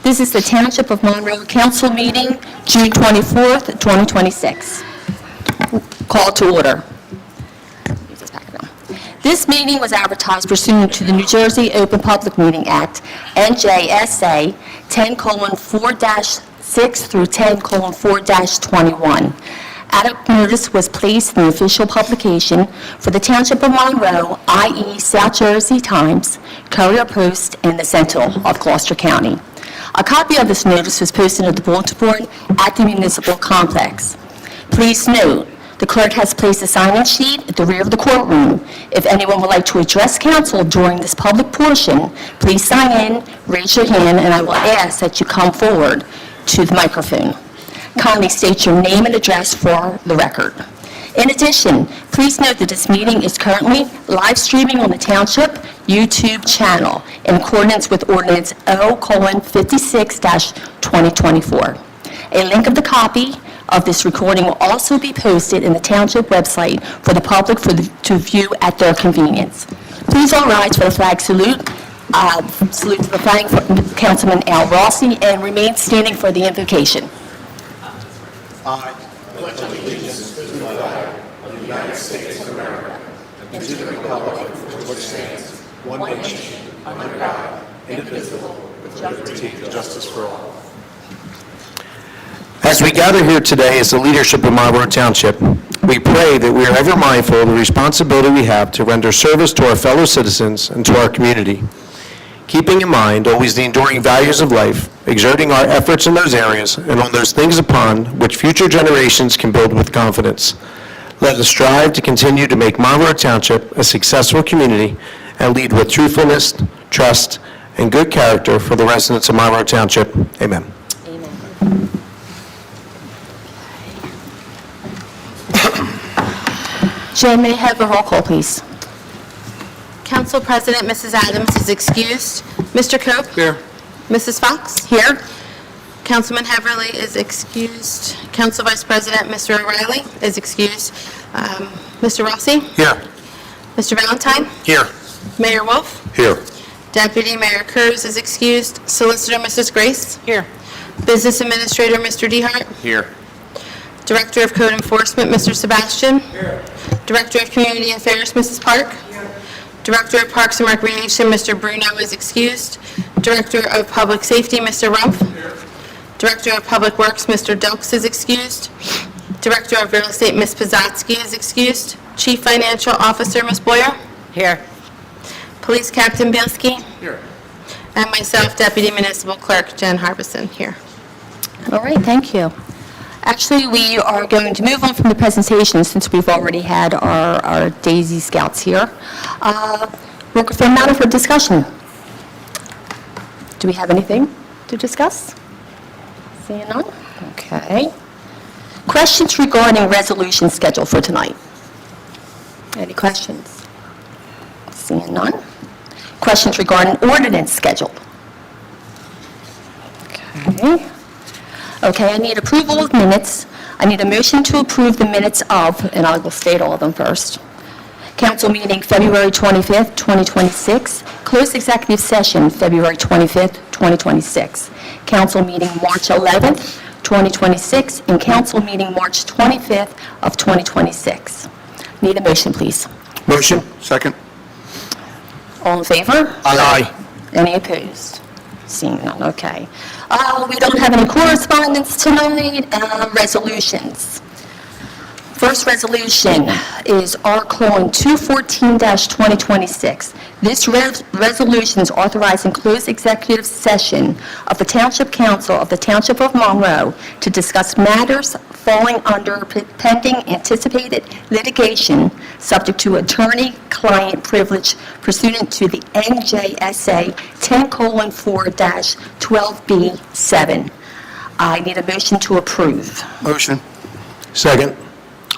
This is the Township of Monroe Council meeting, June 24th, 2026. Call to order. This meeting was advertised pursuant to the New Jersey Open Public Meeting Act, NJSA 10:4-6 through 10:4-21. Adequate notice was placed in the official publication for the Township of Monroe, i.e. South Jersey Times, Courier Post, and the Sentinel of Gloucester County. A copy of this notice was posted at the bulletin board at the municipal complex. Please note, the clerk has placed a sign-in sheet at the rear of the courtroom. If anyone would like to address council during this public portion, please sign in, raise your hand, and I will ask that you come forward to the microphone. Kindly state your name and address for the record. In addition, please note that this meeting is currently live streaming on the Township YouTube channel in accordance with Ordinance O:56-2024. A link of the copy of this recording will also be posted in the Township website for the public to view at their convenience. Please all rise for the flag salute. Salute to the flag for Councilman Al Rossi, and remain standing for the invocation. I pledge allegiance to the flag of the United States of America and to the republic for which stands one nation, under God, indivisible, with liberty and justice for all. As we gather here today as the leadership of Marlborough Township, we pray that we are ever mindful of the responsibility we have to render service to our fellow citizens and to our community, keeping in mind always the enduring values of life, exerting our efforts in those areas and on those things upon which future generations can build with confidence. Let us strive to continue to make Marlborough Township a successful community and lead with truthfulness, trust, and good character for the residents of Marlborough Township. Amen. Amen. Jen, may I have a roll call, please? Council President Mrs. Adams is excused. Mr. Cope? Here. Mrs. Fox? Here. Councilman Heverly is excused. Council Vice President Mr. O'Reilly is excused. Mr. Rossi? Here. Mr. Valentine? Here. Mayor Wolf? Here. Deputy Mayor Kurz is excused. Solicitor Mrs. Grace? Here. Business Administrator Mr. DeHart? Here. Director of Code Enforcement Mr. Sebastian? Here. Director of Community Affairs Mrs. Park? Here. Director of Parks and Recreation Mr. Bruno is excused. Director of Public Safety Mr. Rumpf? Here. Director of Public Works Mr. Dukes is excused. Director of Real Estate Ms. Pizatsky is excused. Chief Financial Officer Ms. Boyer? Here. Police Captain Bielski? Here. And myself, Deputy Municipal Clerk Jen Harbison, here. All right, thank you. Actually, we are going to move on from the presentation since we've already had our Daisy Scouts here. We're for a matter for discussion. Do we have anything to discuss? Seeing none? Okay. Questions regarding resolution schedule for tonight? Any questions? Seeing none. Questions regarding ordinance schedule? Okay. Okay, I need approval of minutes. I need a motion to approve the minutes of, and I will state all of them first. Council meeting February 25th, 2026. Closed executive session February 25th, 2026. Council meeting March 11th, 2026, and council meeting March 25th of 2026. Need a motion, please. Motion. Second. All in favor? Aye. Any opposed? Seeing none, okay. We don't have any correspondence tonight, resolutions. First resolution is R-Colon 214-2026. This resolution is authorizing closed executive session of the Township Council of the Township of Monroe to discuss matters falling under pending anticipated litigation subject to attorney-client privilege pursuant to the NJSA 10:4-12B7. I need a motion to approve. Motion. Second.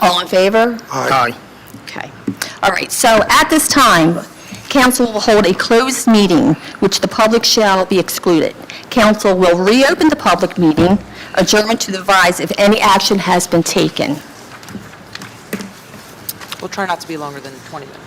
All in favor? Aye. Okay. All right, so at this time, council will hold a closed meeting, which the public shall be excluded. Council will reopen the public meeting, adjournment to advise if any action has been taken. We'll try not to be longer than 20 minutes.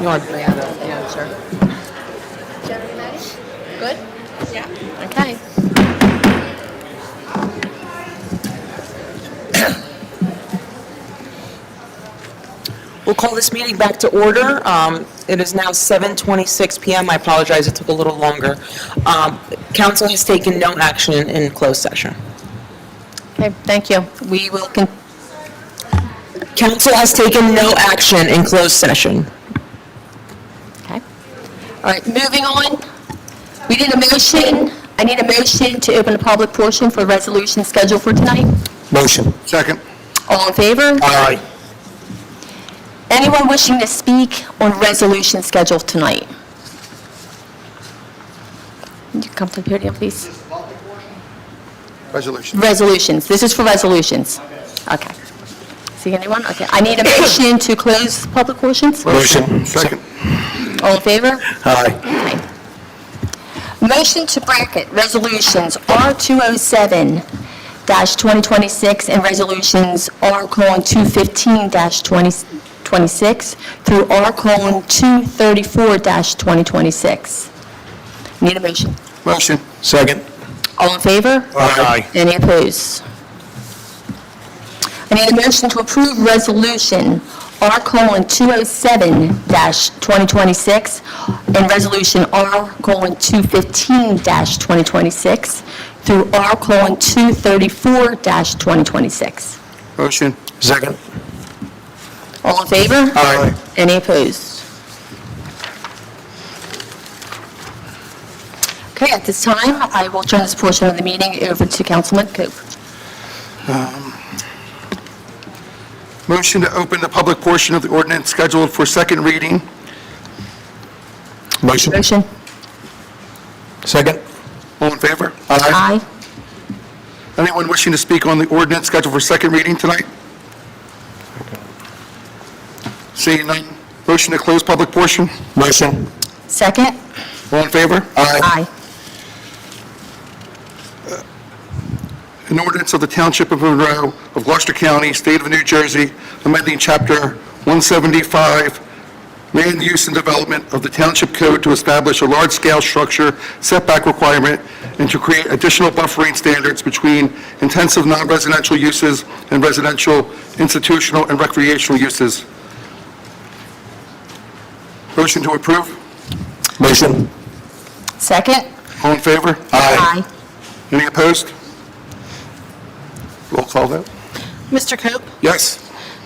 You want to bring it up? Yeah, sure. Jennifer, ready? Good? Yeah. Okay. We'll call this meeting back to order. It is now 7:26 PM. I apologize, it took a little longer. Council has taken no action in closed session. Okay, thank you. We will, Council has taken no action in closed session. okay. All right, moving on. We need a motion. I need a motion to open the public portion for the resolution scheduled for tonight. Motion. Second. All in favor? Aye. Anyone wishing to speak on resolution scheduled tonight? Would you come to the podium, please? Resolution. Resolutions. This is for resolutions. Okay. See anyone? Okay. I need a motion to close public portions. Motion. Second. All in favor? Aye. Okay. Motion to bracket resolutions R207-2026 and resolutions R:215-2026 through R:234-2026. Need a motion? Motion. Second. All in favor? Aye. Any opposed? I need a motion to approve resolution R:207-2026 and resolution R:215-2026 through R:234-2026. Motion. Second. All in favor? Aye. Any opposed? Okay, at this time, I will turn this portion of the meeting over to Councilman Cope. Motion to open the public portion of the ordinance scheduled for second reading. Motion. Motion? Second. All in favor? Aye. Anyone wishing to speak on the ordinance scheduled for second reading tonight? Seeing none. Motion to close public portion. Motion. Second? All in favor? Aye. An ordinance of the Township of Monroe of Gloucester County, State of New Jersey, amending Chapter 175, Land Use and Development of the Township Code to establish a large-scale structure setback requirement and to create additional buffering standards between intensive non-residential uses and residential, institutional, and recreational uses. Motion to approve. Motion. Second? All in favor? Aye. Any opposed? Roll call vote. Mr. Cope? Yes.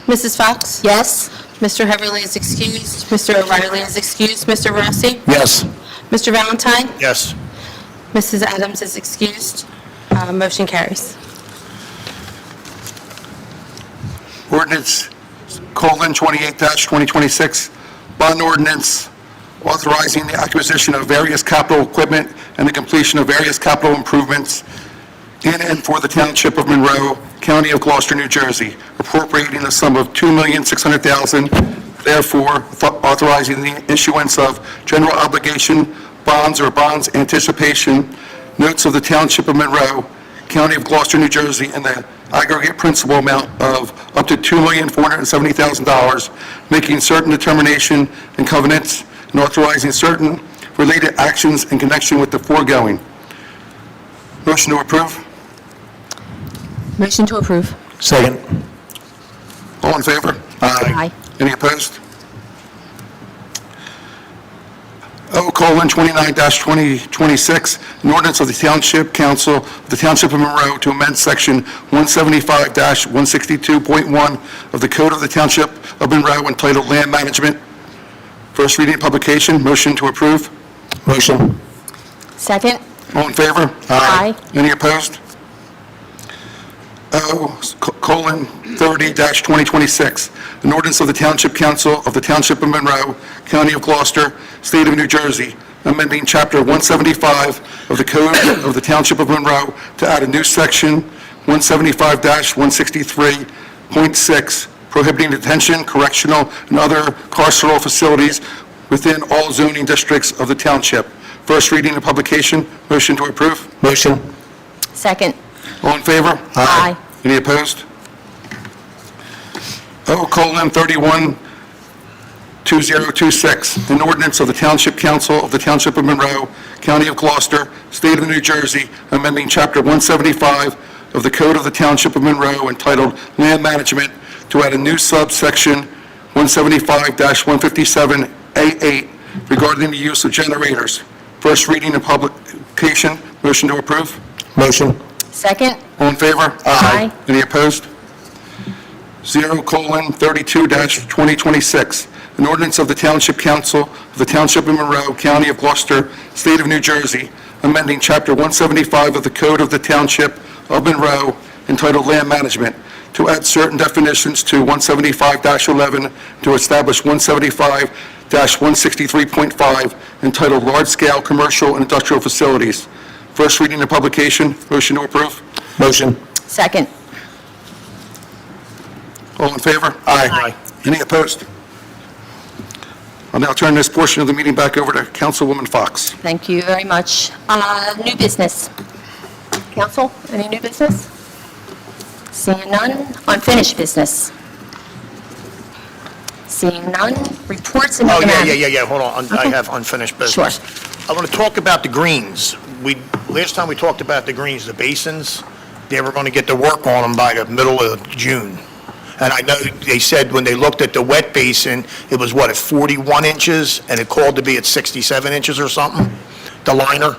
Mrs. Fox? Yes? Mr. Heatherly is excused. Mr. O'Reilly is excused. Mr. Rossi? Yes. Mr. Valentine? Yes. Mrs. Adams is excused. Motion carries. Ordinance colon 28-2026, bond ordinance authorizing the acquisition of various capital equipment and the completion of various capital improvements in and for the Township of Monroe, County of Gloucester, New Jersey, appropriating the sum of $2,600,000, therefore authorizing the issuance of general obligation bonds or bonds anticipation notes of the Township of Monroe, County of Gloucester, New Jersey, in the aggregate principal amount of up to $2,470,000, making certain determination and covenants and authorizing certain related actions in connection with the foregoing. Motion to approve. Motion to approve. Second. All in favor? Aye. Any opposed? O:29-2026, an ordinance of the Township Council of the Township of Monroe to amend Section 175-162.1 of the Code of the Township of Monroe entitled Land Management. First reading and publication. Motion to approve. Motion. Second? All in favor? Aye. Any opposed? O:30-2026, an ordinance of the Township Council of the Township of Monroe, County of Gloucester, State of New Jersey, amending Chapter 175 of the Code of the Township of Monroe to add a new section, 175-163.6, prohibiting detention, correctional, and other carceral facilities within all zoning districts of the township. First reading and publication. Motion to approve. Motion. Second? All in favor? Aye. Any opposed? O:31 2026, an ordinance of the Township Council of the Township of Monroe, County of Gloucester, State of New Jersey, amending Chapter 175 of the Code of the Township of Monroe entitled Land Management to add a new subsection 175-157A8 regarding the use of generators. First reading and publication. Motion to approve. Motion. Second? All in favor? Aye. Any opposed? 0:32-2026, an ordinance of the Township Council of the Township of Monroe, County of Gloucester, State of New Jersey, amending Chapter 175 of the Code of the Township of Monroe entitled Land Management to add certain definitions to 175-11 to establish 175-163.5 entitled Large-Scale Commercial and Industrial Facilities. First reading and publication. Motion to approve. Motion. Second? All in favor? Aye. Any opposed? I'll now turn this portion of the meeting back over to Councilwoman Fox. Thank you very much. New business. Council, any new business? Seeing none. Unfinished business. Seeing none. Reports and Oh, other matters. hold on, I have unfinished business. Sure. I want to talk about the greens. Last time we talked about the greens, the basins, they were going to get to work on them by the middle of June. And I know they said when they looked at the wet basin, it was at 41 inches, and it called to be at 67 inches or something, the liner?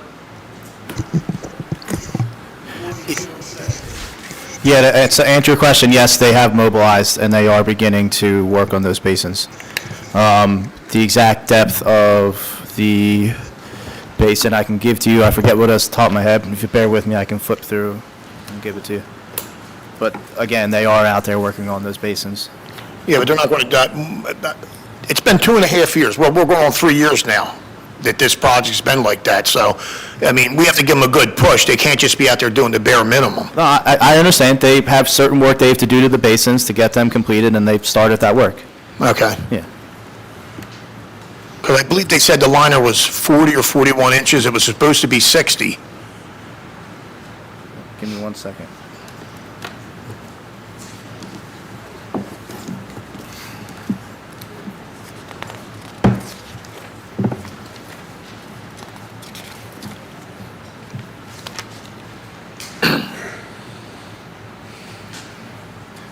Yeah, to answer your question, yes, they have mobilized, and they are beginning to work on those basins. The exact depth of the basin I can give to you, I forget what off the top of my head. If you bear with me, I can flip through and give it to you. But again, they are out there working on those basins. Yeah, but they're not going to, it's been 2.5 years, well, we're going on 3 years now that this project's been like that, so, I mean, we have to give them a good push. They can't just be out there doing the bare minimum. No, I understand. They have certain work they have to do to the basins to get them completed, and they've started that work. Okay. Yeah. Because I believe they said the liner was 40 or 41 inches, it was supposed to be 60. Give me 1 second.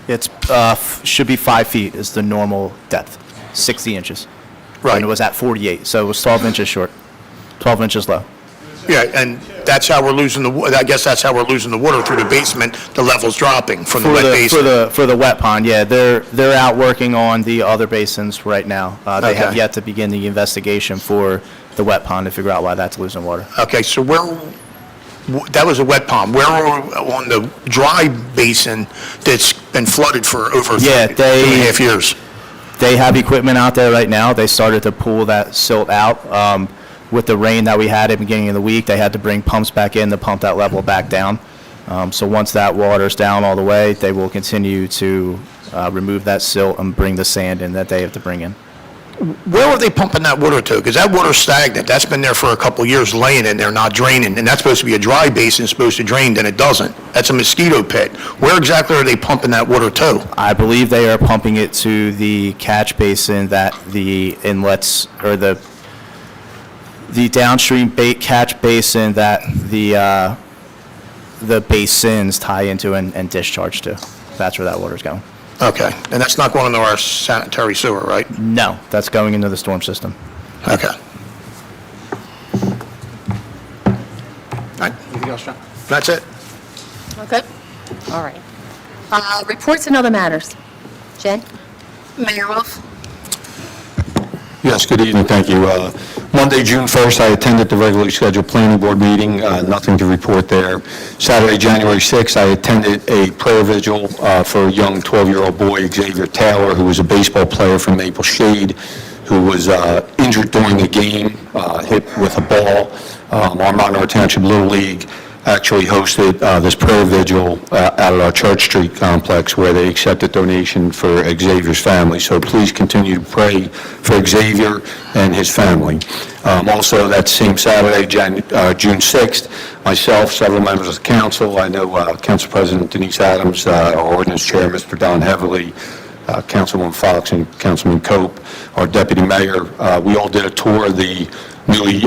It's, should be 5 feet is the normal depth, 60 inches. Right. And it was at 48, so it was 12 inches short, 12 inches low. Yeah, and that's how we're losing I guess that's how we're losing the water through the basement, the level's dropping from the wet basin. For the wet pond, yeah, they're out working on the other basins right now. They have Okay. yet to begin the investigation for the wet pond to figure out why that's losing water. Okay, so that was a wet pond. Where are we on the dry basin that's been flooded for over Yeah, 2.5 years? They have equipment out there right now. They started to pull that silt out. With the rain that we had at the beginning of the week, they had to bring pumps back in to pump that level back down. So once that water's down all the way, they will continue to remove that silt and bring the sand in that they have to bring in. Where are they pumping that water to? Because that water's stagnant. That's been there for a couple of years laying in there, not draining. And that's supposed to be a dry basin, it's supposed to drain, then it doesn't. That's a mosquito pit. Where exactly are they pumping that water to? I believe they are pumping it to the catch basin that the inlets, or the downstream catch basin that the basins tie into and discharge to. That's where that water's going. Okay, and that's not going into our sanitary sewer, right? No, that's going into the storm system. Okay. All right, anything else, John? That's it? Okay. All right. Reports and other matters. Jen? Mayor Wolf? Yes, good evening, thank you. Monday, June 1st, I attended the regularly scheduled planning board meeting, nothing to report there. Saturday, January 6th, I attended a prayer vigil for a young 12-year-old boy, Xavier Taylor, who was a baseball player from Maple Shade, who was injured during a game, hit with a ball. Our Monroe Township Little League actually hosted this prayer vigil out at our Church Street complex where they accepted donation for Xavier's family. So please continue to pray for Xavier and his family. Also, that same Saturday, June 6th, myself, several members of the council, I know Council President Denise Adams, our ordinance chair, Mr. Don Heavily, Councilwoman Fox and Councilman Cope, our deputy mayor. We all did a tour of the newly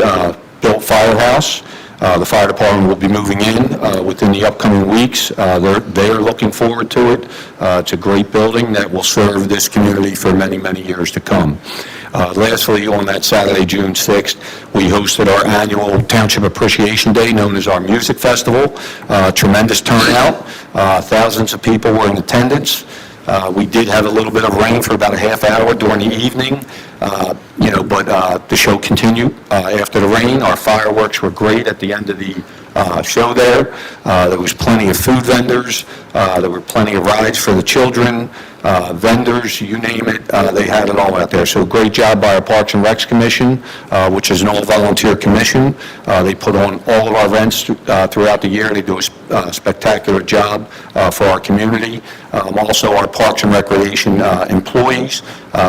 built firehouse. The fire department will be moving in within the upcoming weeks. They are looking forward to it. It's a great building that will serve this community for many, many years to come. Lastly, on that Saturday, June 6th, we hosted our annual Township Appreciation Day, known as our Music Festival. Tremendous turnout. Thousands of people were in attendance. We did have a little bit of rain for about a half hour during the evening, but the show continued after the rain. Our fireworks were great at the end of the show there. There was plenty of food vendors. There were plenty of rides for the children, vendors, you name it. They had it all out there. So great job by our Parks and Recs Commission, which is an all-volunteer commission. They put on all of our events throughout the year. They do a spectacular job for our community. Also, our Parks and Recreation employees,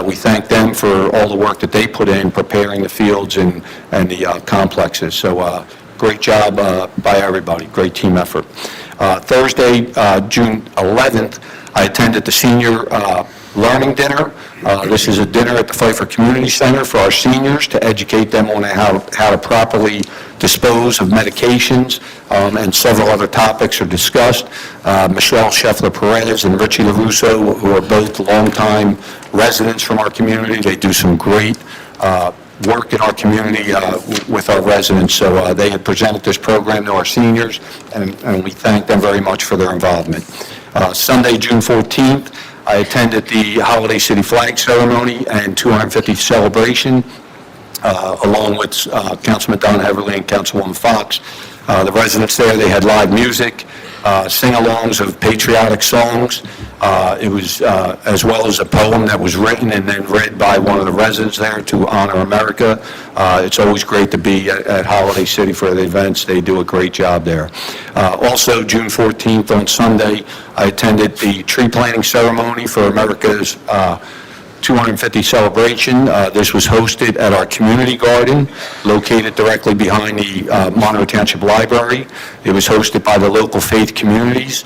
we thank them for all the work that they put in preparing the fields and the complexes. So great job by everybody. Great team effort. Thursday, June 11th, I attended the senior learning dinner. This is a dinner at the Pfeiffer Community Center for our seniors to educate them on how to properly dispose of medications, and several other topics are discussed. Michelle Scheffler-Perez and Richie LaRusso, who are both longtime residents from our community, they do some great work in our community with our residents. So they had presented this program to our seniors, and we thank them very much for their involvement. Sunday, June 14th, I attended the Holiday City Flag Ceremony and 250th celebration, along with Councilman Don Heverly and Councilwoman Fox. The residents there, they had live music, sing-alongs of patriotic songs. It was, as well as a poem that was written and then read by one of the residents there to honor America. It's always great to be at Holiday City for the events. They do a great job there. Also, June 14th on Sunday, I attended the tree planting ceremony for America's 250 celebration. This was hosted at our community garden, located directly behind the Monroe Township Library. It was hosted by the local faith communities,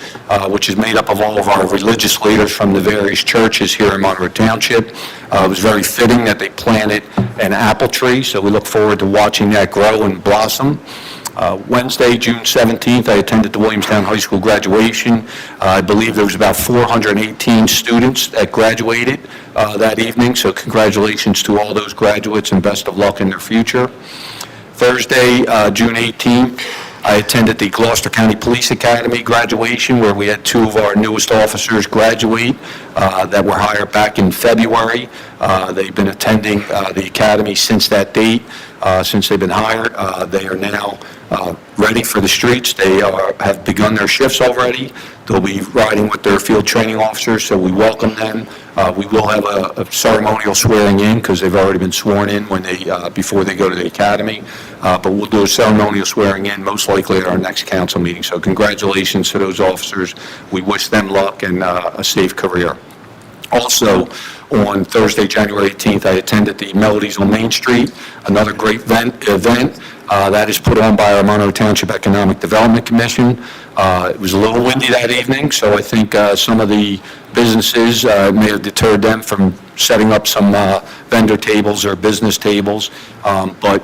which is made up of all of our religious leaders from the various churches here in Monroe Township. It was very fitting that they planted an apple tree, so we look forward to watching that grow and blossom. Wednesday, June 17th, I attended the Williamstown High School graduation. I believe there was about 418 students that graduated that evening, so congratulations to all those graduates and best of luck in their future. Thursday, June 18th, I attended the Gloucester County Police Academy graduation, where we had two of our newest officers graduate that were hired back in February. They've been attending the academy since that date, since they've been hired. They are now ready for the streets. They have begun their shifts already. They'll be riding with their field training officers, so we welcome them. We will have a ceremonial swearing in, because they've already been sworn in when they before they go to the academy. But we'll do a ceremonial swearing in, most likely at our next council meeting. So congratulations to those officers. We wish them luck and a safe career. Also, on Thursday, January 18th, I attended the Melodies on Main Street, another great event that is put on by our Monroe Township Economic Development Commission. It was a little windy that evening, so I think some of the businesses may have deterred them from setting up some vendor tables or business tables. But,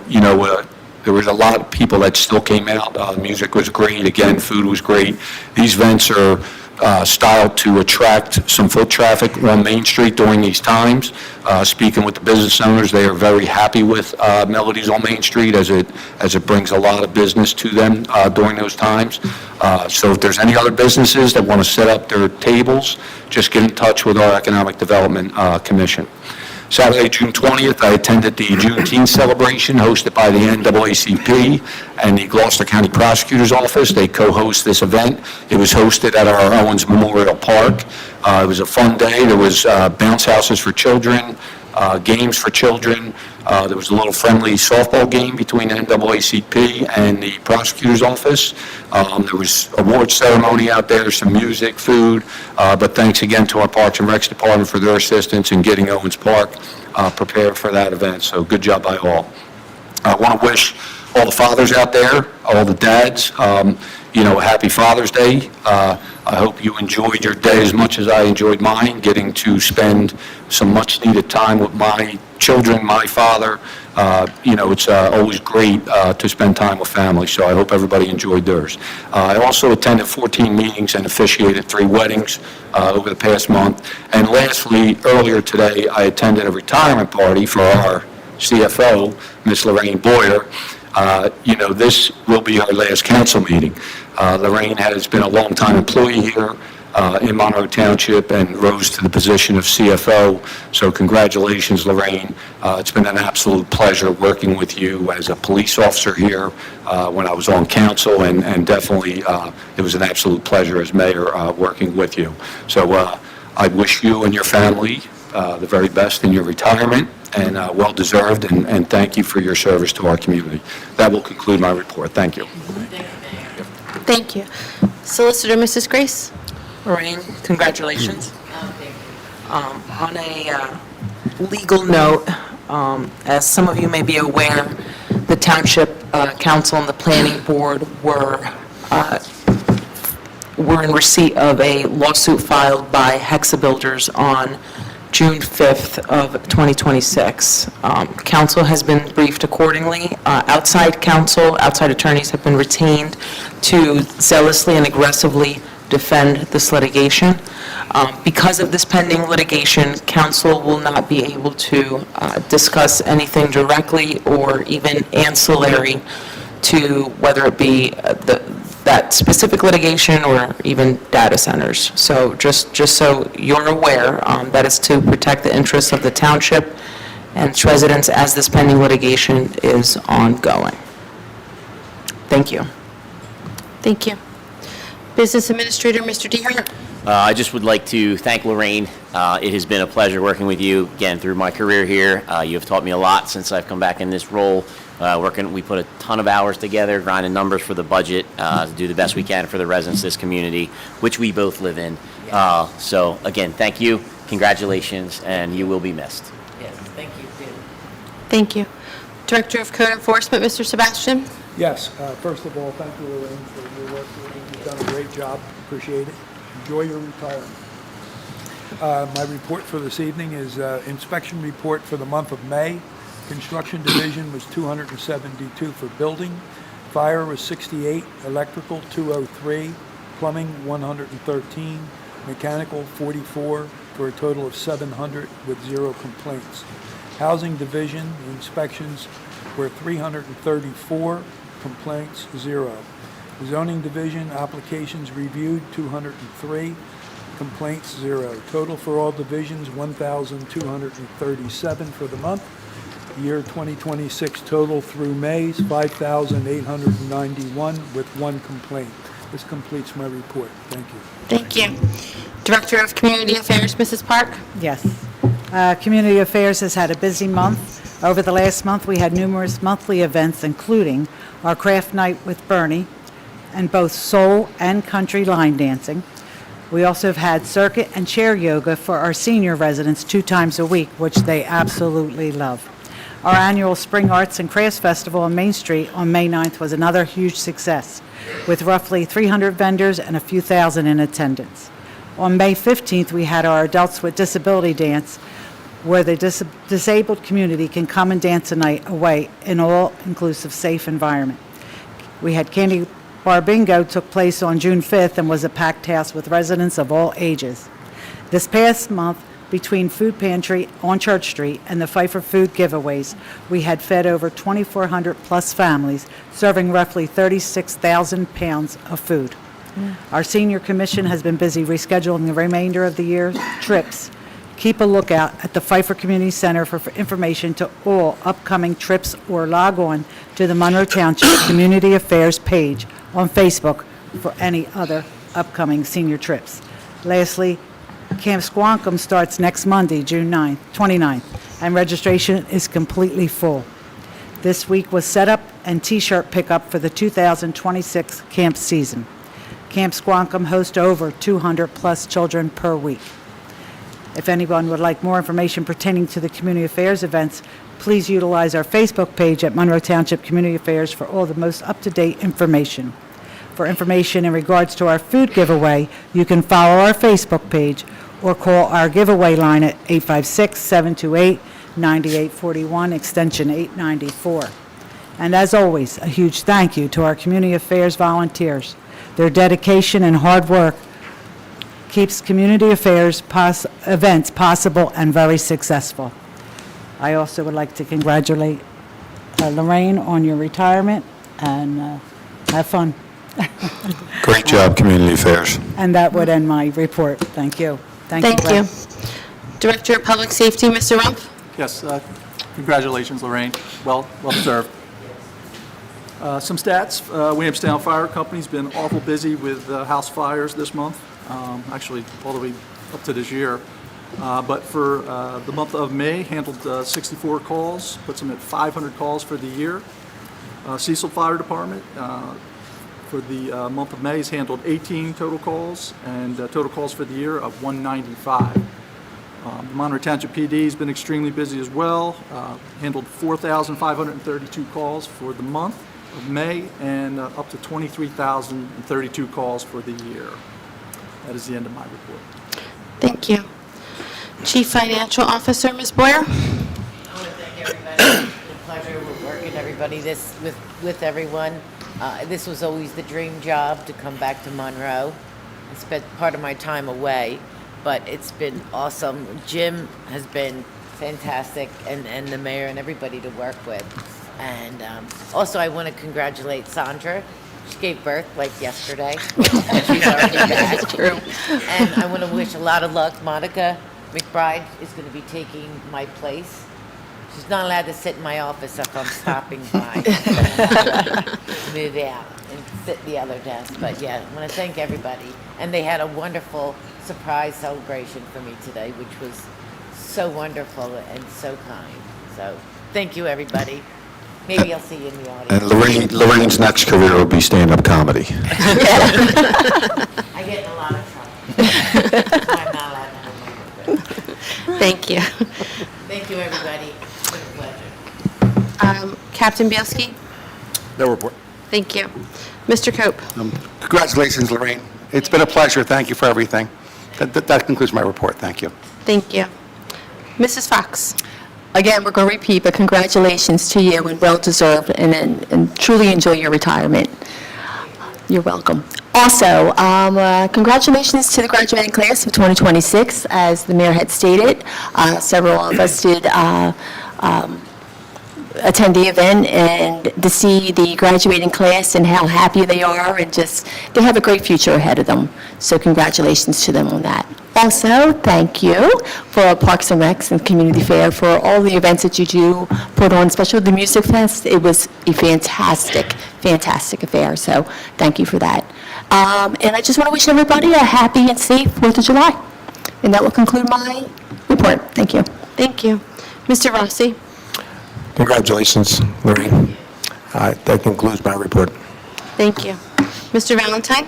there was a lot of people that still came out. Music was great. Again, food was great. These events are styled to attract some foot traffic on Main Street during these times. Speaking with the business owners, they are very happy with Melodies on Main Street, as it brings a lot of business to them during those times. So if there's any other businesses that want to set up their tables, just get in touch with our Economic Development Commission. Saturday, June 20th, I attended the Juneteenth celebration hosted by the NAACP and the Gloucester County Prosecutor's Office. They co-host this event. It was hosted at our Owens Memorial Park. It was a fun day. There was bounce houses for children, games for children. There was a little friendly softball game between the NAACP and the Prosecutor's Office. There was award ceremony out there, some music, food, but thanks again to our Parks and Recs Department for their assistance in getting Owens Park prepared for that event, so good job by all. I want to wish all the fathers out there, all the dads, happy Father's Day. I hope you enjoyed your day as much as I enjoyed mine, getting to spend some much-needed time with my children, my father. It's always great to spend time with family, so I hope everybody enjoyed theirs. I also attended 14 meetings and officiated 3 weddings over the past month. And lastly, earlier today, I attended a retirement party for our CFO, Ms. Lorraine Boyer. This will be our last council meeting. Lorraine has been a longtime employee here in Monroe Township and rose to the position of CFO. So congratulations, Lorraine. It's been an absolute pleasure working with you as a police officer here when I was on council, and definitely it was an absolute pleasure as mayor working with you. So I wish you and your family the very best in your retirement, and well-deserved, and thank you for your service to our community. That will conclude my report. Thank you. Thank you. Solicitor Mrs. Grace? Lorraine, congratulations. On a legal note, as some of you may be aware, the Township Council and the Planning Board were in receipt of a lawsuit filed by Hexa Builders on June 5th of 2026. Council has been briefed accordingly. Outside attorneys have been retained to zealously and aggressively defend this litigation. Because of this pending litigation, council will not be able to discuss anything directly or even ancillary to whether it be that specific litigation or even data centers. So just so you're aware, that is to protect the interests of the township and its residents as this pending litigation is ongoing. Thank you. Thank you. Business Administrator, Mr. DeHart. I just would like to thank Lorraine. It has been a pleasure working with you, again, through my career here. You have taught me a lot since I've come back in this role. We put a ton of hours together, grinding numbers for the budget, to do the best we can for the residents of this community, which we both live in. So, again, thank you, congratulations, and you will be missed. Yes, thank you. Thank you. Director of Code Enforcement, Mr. Sebastian. Yes, first of all, thank you, Lorraine, for your work. You've done a great job. Appreciate it. Enjoy your retirement. My report for this evening is inspection report for the month of May. Construction division was 272 for building. Fire was 68, electrical 203, plumbing 113, mechanical 44, for a total of 700 with 0 complaints. Housing division inspections were 334, complaints 0. Zoning division applications reviewed 203, complaints 0. Total for all divisions 1,237 for the month. Year 2026 total through May is 5,891 with 1 complaint. This completes my report. Thank you. Thank you. Director of Community Affairs, Mrs. Park. Yes. Community Affairs has had a busy month. Over the last month, we had numerous monthly events, including our craft night with Bernie and both soul and country line dancing. We also have had circuit and chair yoga for our senior residents 2 times a week, which they absolutely love. Our annual Spring Arts and Crafts Festival on Main Street on May 9th was another huge success, with roughly 300 vendors and a few thousand in attendance. On May 15th, we had our Adults with Disability Dance, where the disabled community can come and dance a night away in an all-inclusive, safe environment. We had Candy Bar Bingo took place on June 5th and was a packed house with residents of all ages. This past month, between Food Pantry on Church Street and the Pfeiffer Food giveaways, we had fed over 2,400 plus families, serving roughly 36,000 pounds of food. Our senior commission has been busy rescheduling the remainder of the year's trips. Keep a lookout at the Pfeiffer Community Center for information to all upcoming trips, or log on to the Monroe Township Community Affairs page on Facebook for any other upcoming senior trips. Lastly, Camp Squonkam starts next Monday, June 29th, and registration is completely full. This week was set up and T-shirt pickup for the 2026 camp season. Camp Squonkam hosts over 200-plus children per week. If anyone would like more information pertaining to the community affairs events, please utilize our Facebook page at Monroe Township Community Affairs for all the most up-to-date information. For information in regards to our food giveaway, you can follow our Facebook page or call our giveaway line at 856-728-9841, extension 894. And as always, a huge thank you to our community affairs volunteers. Their dedication and hard work keeps community affairs events possible and very successful. I also would like to congratulate Lorraine on your retirement, and have fun. Great job, Community Affairs. And that would end my report. Thank you. Thank you. Brett. Director of Public Safety, Mr. Rumpf. Yes, congratulations, Lorraine. Well deserved. Some stats, Williamstown Fire Company's been awful busy with house fires this month, actually all the way up to this year. But for the month of May, handled 64 calls, puts them at 500 calls for the year. Cecil Fire Department, for the month of May, has handled 18 total calls, and total calls for the year of 195. Monroe Township PD has been extremely busy as well, handled 4,532 calls for the month of May, and up to 23,032 calls for the year. That is the end of my report. Thank you. Chief Financial Officer, Ms. Boyer. I want to thank everybody. It's been a pleasure working everybody with everyone. This was always the dream job, to come back to Monroe. I spent part of my time away, but it's been awesome. Jim has been fantastic, and the mayor and everybody to work with. And also I want to congratulate Sandra. She gave birth like yesterday. And she's already back. That's true. And I want to wish a lot of luck. Monica McBride is going to be taking my place. She's not allowed to sit in my office if I'm stopping by. Move out and sit at the other desk. But yeah, I want to thank everybody. And they had a wonderful surprise celebration for me today, which was so wonderful and so kind. So thank you, everybody. Maybe I'll see you in the audience. And Lorraine's next career will be stand-up comedy. I get in a lot of trouble. That's why I'm not allowed to have my book. Thank you. Thank you, everybody. It's been a pleasure. Captain Bielski. No report. Thank you. Mr. Cope. Congratulations, Lorraine. It's been a pleasure. Thank you for everything. That concludes my report. Thank you. Thank you. Mrs. Fox. Again, we're going to repeat, but congratulations to you, and well-deserved, and truly enjoy your retirement. You're welcome. Also, congratulations to the graduating class of 2026. As the mayor had stated, several of us did attend the event, and to see the graduating class and how happy they are, and just, they have a great future ahead of them. So congratulations to them on that. Also, thank you for Parks and Recs and Community Fair for all the events that you do put on, especially the Music Fest. It was a fantastic, fantastic affair, so thank you for that. And I just want to wish everybody a happy and safe 4th of July. And that will conclude my report. Thank you. Thank you. Mr. Rossi. Congratulations, Lorraine. That concludes my report. Thank you. Mr. Valentine.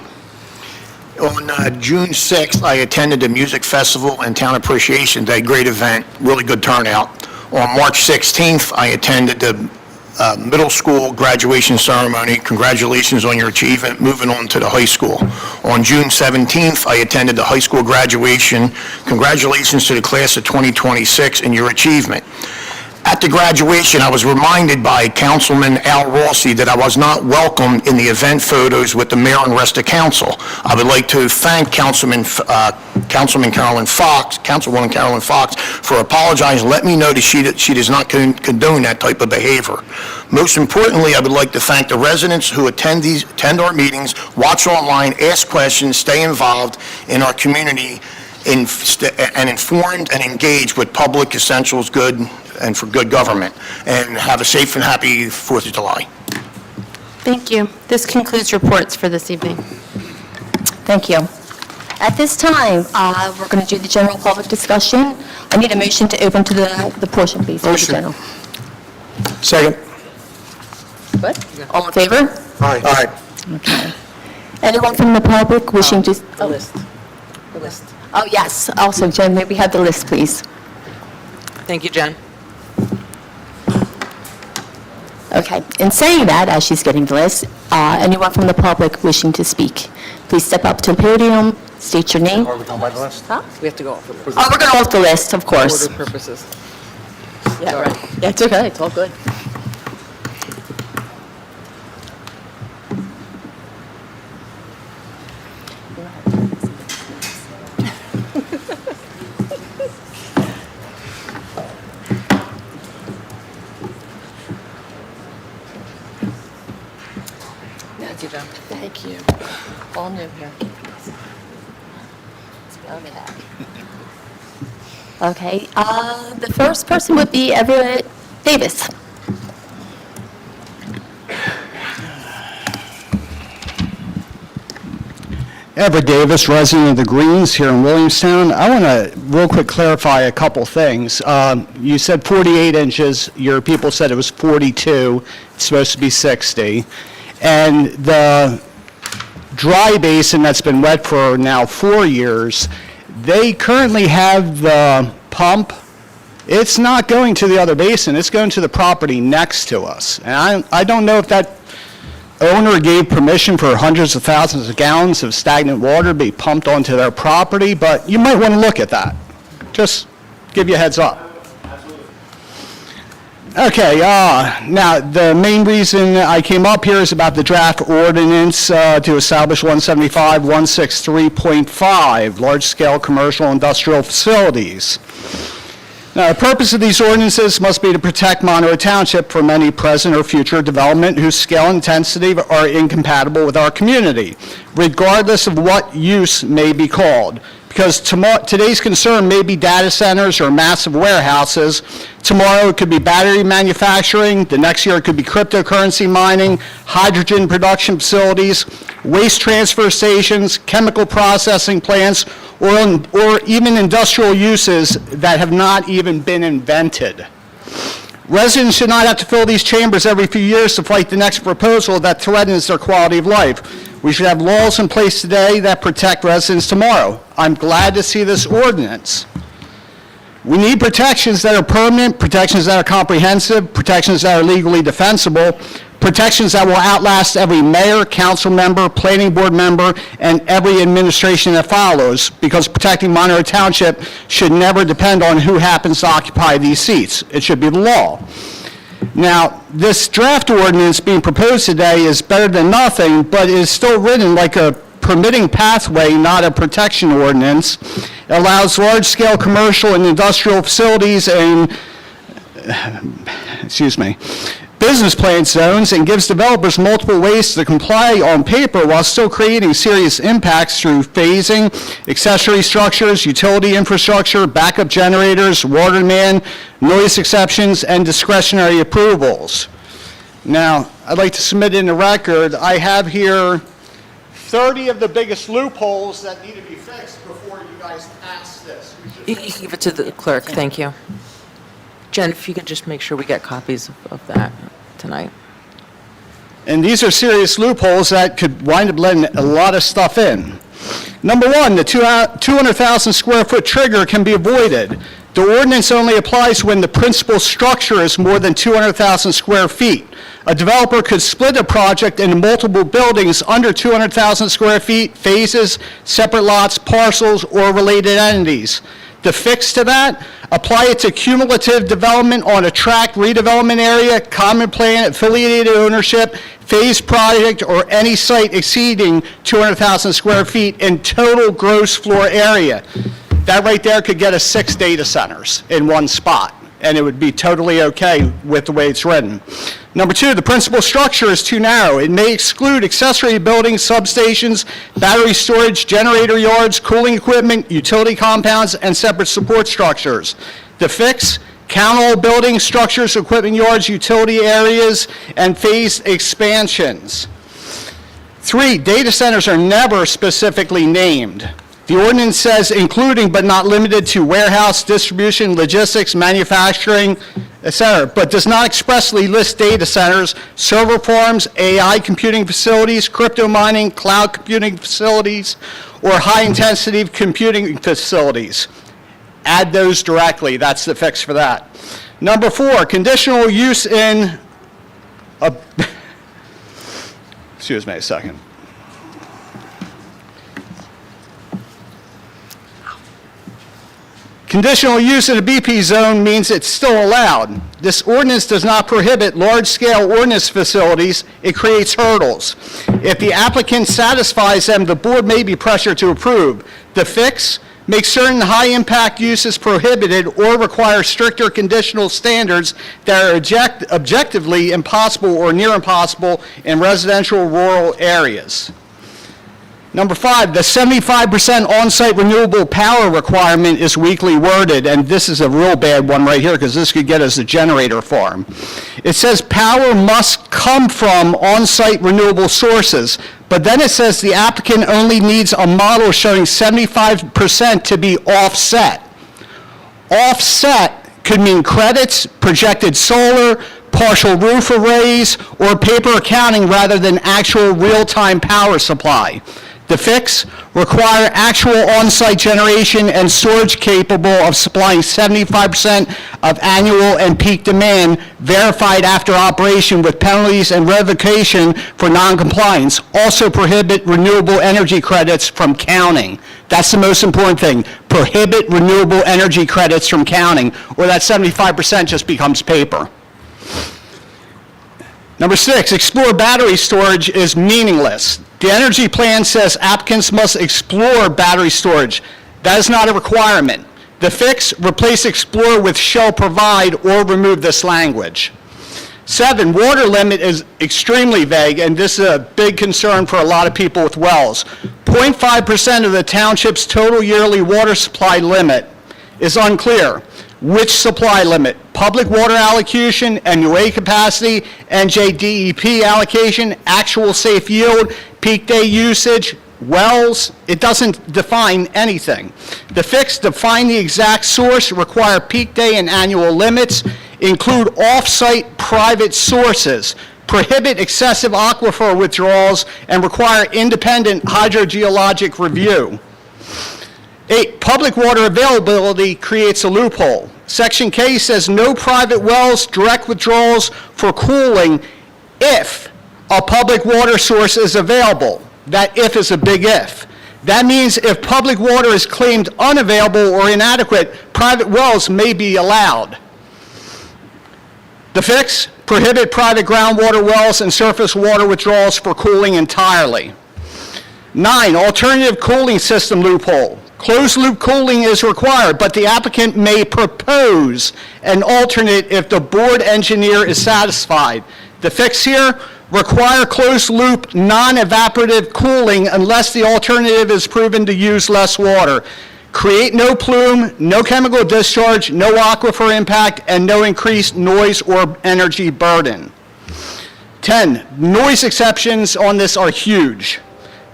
On June 6th, I attended the Music Festival and Town Appreciation Day, great event, really good turnout. On March 16th, I attended the middle school graduation ceremony. Congratulations on your achievement, moving on to the high school. On June 17th, I attended the high school graduation. Congratulations to the class of 2026 and your achievement. At the graduation, I was reminded by Councilman Al Rossi that I was not welcomed in the event photos with the mayor and rest of council. I would like to thank Councilwoman Carolyn Fox for apologizing, let me know that she does not condone that type of behavior. Most importantly, I would like to thank the residents who attend our meetings, watch online, ask questions, stay involved in our community, and informed and engaged with public essentials good and for good government. And have a safe and happy 4th of July. Thank you. This concludes reports for this evening. Thank you. At this time, we're going to do the general public discussion. I need a motion to open to the portion, please. for the Motion. general. Second. Good. All in favor? Aye. Okay. Anyone from the public wishing to... The list. The list. Oh, yes. Also, Jen, may we have the list, please? Thank you, Jen. Okay. In saying that, as she's getting the list, anyone from the public wishing to speak, please step up to the podium, state your name. Are we going by the list? We have to go off the list. Oh, we're going off the list, of course. Order purposes. Yeah, right. Yeah, it's okay, it's all good. Thank you, John. Thank you. All new here. Spell me that. Okay, the first person would be Everett Davis. Everett Davis, resident of the Greens here in Williamstown. I want to real quick clarify a couple things. You said 48 inches, your people said it was 42, it's supposed to be 60. And the dry basin that's been wet for now 4 years, they currently have the pump. It's not going to the other basin, it's going to the property next to us. And I don't know if that owner gave permission for hundreds of thousands of gallons of stagnant water to be pumped onto their property, but you might want to look at that. Just give you a heads up. Okay, now, the main reason I came up here is about the draft ordinance to establish 163.5, large-scale commercial industrial facilities. Now, the purpose of these ordinances must be to protect Monroe Township from any present or future development whose scale and intensity are incompatible with our community, regardless of what use may be called. Because today's concern may be data centers or massive warehouses. Tomorrow it could be battery manufacturing. The next year it could be cryptocurrency mining, hydrogen production facilities, waste transfer stations, chemical processing plants, or even industrial uses that have not even been invented. Residents should not have to fill these chambers every few years to fight the next proposal that threatens their quality of life. We should have laws in place today that protect residents tomorrow. I'm glad to see this ordinance. We need protections that are permanent, protections that are comprehensive, protections that are legally defensible, protections that will outlast every mayor, council member, planning board member, and every administration that follows, because protecting Monroe Township should never depend on who happens to occupy these seats. It should be the law. Now, this draft ordinance being proposed today is better than nothing, but is still written like a permitting pathway, not a protection ordinance. It allows large-scale commercial and industrial facilities and, business plan zones, and gives developers multiple ways to comply on paper while still creating serious impacts through phasing, accessory structures, utility infrastructure, backup generators, water demand, noise exceptions, and discretionary approvals. Now, I'd like to submit in the record, I have here 30 of the biggest loopholes that need to be fixed before you guys pass this. You can give it to the clerk, thank you. Jen, if you could just make sure we get copies of that tonight. And these are serious loopholes that could wind up letting a lot of stuff in. Number one, the 200,000 square foot trigger can be avoided. The ordinance only applies when the principal structure is more than 200,000 square feet. A developer could split a project into multiple buildings under 200,000 square feet, phases, separate lots, parcels, or related entities. The fix to that, apply it to cumulative development on a tract redevelopment area, common plan, affiliated ownership, phased project, or any site exceeding 200,000 square feet in total gross floor area. That right there could get us 6 data centers in one spot, and it would be totally okay with the way it's written. Number two, the principal structure is too narrow. It may exclude accessory buildings, substations, battery storage, generator yards, cooling equipment, utility compounds, and separate support structures. The fix, count all buildings, structures, equipment yards, utility areas, and phased expansions. Three, data centers are never specifically named. The ordinance says including but not limited to warehouse, distribution, logistics, manufacturing, etc., but does not expressly list data centers, server farms, AI computing facilities, crypto mining, cloud computing facilities, or high-intensity computing facilities. Add those directly. That's the fix for that. Number four, conditional use in excuse me a second. Conditional use in a BP zone means it's still allowed. This ordinance does not prohibit large-scale ordinance facilities, it creates hurdles. If the applicant satisfies them, the board may be pressured to approve. The fix, make certain high-impact uses prohibited or require stricter conditional standards that are objectively impossible or near impossible in residential rural areas. Number 5, the 75% on-site renewable power requirement is weakly worded, and this is a real bad one right here because this could get us a generator farm. It says power must come from on-site renewable sources, but then it says the applicant only needs a model showing 75% to be offset. Offset could mean credits, projected solar, partial roof arrays, or paper accounting rather than actual real-time power supply. The fix, require actual on-site generation and storage capable of supplying 75% of annual and peak demand verified after operation with penalties and revocation for noncompliance. Also prohibit renewable energy credits from counting. That's the most important thing. Prohibit renewable energy credits from counting, or that 75% just becomes paper. Number 6, explore battery storage is meaningless. The energy plan says applicants must explore battery storage. That is not a requirement. The fix, replace explore with shall provide or remove this language. 7, water limit is extremely vague, and this is a big concern for a lot of people with wells. 0.5% of the township's total yearly water supply limit is unclear. Which supply limit? Public water allocation, MUA capacity, NJDEP allocation, actual safe yield, peak day usage, wells. It doesn't define anything. The fix, define the exact source, require peak day and annual limits, include off-site private sources, prohibit excessive aquifer withdrawals, and require independent hydrogeologic review. 8, public water availability creates a loophole. Section K says no private wells, direct withdrawals for cooling if a public water source is available. That if is a big if. That means if public water is claimed unavailable or inadequate, private wells may be allowed. The fix, prohibit private groundwater wells and surface water withdrawals for cooling entirely. 9, alternative cooling system loophole. Closed-loop cooling is required, but the applicant may propose an alternate if the board engineer is satisfied. The fix here, require closed-loop non-evaporative cooling unless the alternative is proven to use less water. Create no plume, no chemical discharge, no aquifer impact, and no increased noise or energy burden. 10, noise exceptions on this are huge.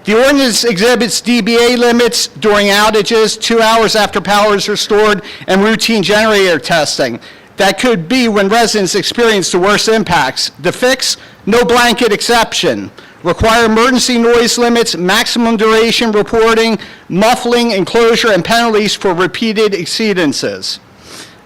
The ordinance exhibits dBA limits during outages, 2 hours after power is restored, and routine generator testing. That could be when residents experience the worst impacts. The fix, no blanket exception. Require emergency noise limits, maximum duration reporting, muffling, enclosure, and penalties for repeated exceedances.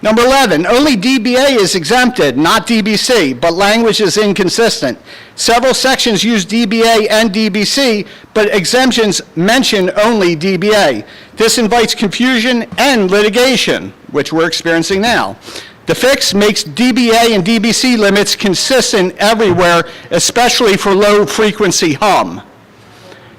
Number 11, only DBA is exempted, not DBC, but language is inconsistent. Several sections use DBA and DBC, but exemptions mention only DBA. This invites confusion and litigation, which we're experiencing now. The fix makes DBA and DBC limits consistent everywhere, especially for low-frequency hum.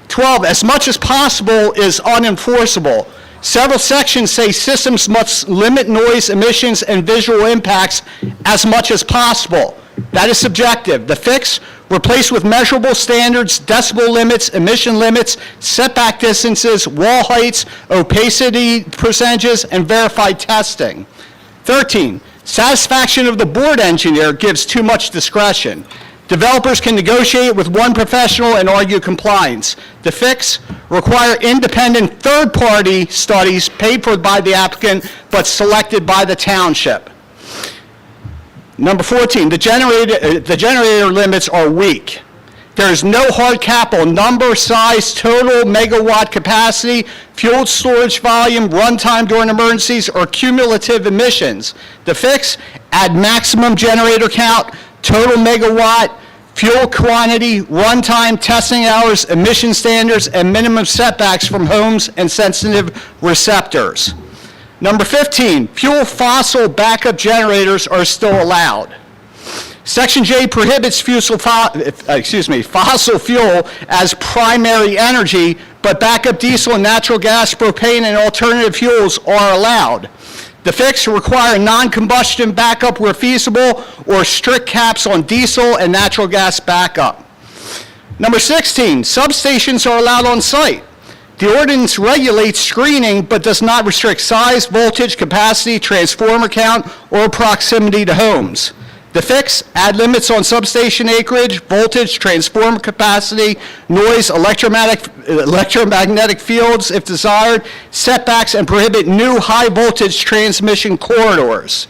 12, as much as possible is unenforceable. Several sections say systems must limit noise emissions and visual impacts as much as possible. That is subjective. The fix, replace with measurable standards, decibel limits, emission limits, setback distances, wall heights, opacity percentages, and verified testing. 13, satisfaction of the board engineer gives too much discretion. Developers can negotiate with one professional and argue compliance. The fix, require independent third-party studies paid for by the applicant but selected by the township. Number 14, the generator limits are weak. There is no hard cap on number, size, total megawatt capacity, fuel storage volume, runtime during emergencies, or cumulative emissions. The fix, add maximum generator count, total megawatt, fuel quantity, runtime, testing hours, emission standards, and minimum setbacks from homes and sensitive receptors. Number 15, fuel fossil backup generators are still allowed. Section J prohibits fossil fuel as primary energy, but backup diesel and natural gas, propane, and alternative fuels are allowed. The fix require non-combustion backup where feasible, or strict caps on diesel and natural gas backup. Number 16, substations are allowed on site. The ordinance regulates screening but does not restrict size, voltage, capacity, transformer count, or proximity to homes. The fix, add limits on substation acreage, voltage, transformer capacity, noise, electromagnetic fields if desired, setbacks, and prohibit new high-voltage transmission corridors.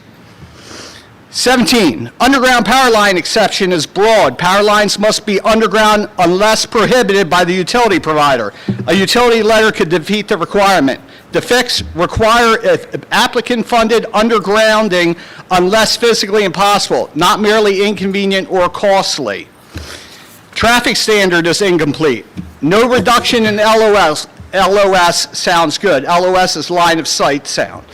17, underground power line exception is broad. Power lines must be underground unless prohibited by the utility provider. A utility letter could defeat the requirement. The fix require applicant-funded undergrounding unless physically impossible, not merely inconvenient or costly. Traffic standard is incomplete. No reduction in LOS. LOS sounds good. LOS is line of sight sound.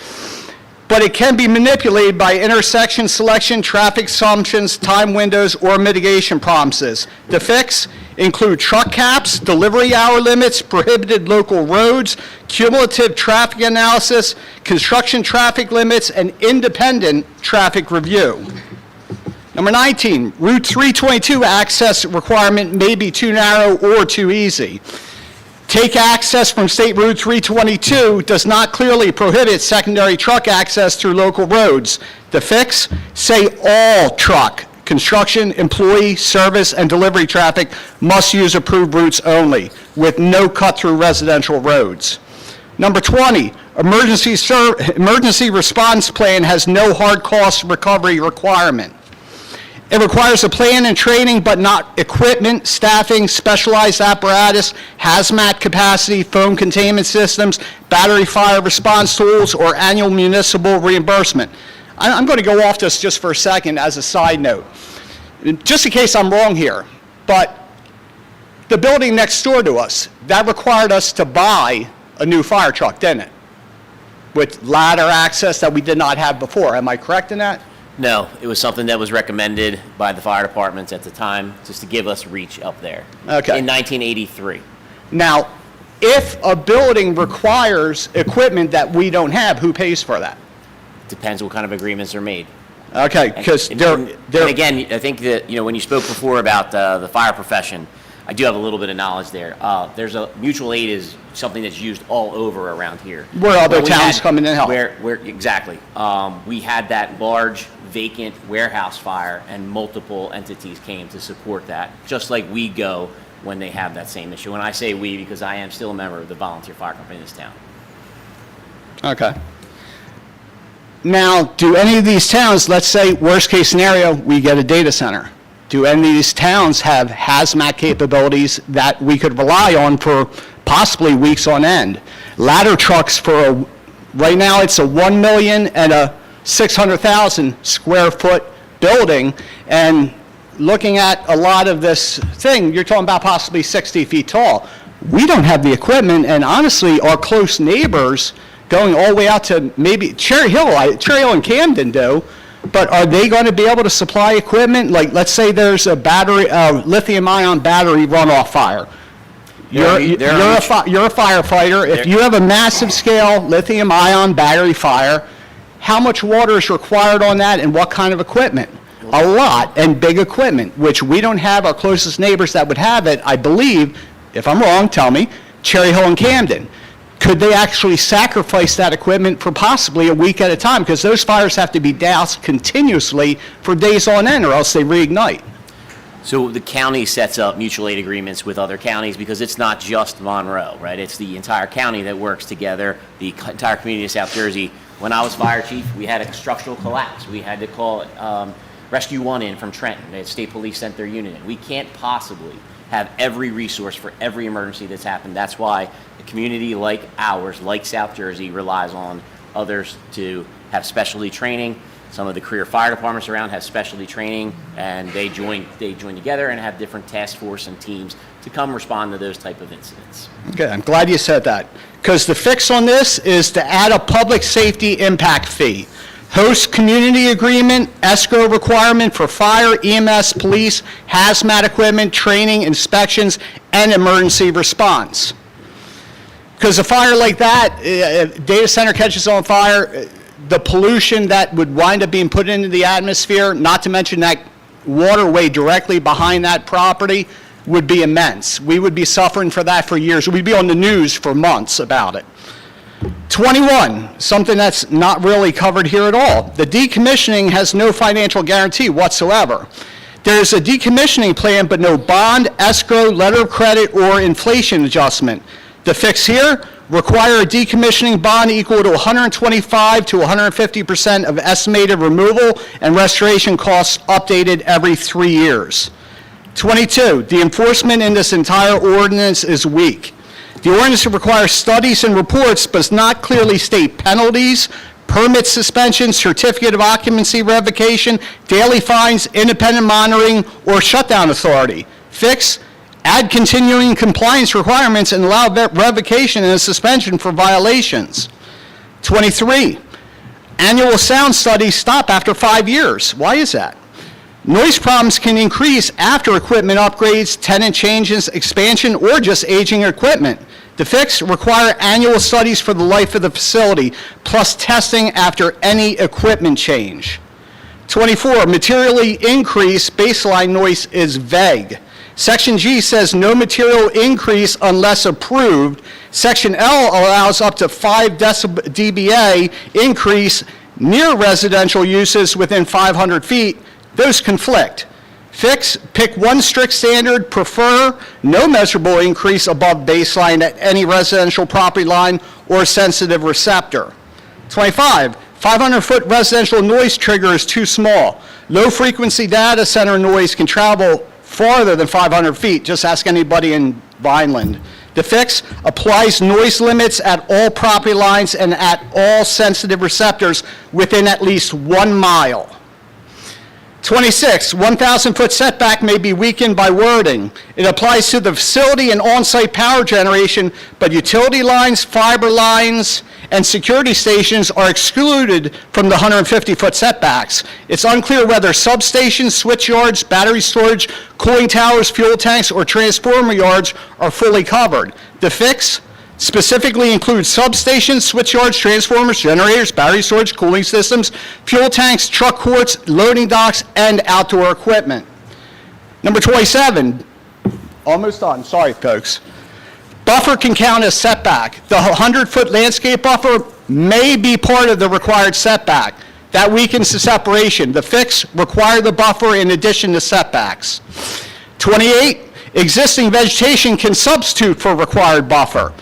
But it can be manipulated by intersection selection, traffic assumptions, time windows, or mitigation promises. The fix include truck caps, delivery hour limits, prohibited local roads, cumulative traffic analysis, construction traffic limits, and independent traffic review. Number 19, Route 322 access requirement may be too narrow or too easy. Take access from State Route 322 does not clearly prohibit secondary truck access through local roads. The fix, say all truck, construction, employee, service, and delivery traffic must use approved routes only, with no cut-through residential roads. Number 20, emergency response plan has no hard cost recovery requirement. It requires a plan and training, but not equipment, staffing, specialized apparatus, hazmat capacity, foam containment systems, battery fire response tools, or annual municipal reimbursement. I'm going to go off this just for a second as a side note, just in case I'm wrong here, but the building next door to us, that required us to buy a new fire truck, didn't it? With ladder access that we did not have before. Am I correct in that? No, it was something that was recommended by the fire departments at the time, just to give us reach up there. Okay. In 1983. Now, if a building requires equipment that we don't have, who pays for that? Depends what kind of agreements are made. Okay, because And they're, again, I think that, when you spoke before about the fire profession, I do have a little bit of knowledge there. There's a mutual aid is something that's used all over around here. Where other But we towns had- come in and help. Where exactly. We had that large vacant warehouse fire, and multiple entities came to support that, just like we go when they have that same issue. And I say we because I am still a member of the volunteer fire company in this town. okay. Now, do any of these towns, let's say, worst case scenario, we get a data center. Do any of these towns have hazmat capabilities that we could rely on for possibly weeks on end? Ladder trucks for right now it's a 1 million and a 600,000 square foot building, and looking at a lot of this thing, you're talking about possibly 60 feet tall. We don't have the equipment, and honestly, our close neighbors going all the way out to maybe Cherry Hill and Camden do, but are they going to be able to supply equipment? Like, let's say there's a lithium-ion battery runoff fire. You're a firefighter. If you have a massive scale lithium-ion battery fire, how much water is required on that, and what kind of equipment? A lot, and big equipment, which we don't have. Our closest neighbors that would have it, I believe, if I'm wrong, tell me, Cherry Hill and Camden. Could they actually sacrifice that equipment for possibly a week at a time? Because those fires have to be doused continuously for days on end, or else they reignite. So the county sets up mutual aid agreements with other counties because it's not just Monroe, right? It's the entire county that works together, the entire community of South Jersey. When I was fire chief, we had a structural collapse. We had to call Rescue 1 in from Trenton. The state police sent their unit in. We can't possibly have every resource for every emergency that's happened. That's why a community like ours, like South Jersey, relies on others to have specialty training Some of the career fire departments around have specialty training, and they join together and have different task force and teams to come respond to those type of incidents. Okay, I'm glad you said that, because the fix on this is to add a public safety impact fee. Host community agreement, escrow requirement for fire, EMS, police, hazmat equipment, training, inspections, and emergency response. Because a fire like that, data center catches on fire, the pollution that would wind up being put into the atmosphere, not to mention that waterway directly behind that property, would be immense. We would be suffering for that for years. We'd be on the news for months about it. 21, something that's not really covered here at all. The decommissioning has no financial guarantee whatsoever. There's a decommissioning plan, but no bond, escrow, letter of credit, or inflation adjustment. The fix here, require a decommissioning bond equal to 125 to 150% of estimated removal and restoration costs updated every 3 years. 22, the enforcement in this entire ordinance is weak. The ordinance requires studies and reports, but does not clearly state penalties, permit suspension, certificate of occupancy revocation, daily fines, independent monitoring, or shutdown authority. Fix, add continuing compliance requirements and allow revocation and suspension for violations. 23, annual sound studies stop after 5 years. Why is that? Noise problems can increase after equipment upgrades, tenant changes, expansion, or just aging equipment. The fix, require annual studies for the life of the facility, plus testing after any equipment change. 24, materially increase baseline noise is vague. Section G says no material increase unless approved. Section L allows up to 5 dBA increase near residential uses within 500 feet. Those conflict. Fix, pick one strict standard, prefer no measurable increase above baseline at any residential property line or sensitive receptor. 25, 500-foot residential noise trigger is too small. Low-frequency data center noise can travel farther than 500 feet. Just ask anybody in Vineland. The fix applies noise limits at all property lines and at all sensitive receptors within at least 1 mile. 26, 1,000-foot setback may be weakened by wording. It applies to the facility and on-site power generation, but utility lines, fiber lines, and security stations are excluded from the 150-foot setbacks. It's unclear whether substations, switch yards, battery storage, cooling towers, fuel tanks, or transformer yards are fully covered. The fix specifically includes substations, switch yards, transformers, generators, battery storage, cooling systems, fuel tanks, truck courts, loading docks, and outdoor equipment. Number 27, almost done, sorry folks. Buffer can count as setback. The 100-foot landscape buffer may be part of the required setback. That weakens the separation. The fix, require the buffer in addition to setbacks. 28, existing vegetation can substitute for required buffer.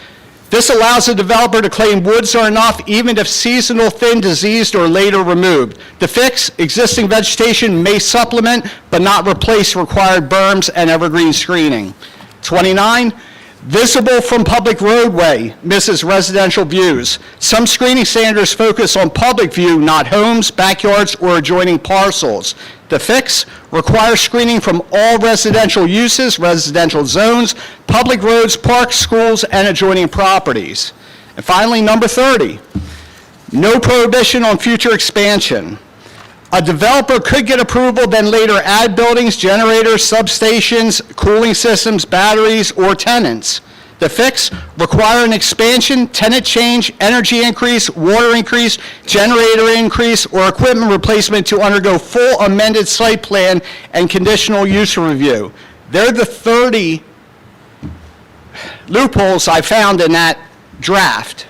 This allows the developer to claim woods are enough even if seasonal, thin, diseased, or later removed. The fix, existing vegetation may supplement but not replace required berms and evergreen screening. 29, visible from public roadway misses residential views. Some screening standards focus on public view, not homes, backyards, or adjoining parcels. The fix, requires screening from all residential uses, residential zones, public roads, parks, schools, and adjoining properties. And finally, number 30, no prohibition on future expansion. A developer could get approval, then later add buildings, generators, substations, cooling systems, batteries, or tenants. The fix, require an expansion, tenant change, energy increase, water increase, generator increase, or equipment replacement to undergo full amended site plan and conditional use review. They're the 30 loopholes I found in that draft.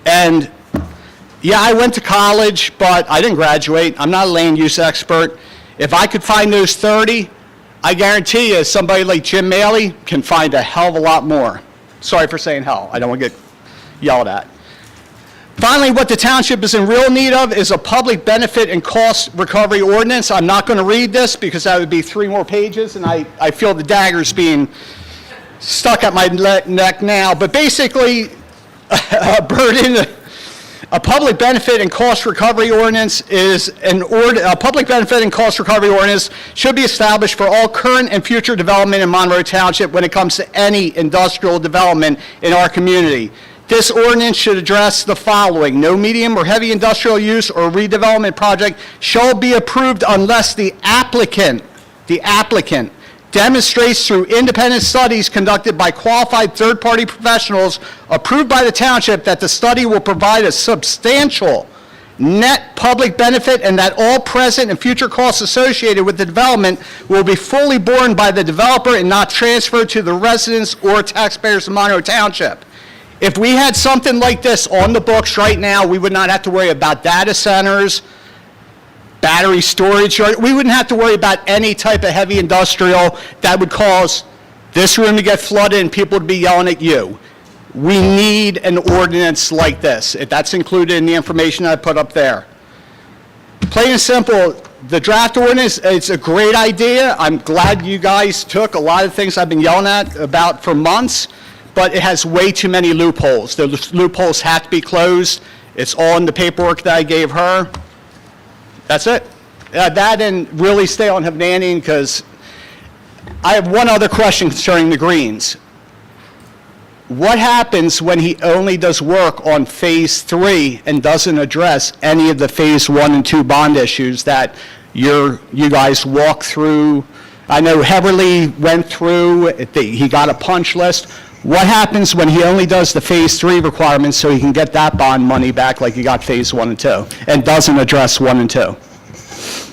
And yeah, I went to college, but I didn't graduate. I'm not a land use expert. If I could find those 30, I guarantee you somebody like Jim Maley can find a hell of a lot more. Sorry for saying hell. I don't want to get yelled at. Finally, what the township is in real need of is a public benefit and cost recovery ordinance. I'm not going to read this because that would be 3 more pages, and I feel the daggers being stuck at my neck now. But basically, a burden A public benefit and cost recovery ordinance a public benefit and cost recovery ordinance should be established for all current and future development in Monroe Township when it comes to any industrial development in our community. This ordinance should address the following: no medium or heavy industrial use or redevelopment project shall be approved unless the applicant demonstrates through independent studies conducted by qualified third-party professionals approved by the township that the study will provide a substantial net public benefit and that all present and future costs associated with the development will be fully borne by the developer and not transferred to the residents or taxpayers of Monroe Township. If we had something like this on the books right now, we would not have to worry about data centers, battery storage. We wouldn't have to worry about any type of heavy industrial that would cause this room to get flooded and people to be yelling at you. We need an ordinance like this. If that's included in the information I put up there. Plain and simple, the draft ordinance, it's a great idea. I'm glad you guys took a lot of things I've been yelling about for months, but it has way too many loopholes. The loopholes have to be closed. It's all in the paperwork that I gave her. That's it. That and really stay on Hovnanian, because I have one other question concerning the Greens. What happens when he only does work on Phase 3 and doesn't address any of the Phase 1 and 2 bond issues that you guys walked through? I know Heverly went through, he got a punch list. What happens when he only does the Phase 3 requirements so he can get that bond money back like he got Phase 1 and 2, and doesn't address 1 and 2?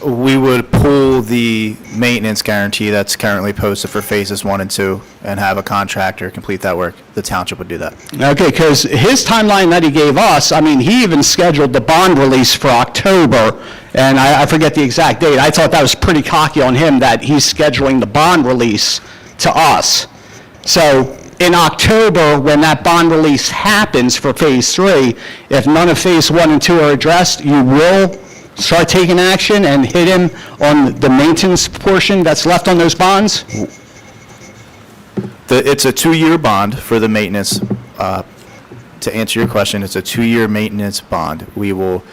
We would pull the maintenance guarantee that's currently posted for phases 1 and 2 and have a contractor complete that work. The township would do that. Okay, because his timeline that he gave us, I mean, he even scheduled the bond release for October, and I forget the exact date. I thought that was pretty cocky on him that he's scheduling the bond release to us. So in October, when that bond release happens for Phase 3, if none of Phase 1 and 2 are addressed, you will start taking action and hit him on the maintenance portion that's left on those bonds? It's a 2-year bond for the maintenance. To answer your question, it's a 2-year maintenance bond. We will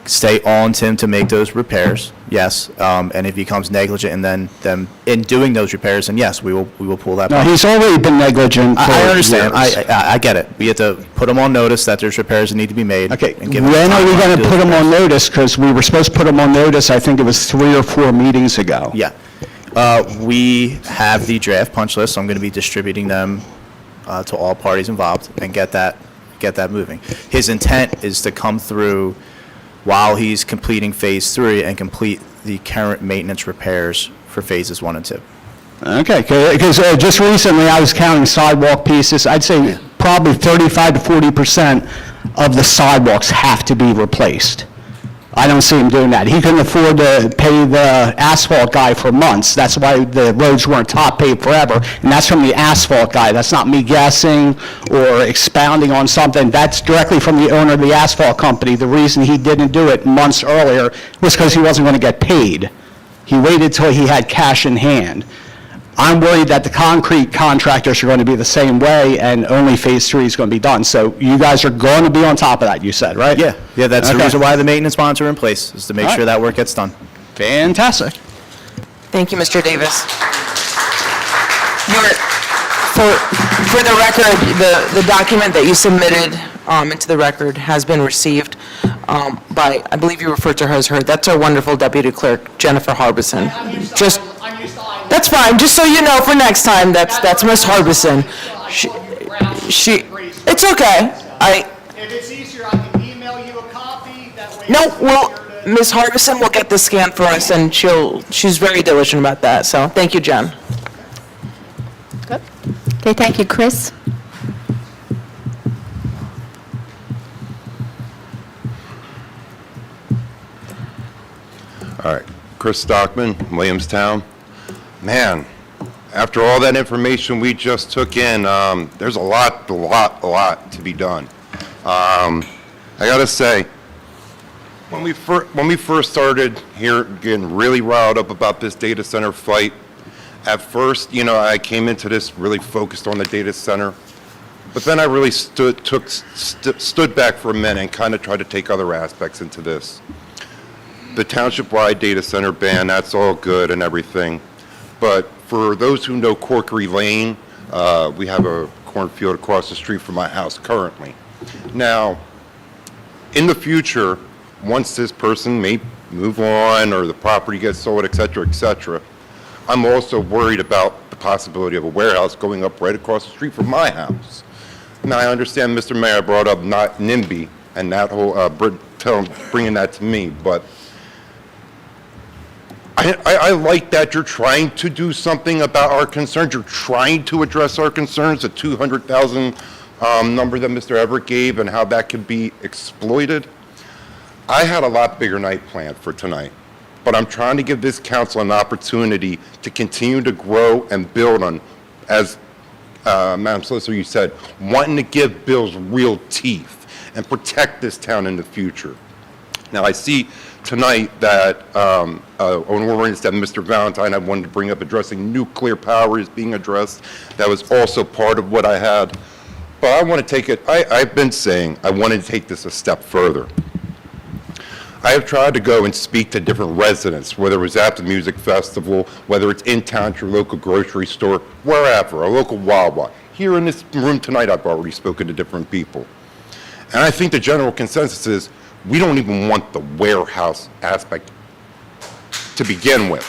stay on Tim to make those repairs, yes. And if he becomes negligent and then in doing those repairs, then yes, we will pull that No, bond. he's already been negligent for I understand. years. I get it. We have to put him on notice that there's repairs that need to be made. Okay, and give him when are we timeline going do to those put him on repairs. notice? Because we were supposed to put him on notice, I think it was 3 or 4 meetings ago. Yeah. We have the draft punch list, so I'm going to be distributing them to all parties involved and get that moving. His intent is to come through while he's completing Phase 3 and complete the current maintenance repairs for Phases 1 and 2. Okay, because just recently I was counting sidewalk pieces. I'd say probably 35 to 40% of the sidewalks have to be replaced. I don't see him doing that. He couldn't afford to pay the asphalt guy for months. That's why the roads weren't top paved forever, and that's from the asphalt guy. That's not me guessing or expounding on something. That's directly from the owner of the asphalt company. The reason he didn't do it months earlier was because he wasn't going to get paid. He waited till he had cash in hand. I'm worried that the concrete contractors are going to be the same way, and only Phase 3 is going to be done. So you guys are going to be on top of that, you said, right? Yeah, that's the Okay. reason why the maintenance bonds are in place, is to make All right. sure that work gets done. Fantastic. Thank you, Mr. Davis. For the record, the document that you submitted into the record has been received by, I believe you referred to her as her, that's our wonderful Deputy Clerk, Jennifer Harbison. That's fine, just so you know for next time, that's Miss Harbison. It's okay. If it's easier, I can email you a copy, that way... No, well, Ms. Harbison will get the scan for us, and she's very diligent about that, so thank you, Jen. Okay, thank you, Chris. All right, Chris Stockman, Williamstown. Man, after all that information we just took in, there's a lot to be done. I gotta say, when we first started here getting really riled up about this data center fight, at first, I came into this really focused on the data center. But then I really stood back for a minute and kind of tried to take other aspects into this. The township-wide data center ban, that's all good and everything. But for those who know Corkery Lane, we have a cornfield across the street from my house currently. Now, in the future, once this person may move on or the property gets sold, et cetera, I'm also worried about the possibility of a warehouse going up right across the street from my house. Now, I understand Mr. Mayor brought up not NIMBY and that whole, bringing that to me, but I like that you're trying to do something about our concerns. You're trying to address our concerns, the 200,000 number that Mr. Everett gave and how that could be exploited. I had a lot bigger night planned for tonight, but I'm trying to give this council an opportunity to continue to grow and build on, as Madam Solicitor, you said, wanting to give bills real teeth and protect this town in the future. Now, I see tonight that on ordinance that Mr. Valentine, I wanted to bring up addressing nuclear power is being addressed. That was also part of what I had. But I want to take it, I've been saying I wanted to take this a step further. I have tried to go and speak to different residents, whether it was at the music festival, whether it's in town at your local grocery store, wherever, a local Wawa. Here in this room tonight, I've already spoken to different people. And I think the general consensus is we don't even want the warehouse aspect to begin with.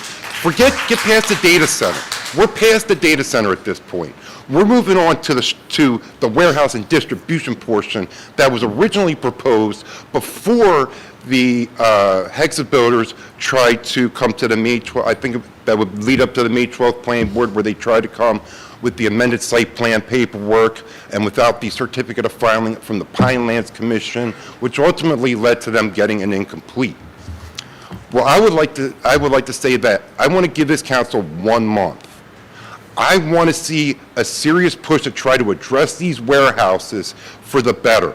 Get past the data center. We're past the data center at this point. We're moving on to the warehouse and distribution portion that was originally proposed before the Hexa builders tried to come to the May 12th, I think that would lead up to the May 12th planning board where they tried to come with the amended site plan paperwork and without the certificate of filing from the Pinelands Commission, which ultimately led to them getting an incomplete. Well, I would like to say that I want to give this council 1 month. I want to see a serious push to try to address these warehouses for the better.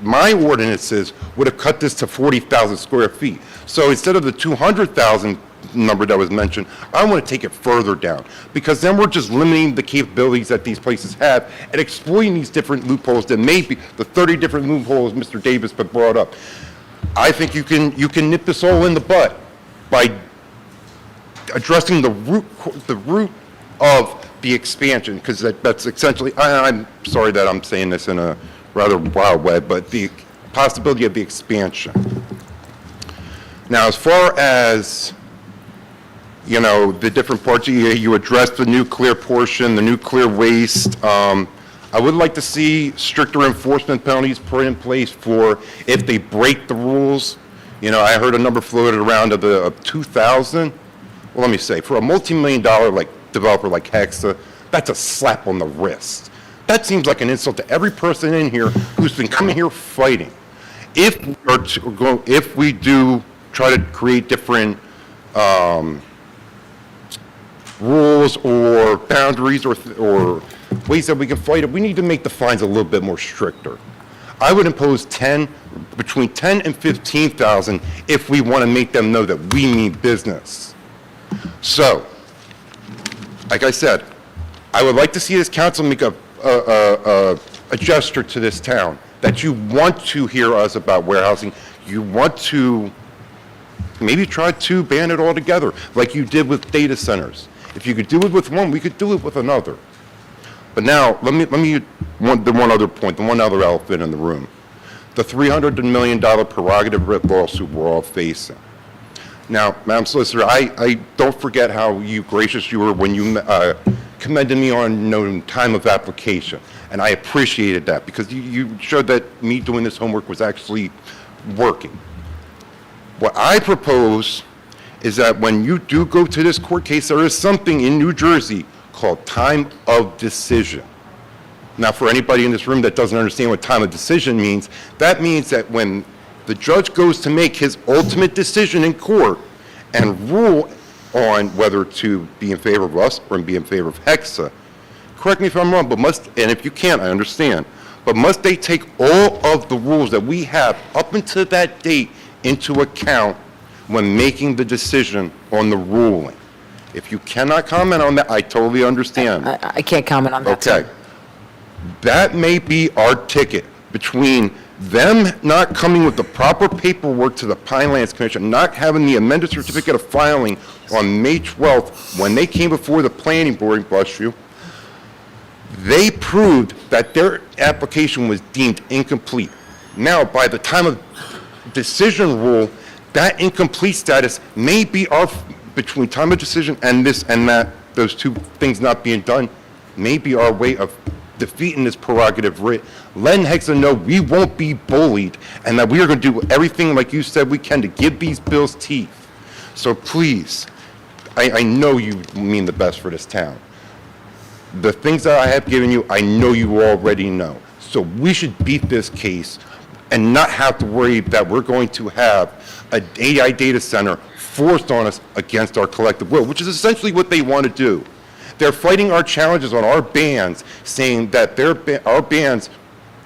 My ordinances would have cut this to 40,000 square feet. So instead of the 200,000 number that was mentioned, I want to take it further down because then we're just limiting the capabilities that these places have and exploiting these different loopholes that may be the 30 different loopholes Mr. Davis brought up. I think you can nip this all in the bud by addressing the root of the expansion, because that's essentially, I'm sorry that I'm saying this in a rather wild way, but the possibility of the expansion. Now, as far as, the different parts, you addressed the nuclear portion, the nuclear waste. I would like to see stricter enforcement penalties put in place for if they break the rules. I heard a number floated around of 2,000. Well, let me say, for a multi-million-dollar developer like Hexa, that's a slap on the wrist. That seems like an insult to every person in here who's been coming here fighting. If we do try to create different rules or boundaries or ways that we can fight it, we need to make the fines a little bit more stricter. I would impose between 10 and 15,000 if we want to make them know that we mean business. So, like I said, I would like to see this council make a gesture to this town that you want to hear us about warehousing. You want to maybe try to ban it all together, like you did with data centers. If you could do it with one, we could do it with another. But now, let me the one other point, the one other elephant in the room. The $300 million prerogative writ lawsuit we're all facing. Now, Madam Solicitor, I don't forget how gracious you were when you commended me on time of application, and I appreciated that because you showed that me doing this homework was actually working. What I propose is that when you do go to this court case, there is something in New Jersey called time of decision. Now, for anybody in this room that doesn't understand what time of decision means, that means that when the judge goes to make his ultimate decision in court and rule on whether to be in favor of us or be in favor of Hexa, correct me if I'm wrong, and if you can't, I understand, but must they take all of the rules that we have up until that date into account when making the decision on the ruling? If you cannot comment on that, I totally understand. I can't comment on that. Okay. That may be our ticket between them not coming with the proper paperwork to the Pinelands Commission, not having the amended certificate of filing on May 12th when they came before the planning board, bless you. They proved that their application was deemed incomplete. Now, by the time of decision rule, that incomplete status may be our, between time of decision and this and that, those two things not being done, may be our way of defeating this prerogative writ. Letting Hexa know we won't be bullied and that we are going to do everything like you said we can to give these bills teeth. So please, I know you mean the best for this town. The things that I have given you, I know you already know. So we should beat this case and not have to worry that we're going to have an AI data center forced on us against our collective will, which is essentially what they want to do. They're fighting our challenges on our bans, saying that our bans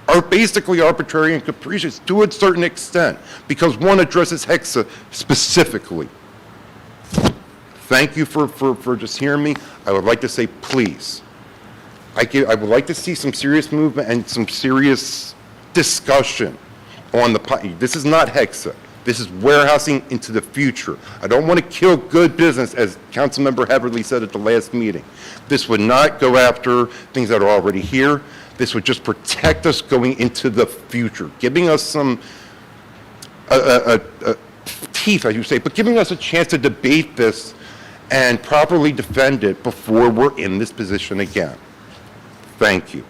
are basically arbitrary and capricious to a certain extent because one addresses Hexa specifically. Thank you for just hearing me. I would like to say, please, I would like to see some serious movement and some serious discussion on the, this is not Hexa. This is warehousing into the future. I don't want to kill good business, as Councilmember Heatherly said at the last meeting. This would not go after things that are already here. This would just protect us going into the future, giving us some teeth, as you say, but giving us a chance to debate this and properly defend it before we're in this position again. Thank you.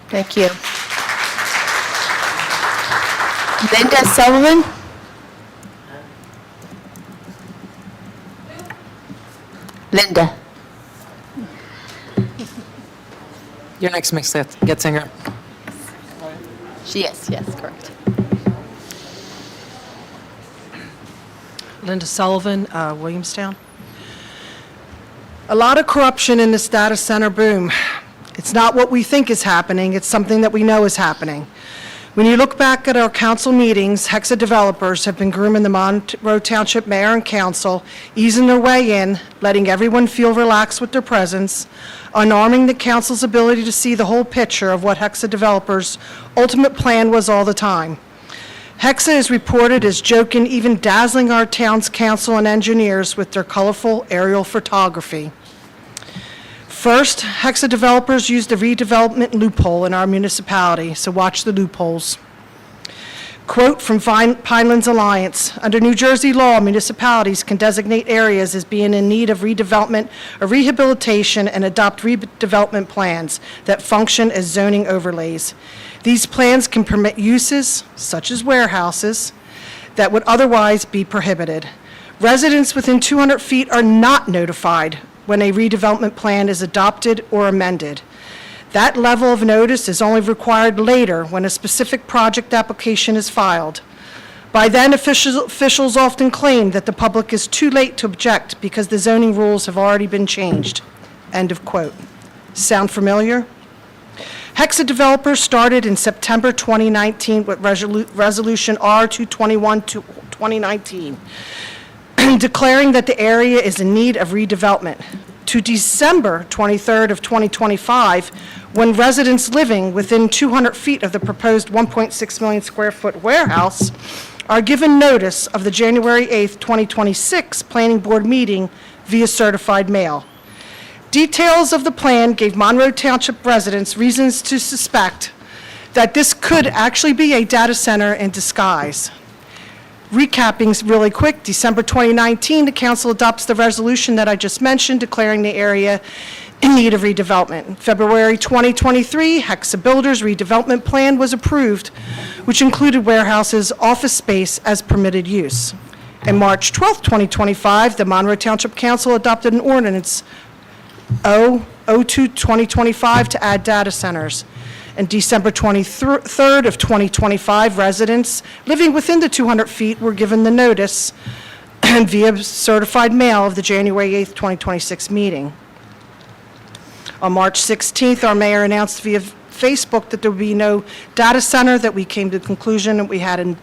Thank you. Linda Sullivan? Linda. You're next, Ms. Getzinger. She is, yes, correct. Linda Sullivan, Williamstown. A lot of corruption in this data center boom. It's not what we think is happening, it's something that we know is happening. When you look back at our council meetings, Hexa developers have been grooming the Monroe Township Mayor and Council, easing their way in, letting everyone feel relaxed with their presence, unarming the council's ability to see the whole picture of what Hexa developers' ultimate plan was all the time. Hexa is reported as joking, even dazzling our town's council and engineers with their colorful aerial photography. First, Hexa developers used a redevelopment loophole in our municipality, so watch the loopholes. Quote from Pinelands Alliance, under New Jersey law, municipalities can designate areas as being in need of redevelopment or rehabilitation and adopt redevelopment plans that function as zoning overlays. These plans can permit uses, such as warehouses, that would otherwise be prohibited. Residents within 200 feet are not notified when a redevelopment plan is adopted or amended. That level of notice is only required later when a specific project application is filed. By then, officials often claim that the public is too late to object because the zoning rules have already been changed. End of quote. Sound familiar? Hexa developers started in September 2019 with Resolution R-221-2019, declaring that the area is in need of redevelopment, to December 23rd of 2025, when residents living within 200 feet of the proposed 1.6 million square foot warehouse are given notice of the January 8th, 2026 Planning Board meeting via certified mail. Details of the plan gave Monroe Township residents reasons to suspect that this could actually be a data center in disguise. Recapping really quick, December 2019, the council adopts the resolution that I just mentioned, declaring the area in need of redevelopment. February 2023, Hexa Builders redevelopment plan was approved, which included warehouses, office space as permitted use. In March 12, 2025, the Monroe Township Council adopted an ordinance 002-2025 to add data centers. And December 23rd of 2025, residents living within the 200 feet were given the notice via certified mail of the January 8th, 2026 meeting. On March 16th, our mayor announced via Facebook that there would be no data center, that we came to the conclusion that we had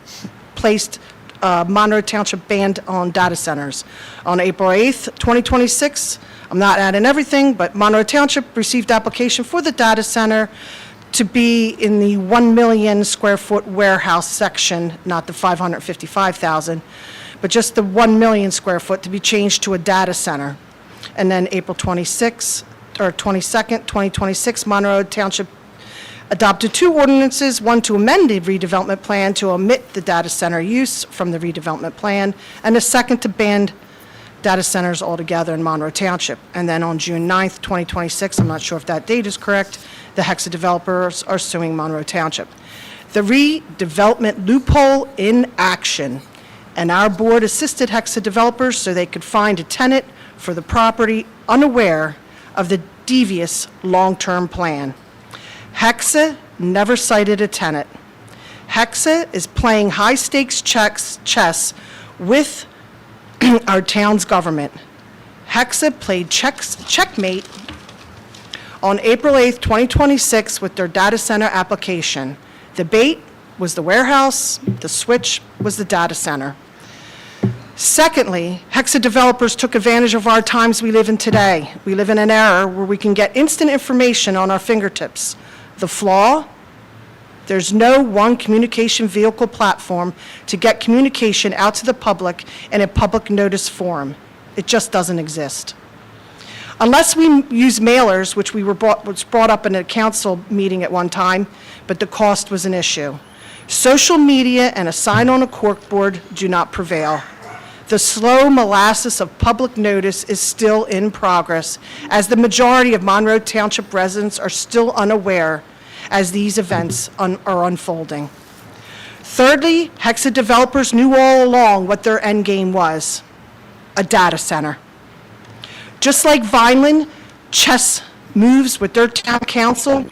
placed Monroe Township banned on data centers. On April 8th, 2026, I'm not adding everything, but Monroe Township received application for the data center to be in the 1 million square foot warehouse section, not the 555,000, but just the 1 million square foot to be changed to a data center. And then April 22nd, 2026, Monroe Township adopted 2 ordinances, one to amend the redevelopment plan to omit the data center use from the redevelopment plan, and a second to ban data centers altogether in Monroe Township. And then on June 9th, 2026, I'm not sure if that date is correct, the Hexa developers are suing Monroe Township. The redevelopment loophole in action, and our board assisted Hexa developers so they could find a tenant for the property unaware of the devious long-term plan. Hexa never cited a tenant. Hexa is playing high-stakes chess with our town's government. Hexa played checkmate on April 8th, 2026 with their data center application. The bait was the warehouse, the switch was the data center. Secondly, Hexa developers took advantage of our times we live in today. We live in an era where we can get instant information on our fingertips. The flaw? There's no one communication vehicle platform to get communication out to the public in a public notice forum. It just doesn't exist. Unless we use mailers, which was brought up in a council meeting at one time, but the cost was an issue. Social media and a sign on a corkboard do not prevail. The slow molasses of public notice is still in progress, as the majority of Monroe Township residents are still unaware as these events are unfolding. Thirdly, Hexa developers knew all along what their end game was: a data center. Just like Vineland, chess moves with their town council,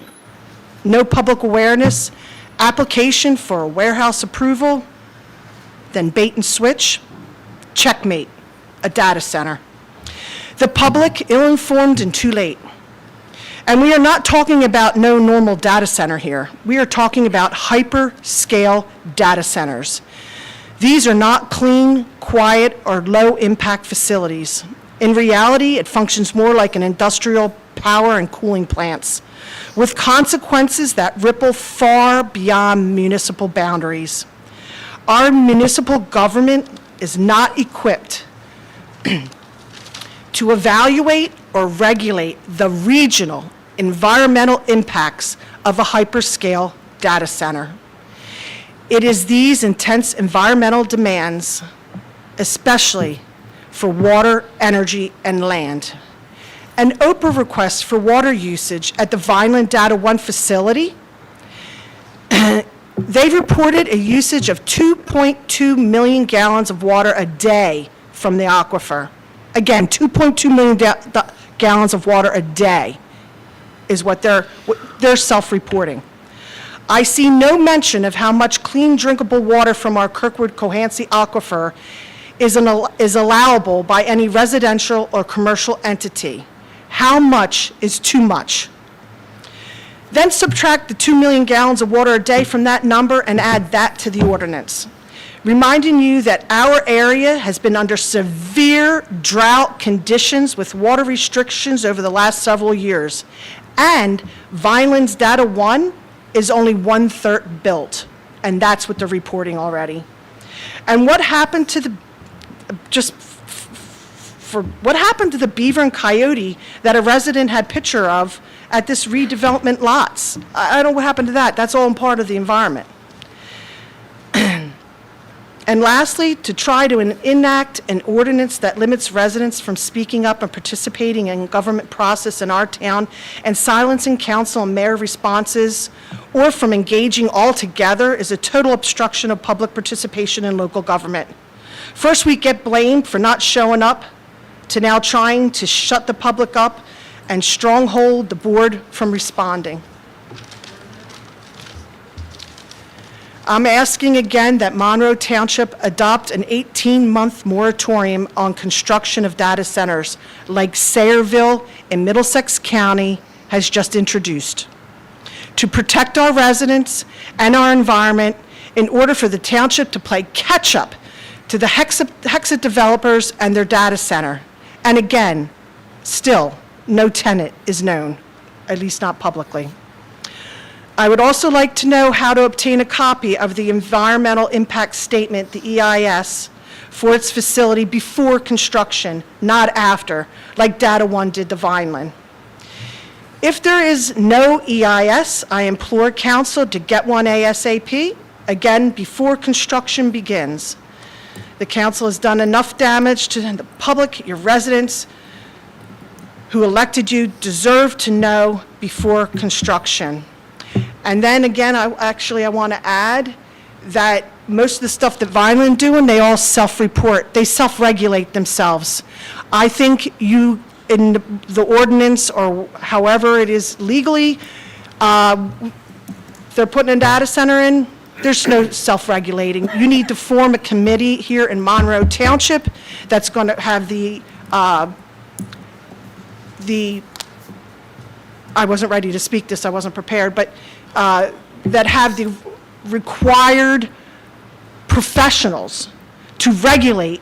no public awareness, application for a warehouse approval, then bait and switch, checkmate, a data center. The public ill-informed and too late. And we are not talking about no normal data center here. We are talking about hyper-scale data centers. These are not clean, quiet, or low-impact facilities. In reality, it functions more like an industrial power and cooling plants, with consequences that ripple far beyond municipal boundaries. Our municipal government is not equipped to evaluate or regulate the regional environmental impacts of a hyperscale data center. It is these intense environmental demands, especially for water, energy, and land. An OPRA request for water usage at the Vineland Data One facility, they reported a usage of 2.2 million gallons of water a day from the aquifer. Again, 2.2 million gallons of water a day is what they're self-reporting. I see no mention of how much clean drinkable water from our Kirkwood-Cohansey aquifer is allowable by any residential or commercial entity. How much is too much? Then subtract the 2 million gallons of water a day from that number and add that to the ordinance, reminding you that our area has been under severe drought conditions with water restrictions over the last several years, and Vineland's Data One is only 1/3 built, and that's what they're reporting already. And what happened to the, what happened to the beaver and coyote that a resident had picture of at this redevelopment lots? I don't know what happened to that. That's all part of the environment. And lastly, to try to enact an ordinance that limits residents from speaking up and participating in government process in our town and silencing council and mayor responses, or from engaging altogether, is a total obstruction of public participation in local government. First, we get blamed for not showing up, to now trying to shut the public up and stronghold the board from responding. I'm asking again that Monroe Township adopt an 18-month moratorium on construction of data centers like Sayreville in Middlesex County has just introduced, to protect our residents and our environment in order for the township to play catch-up to the Hexit developers and their data center. And again, still, no tenant is known, at least not publicly. I would also like to know how to obtain a copy of the environmental impact statement, the EIS, for its facility before construction, not after, like Data One did to Vineland. If there is no EIS, I implore council to get one ASAP, again, before construction begins. The council has done enough damage to the public, your residents who elected you deserve to know before construction. And then again, I want to add that most of the stuff that Vineland doing, they all self-report. They self-regulate themselves. I think you, in the ordinance or however it is legally, they're putting a data center in, there's no self-regulating. You need to form a committee here in Monroe Township that's going to have I wasn't ready to speak this, I wasn't prepared, but that have the required professionals to regulate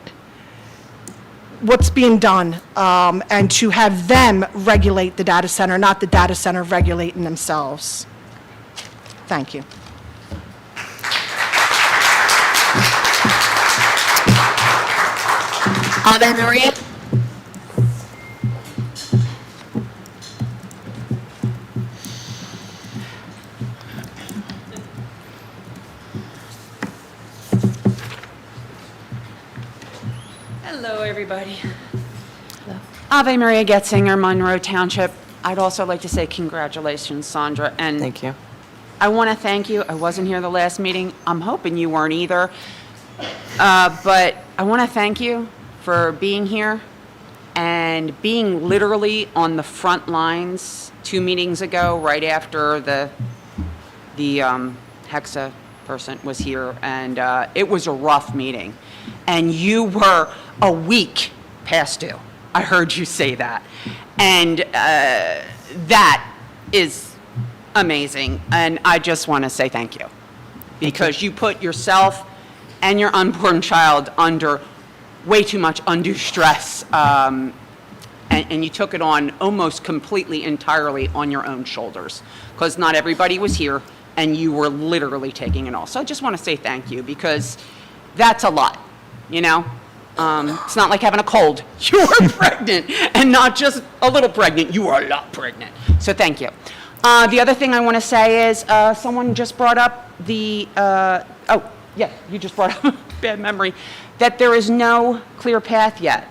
what's being done, and to have them regulate the data center, not the data center regulating themselves. Thank you. Ave Maria. Hello, everybody. Ave Maria Getzinger, Monroe Township. I'd also like to say congratulations, Sandra. And Thank you. I want to thank you. I wasn't here the last meeting. I'm hoping you weren't either. But I want to thank you for being here and being literally on the front lines 2 meetings ago, right after the Hexa person was here. And it was a rough meeting. And you were a week past due. I heard you say that. And that is amazing. And I just want to say thank you. Because you put yourself and your unborn child under way too much undue stress. And you took it on almost completely, entirely on your own shoulders. Because not everybody was here, and you were literally taking it all. So I just want to say thank you, because that's a lot, you know? It's not like having a cold. You are pregnant, and not just a little pregnant, you are a lot pregnant. So thank you. The other thing I want to say is someone just brought up you just brought up, bad memory, that there is no clear path yet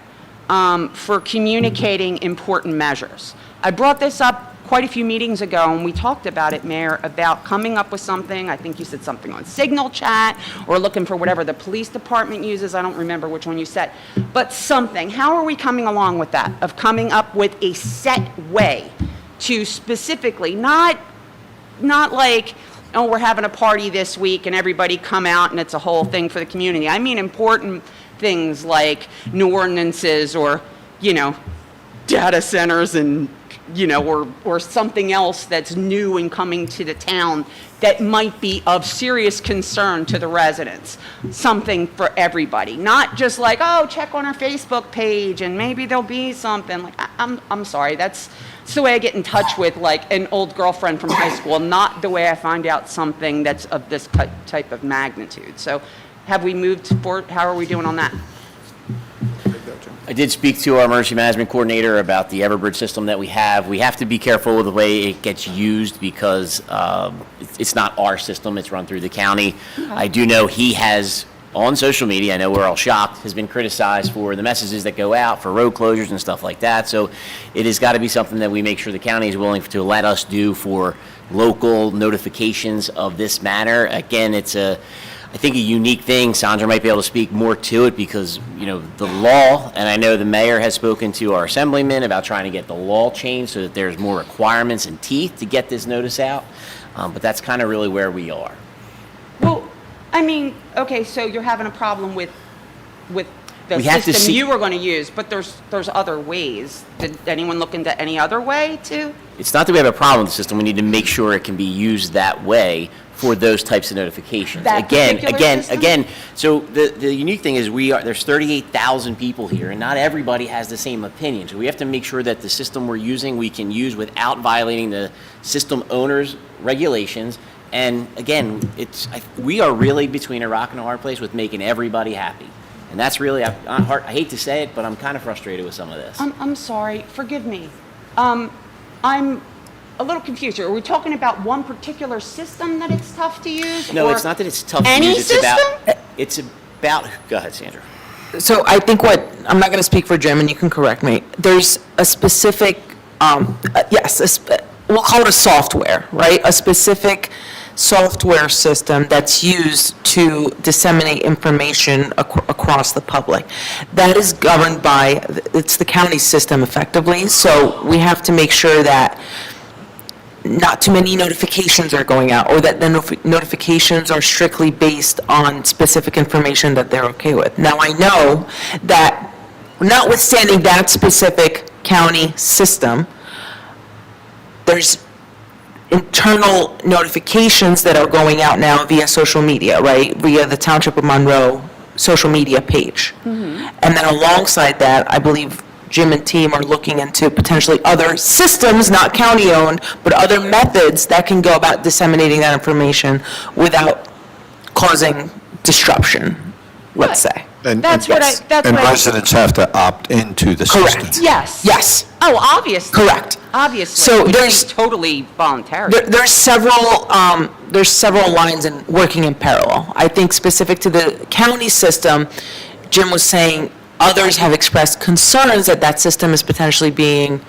for communicating important measures. I brought this up quite a few meetings ago, and we talked about it, Mayor, about coming up with something. I think you said something on Signal Chat, or looking for whatever the police department uses. I don't remember which one you said. But something. How are we coming along with that, of coming up with a set way to specifically, not like, oh, we're having a party this week and everybody come out and it's a whole thing for the community. I mean important things like new ordinances, or, you know, data centers, and or something else that's new and coming to the town that might be of serious concern to the residents. Something for everybody, not just like, oh, check on our Facebook page and maybe there'll be something. Like, I'm sorry, that's the way I get in touch with like an old girlfriend from high school, not the way I find out something that's of this type of magnitude. So have we moved forward? How are we doing on that? I did speak to our emergency management coordinator about the Everbridge system that we have. We have to be careful with the way it gets used, because it's not our system, it's run through the county. Okay. I do know he has, on social media, I know we're all shocked, has been criticized for the messages that go out for road closures and stuff like that. So it has got to be something that we make sure the county is willing to let us do for local notifications of this matter. Again, it's I think a unique thing. Sandra might be able to speak more to it, because, the law, and I know the mayor has spoken to our assemblyman about trying to get the law changed so that there's more requirements and teeth to get this notice out. But that's kind of really where we are. Well, I mean, okay, so you're having a problem with the system you were going to use, but there's other ways. Did anyone look into any other way to? It's not that we have a problem with the system. We need to make sure it can be used that way for those types of notifications. That particular system? Again, so the unique thing is there's 38,000 people here, and not everybody has the same opinion. So we have to make sure that the system we're using, we can use without violating the system owner's regulations. And again, we are really between a rock and a hard place with making everybody happy. And that's really, I hate to say it, but I'm kind of frustrated with some of this. I'm sorry, forgive me. I'm a little confused here. Are we talking about one particular system that it's tough to use? No, or it's not that it's tough to any use. It's about, go ahead, Sandra. So I think I'm not going to speak for Jim, and you can correct me. There's a specific, we'll call it a software, right? A specific software system that's used to disseminate information across the public. That is governed by, it's the county system effectively, so we have to make sure that not too many notifications are going out, or that the notifications are strictly based on specific information that they're okay with. Now, I know that notwithstanding that specific county system, there's internal notifications that are going out now via social media, right? Via the Township of Monroe social media page. And then alongside that, I believe Jim and team are looking into potentially other systems, not county-owned, but other methods that can go about disseminating that information without causing disruption, let's say. And And residents have to opt into the system. Correct. Yes. Yes, Oh, obviously. correct. Obviously. So Which there's- is totally voluntary. There's several lines in working in parallel. I think specific to the county system, Jim was saying others have expressed concerns that that system is potentially being,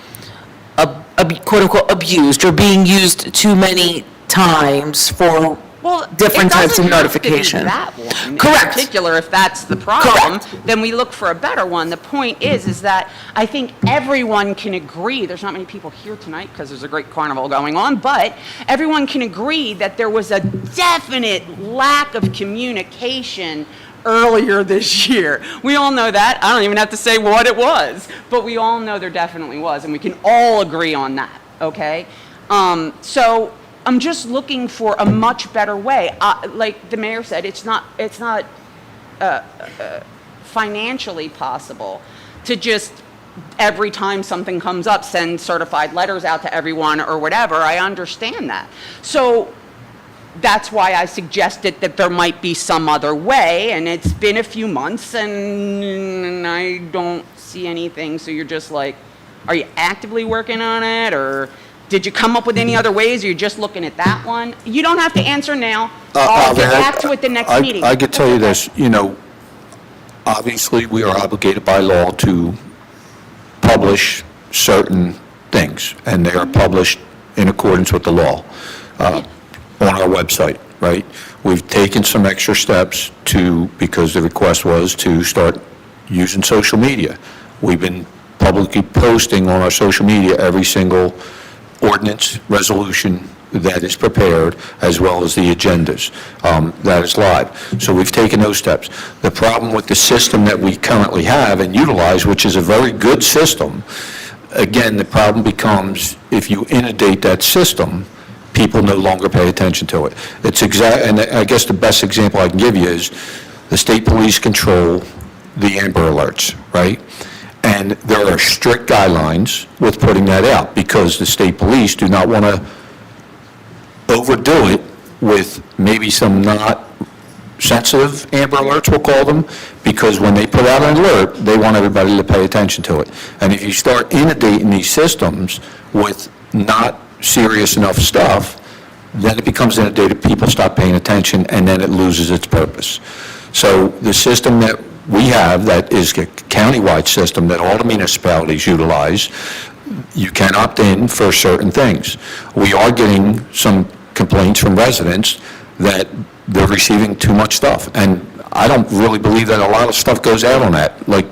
quote-unquote, abused or being used too many times for different types of notification. It doesn't have to be that one. Correct. In particular, if that's the problem, Correct. then we look for a better one. The point is that I think everyone can agree, there's not many people here tonight because there's a great carnival going on, but everyone can agree that there was a definite lack of communication earlier this year. We all know that. I don't even have to say what it was, but we all know there definitely was, and we can all agree on that, okay? So I'm just looking for a much better way. Like the mayor said, it's not financially possible to just every time something comes up, send certified letters out to everyone or whatever. I understand that. So that's why I suggested that there might be some other way, and it's been a few months and I don't see anything. So you're just like, are you actively working on it, or did you come up with any other ways, or you're just looking at that one? You don't have to answer now. I'll get back to it the next meeting. I could tell you this, obviously, we are obligated by law to publish certain things, and they are published in accordance with the law on our website, right? We've taken some extra steps because the request was to start using social media. We've been publicly posting on our social media every single ordinance, resolution that is prepared, as well as the agendas that is live. So we've taken those steps. The problem with the system that we currently have and utilize, which is a very good system, again, the problem becomes if you inundate that system, people no longer pay attention to it. And I guess the best example I can give you is the state police control the Amber Alerts, right? And there are strict guidelines with putting that out because the state police do not want to overdo it with maybe some not sensitive Amber Alerts, we'll call them, because when they put out an alert, they want everybody to pay attention to it. And if you start inundating these systems with not serious enough stuff, then it becomes inundated, people stop paying attention, and then it loses its purpose. So the system that we have, that is a countywide system that all the municipalities utilize, you can opt in for certain things. We are getting some complaints from residents that they're receiving too much stuff, and I don't really believe that a lot of stuff goes out on that, like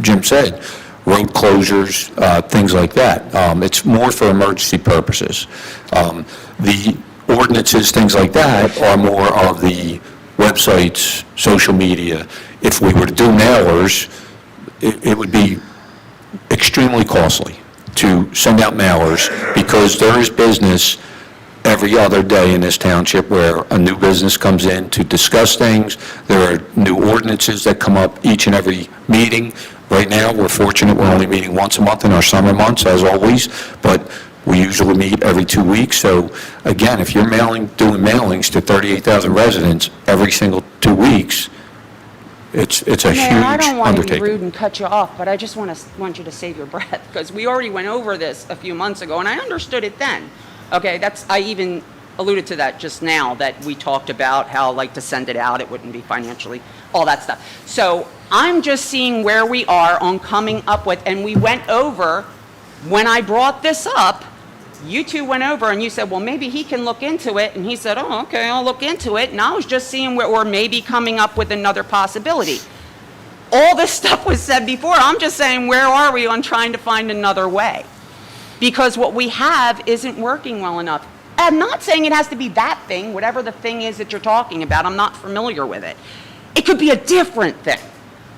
Jim said, road closures, things like that. It's more for emergency purposes. The ordinances, things like that, are more of the websites, social media. If we were to do mailers, it would be extremely costly to send out mailers because there is business every other day in this township where a new business comes in to discuss things. There are new ordinances that come up each and every meeting. Right now, we're fortunate we're only meeting once a month in our summer months, as always, but we usually meet every 2 weeks. So again, if you're doing mailings to 38,000 residents every single 2 weeks, it's a huge Mayor, I don't want to be undertaking. rude and cut you off, but I just want you to save your breath, because we already went over this a few months ago, and I understood it then. Okay, I even alluded to that just now, that we talked about how, like, to send it out, it wouldn't be financially, all that stuff. So I'm just seeing where we are on coming up with, and we went over, when I brought this up, you two went over and you said, well, maybe he can look into it, and he said, oh, okay, I'll look into it, and I was just seeing where, or maybe coming up with another possibility. All this stuff was said before, I'm just saying, where are we on trying to find another way? Because what we have isn't working well enough. I'm not saying it has to be that thing, whatever the thing is that you're talking about, I'm not familiar with it. It could be a different thing.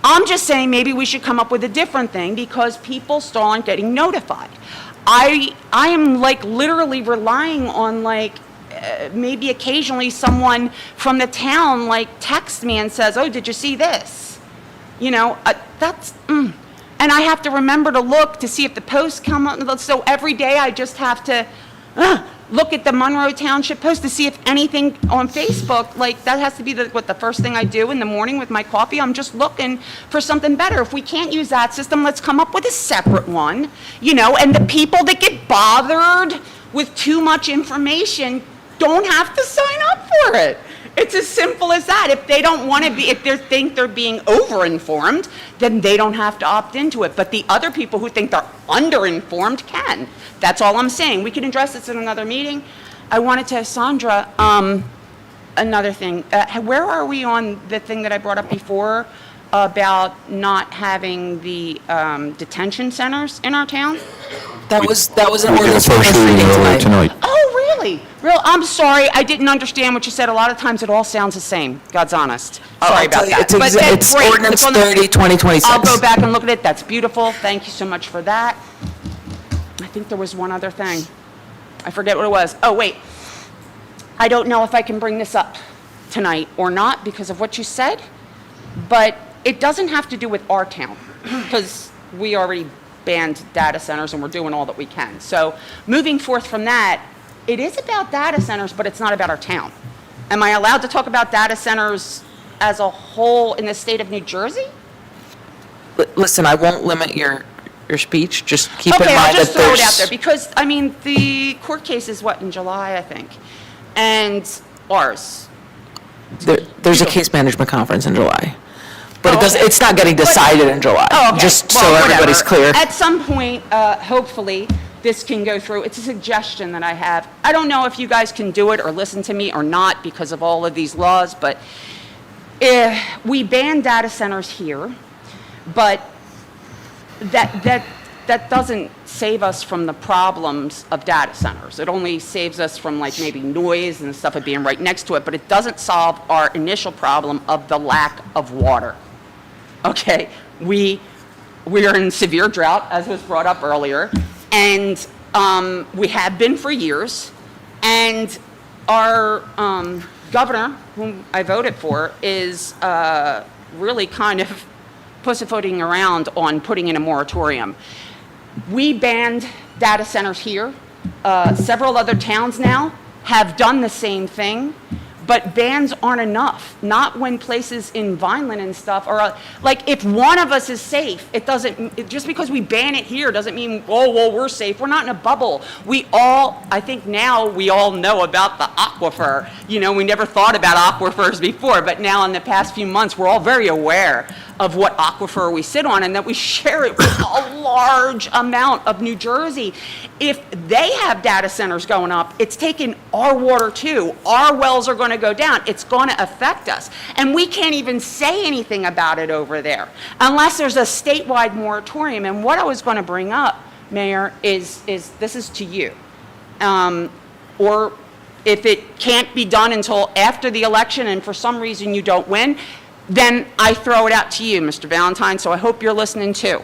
I'm just saying maybe we should come up with a different thing because people still aren't getting notified. I am like literally relying on maybe occasionally someone from the town like texts me and says, oh, did you see this? You know, and I have to remember to look to see if the posts come up. So every day I just have to look at the Monroe Township Post to see if anything on Facebook, like that has to be the first thing I do in the morning with my coffee. I'm just looking for something better. If we can't use that system, let's come up with a separate one, you know, and the people that get bothered with too much information don't have to sign up for it. It's as simple as that. If they don't want to be, if they think they're being over-informed, then they don't have to opt into it. But the other people who think they're under-informed can. That's all I'm saying. We can address this in another meeting. I wanted to ask Sandra another thing. Where are we on the thing that I brought up before about not having the detention centers in our town? That was an We did a ordinance first reading earlier tonight. Oh, really? I'm sorry, I didn't understand what you said. A lot of times it all sounds the same, God's honest. Sorry about that. But that's It's great. ordinance It's on the- 30, 2026. I'll go back and look at it. That's beautiful. Thank you so much for that. I think there was one other thing. I forget what it was. Oh, wait. I don't know if I can bring this up tonight or not because of what you said, but it doesn't have to do with our town because we already banned data centers and we're doing all that we can. So moving forth from that, it is about data centers, but it's not about our town. Am I allowed to talk about data centers as a whole in the state of New Jersey? Listen, I won't limit your speech, just keep in Okay, I'll mind that just throw it out there there's, because, I mean, the court case is what, in July, I think? And ours. there's a case management conference in July. But it's not getting decided in July, Oh, okay. just so Well, everybody's whatever. clear. At some point, hopefully, this can go through. It's a suggestion that I have. I don't know if you guys can do it or listen to me or not because of all of these laws, but we ban data centers here, but that doesn't save us from the problems of data centers. It only saves us from like maybe noise and stuff of being right next to it, but it doesn't solve our initial problem of the lack of water. Okay, we are in severe drought, as was brought up earlier, and we have been for years, and our governor, whom I voted for, is really kind of pussyfooting around on putting in a moratorium. We banned data centers here. Several other towns now have done the same thing, but bans aren't enough. Not when places in Vineland and stuff are, like, if one of us is safe, just because we ban it here doesn't mean, oh, well, we're safe. We're not in a bubble. I think now we all know about the aquifer. You know, we never thought about aquifers before, but now in the past few months, we're all very aware of what aquifer we sit on and that we share it with a large amount of New Jersey. If they have data centers going up, it's taking our water too. Our wells are going to go down. It's going to affect us. And we can't even say anything about it over there unless there's a statewide moratorium. And what I was going to bring up, Mayor, is this is to you. Or if it can't be done until after the election and for some reason you don't win, then I throw it out to you, Mr. Valentine, so I hope you're listening too.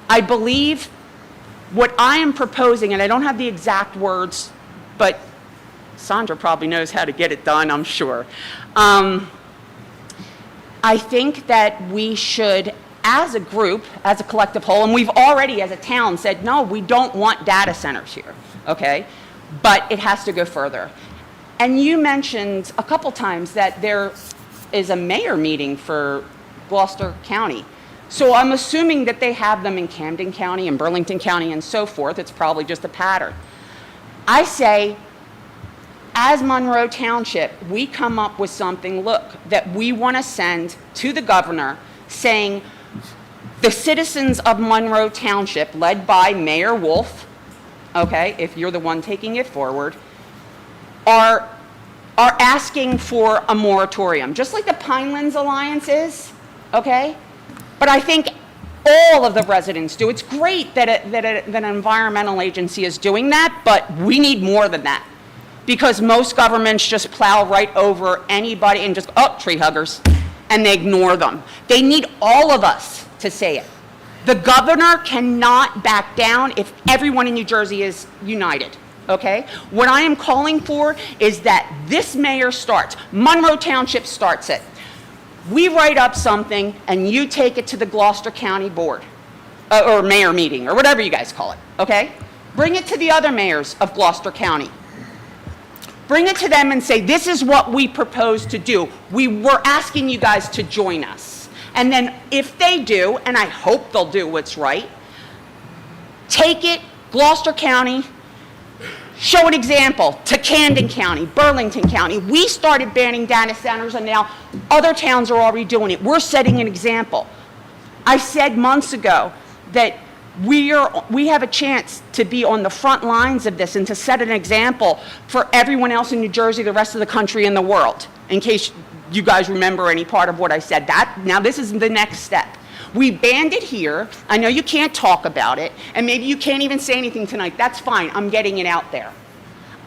I believe what I am proposing, and I don't have the exact words, but Sandra probably knows how to get it done, I'm sure. I think that we should, as a group, as a collective whole, and we've already, as a town, said, no, we don't want data centers here, okay? But it has to go further. And you mentioned a couple times that there is a mayor meeting for Gloucester County. So I'm assuming that they have them in Camden County and Burlington County and so forth. It's probably just a pattern. I say, as Monroe Township, we come up with something, look, that we want to send to the governor saying, the citizens of Monroe Township, led by Mayor Wolf, okay, if you're the one taking it forward, are asking for a moratorium, just like the Pinelands Alliance is, okay? But I think all of the residents do. It's great that an environmental agency is doing that, but we need more than that. Because most governments just plow right over anybody and just, oh, tree huggers, and they ignore them. They need all of us to say it. The governor cannot back down if everyone in New Jersey is united, okay? What I am calling for is that this mayor starts, Monroe Township starts it. We write up something and you take it to the Gloucester County Board, or mayor meeting, or whatever you guys call it, okay? Bring it to the other mayors of Gloucester County. Bring it to them and say, this is what we propose to do. We're asking you guys to join us. And then if they do, and I hope they'll do what's right, take it, Gloucester County, show an example to Camden County, Burlington County. We started banning data centers and now other towns are already doing it. We're setting an example. I said months ago that we have a chance to be on the front lines of this and to set an example for everyone else in New Jersey, the rest of the country, and the world, in case you guys remember any part of what I said. Now this is the next step. We banned it here. I know you can't talk about it, and maybe you can't even say anything tonight. That's fine. I'm getting it out there.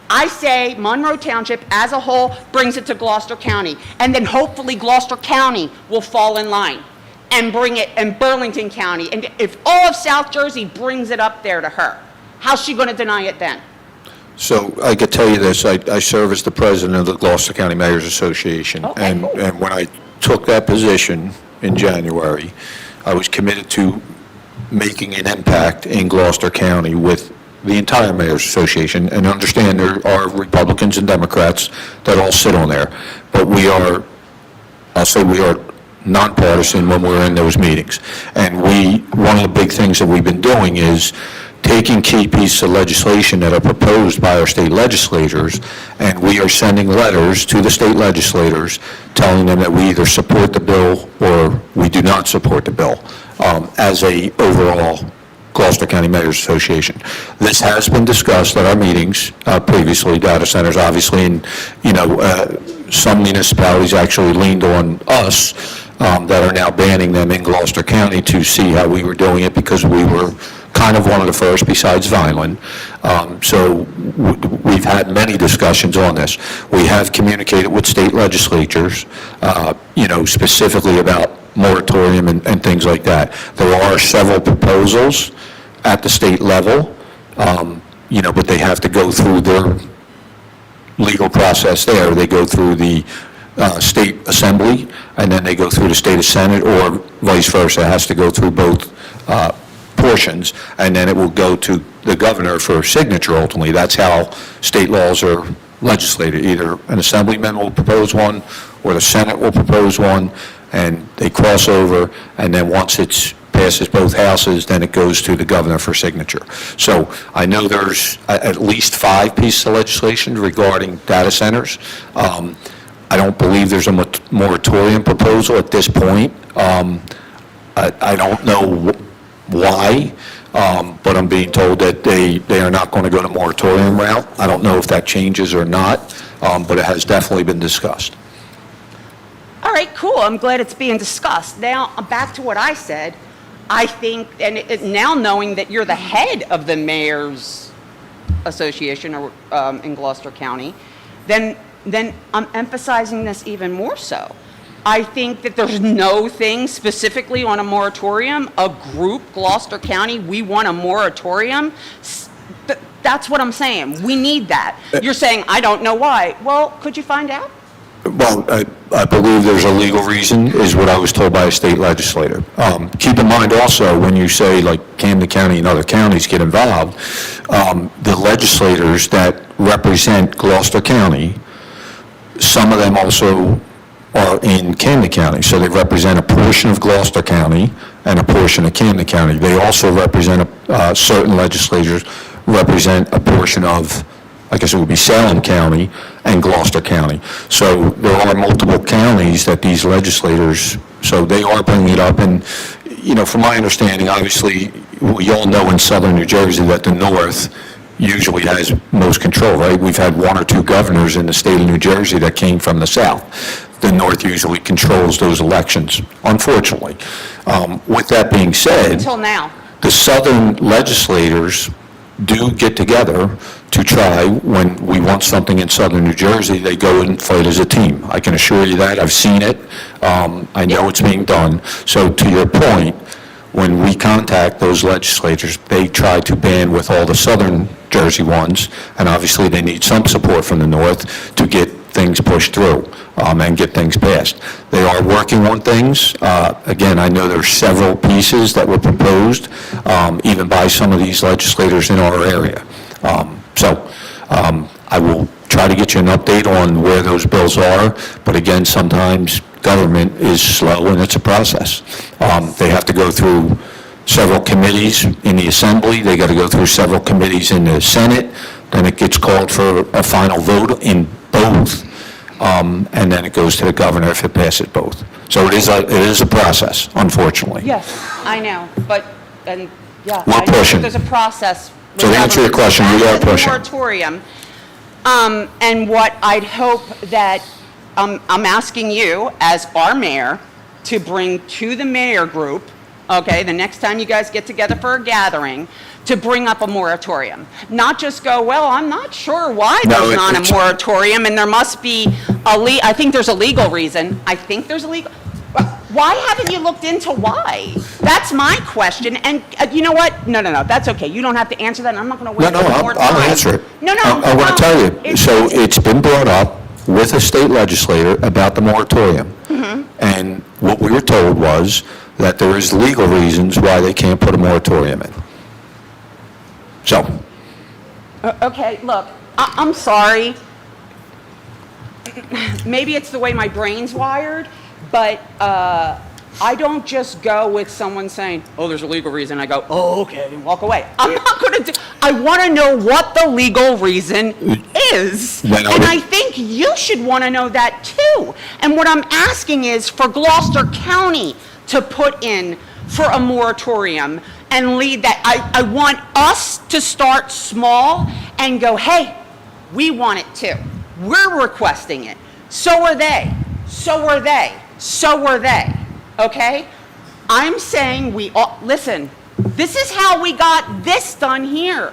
I say Monroe Township as a whole brings it to Gloucester County, and then hopefully Gloucester County will fall in line and bring it in Burlington County. And if all of South Jersey brings it up there to her, how's she going to deny it then? So I could tell you this, I serve as the president of the Gloucester County Mayors Association. Okay, And cool. and when I took that position in January, I was committed to making an impact in Gloucester County with the entire Mayors Association. And understand there are Republicans and Democrats that all sit on there. But we are, I'll say we are nonpartisan when we're in those meetings. And one of the big things that we've been doing is taking key pieces of legislation that are proposed by our state legislators, and we are sending letters to the state legislators telling them that we either support the bill or we do not support the bill as a overall Gloucester County Mayors Association. This has been discussed at our meetings previously, data centers obviously, and some municipalities actually leaned on us that are now banning them in Gloucester County to see how we were doing it, because we were kind of one of the first besides Vineland. So we've had many discussions on this. We have communicated with state legislatures, specifically about moratorium and things like that. There are several proposals at the state level, but they have to go through their legal process there. They go through the state assembly, and then they go through the state senate, or vice versa. It has to go through both portions, and then it will go to the governor for signature ultimately. That's how state laws are legislated. Either an assemblyman will propose one, or the Senate will propose one, and they cross over, and then once it passes both houses, then it goes to the governor for signature. So I know there's at least 5 pieces of legislation regarding data centers. I don't believe there's a moratorium proposal at this point. I don't know why, but I'm being told that they are not going to go the moratorium route. I don't know if that changes or not, but it has definitely been discussed. All right, cool. I'm glad it's being discussed. Now, back to what I said. I think, and now knowing that you're the head of the Mayor's Association in Gloucester County, then I'm emphasizing this even more so. I think that there's no thing specifically on a moratorium. A group, Gloucester County, we want a moratorium. That's what I'm saying. We need that. You're saying, I don't know why. Well, could you find out? Well, I believe there's a legal reason, is what I was told by a state legislator. Keep in mind also, when you say like Camden County and other counties get involved, the legislators that represent Gloucester County, some of them also are in Camden County, so they represent a portion of Gloucester County and a portion of Camden County. They also represent, certain legislators represent a portion of, I guess it would be Salem County and Gloucester County. So there are multiple counties that these legislators, so they are bringing it up. And, you know, from my understanding, obviously, we all know in southern New Jersey that the north usually has most control, right? We've had one or two governors in the state of New Jersey that came from the south. The north usually controls those elections, unfortunately. With that being said, Until now. the southern legislators do get together to try, when we want something in southern New Jersey, they go and fight as a team. I can assure you that. I've seen it. I know it's being done. So to your point, when we contact those legislators, they try to band with all the southern Jersey ones, and obviously they need some support from the north to get things pushed through and get things passed. They are working on things. Again, I know there's several pieces that were proposed, even by some of these legislators in our area. I will try to get you an update on where those bills are, but again, sometimes government is slow and it's a process. They have to go through several committees in the Assembly, they got to go through several committees in the Senate, then it gets called for a final vote in both, and then it goes to the governor if it passes both. So it is a process, unfortunately. Yes, I know, but, and, yeah. We're I know pushing. There's a process. with So to answer your government. question, we That's are the pushing. moratorium. And what I'd hope that, I'm asking you, as our mayor, to bring to the mayor group, okay, the next time you guys get together for a gathering, to bring up a moratorium. Not just go, well, I'm not sure why No, there's not it's- a moratorium, and there must be I think there's a legal reason. I think there's a legal, why haven't you looked into why? That's my question, and you know what? No, that's okay. You don't have to answer that, and I'm not going to waste any more time. I'll answer it. No. I want to tell you, so it's been brought up with a state legislator about the moratorium. And what we were told was that there is legal reasons why they can't put a moratorium in. So, Okay, look, I'm sorry. Maybe it's the way my brain's wired, but I don't just go with someone saying, oh, there's a legal reason. I go, oh, okay, and walk away. I'm not going to do, I want to know what the legal reason is. Then I And would- I think you should want to know that too. And what I'm asking is for Gloucester County to put in for a moratorium and lead that. I want us to start small and go, hey, we want it too. We're requesting it. So are they. So are they. So are they. Okay? I'm saying we all, listen, this is how we got this done here.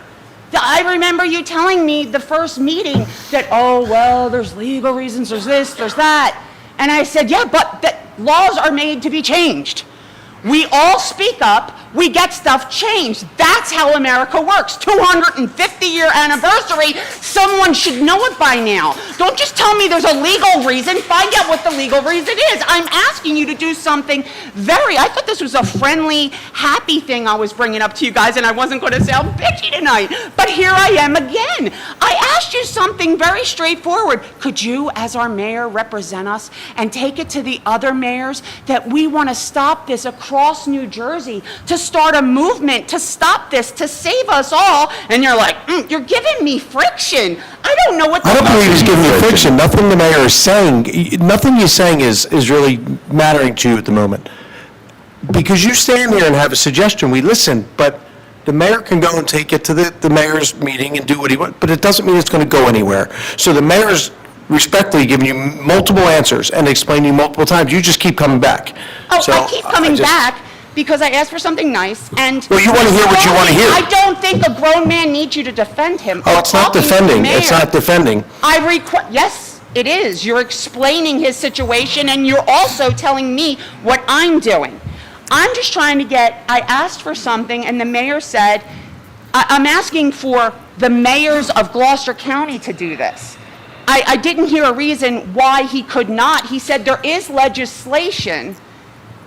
I remember you telling me the first meeting that, oh, well, there's legal reasons, there's this, there's that. And I said, yeah, but the laws are made to be changed. We all speak up, we get stuff changed. That's how America works. 250-year anniversary, someone should know it by now. Don't just tell me there's a legal reason, find out what the legal reason is. I'm asking you to do something I thought this was a friendly, happy thing I was bringing up to you guys, and I wasn't going to sound bitchy tonight, but here I am again. I asked you something very straightforward. Could you, as our mayor, represent us and take it to the other mayors that we want to stop this across New Jersey, to start a movement to stop this, to save us all? And you're like, you're giving me friction. I don't know what to I don't do. believe he's giving you friction. Nothing the mayor is saying, nothing you're saying is really mattering to you at the moment. Because you stand here and have a suggestion, we listen, but the mayor can go and take it to the mayor's meeting and do what he wants, but it doesn't mean it's going to go anywhere. So the mayor's respectfully giving you multiple answers and explaining multiple times. You just keep coming back. Oh, So I keep coming just- back because I asked for something nice, and... Well, you want to hear what you want to hear. I don't think a grown man needs you to defend him. Oh, it's not I'm talking to the defending. It's mayor. not defending. Yes, it is. You're explaining his situation, and you're also telling me what I'm doing. I'm just trying to I asked for something, and the mayor said, I'm asking for the mayors of Gloucester County to do this. I didn't hear a reason why he could not. He said there is legislation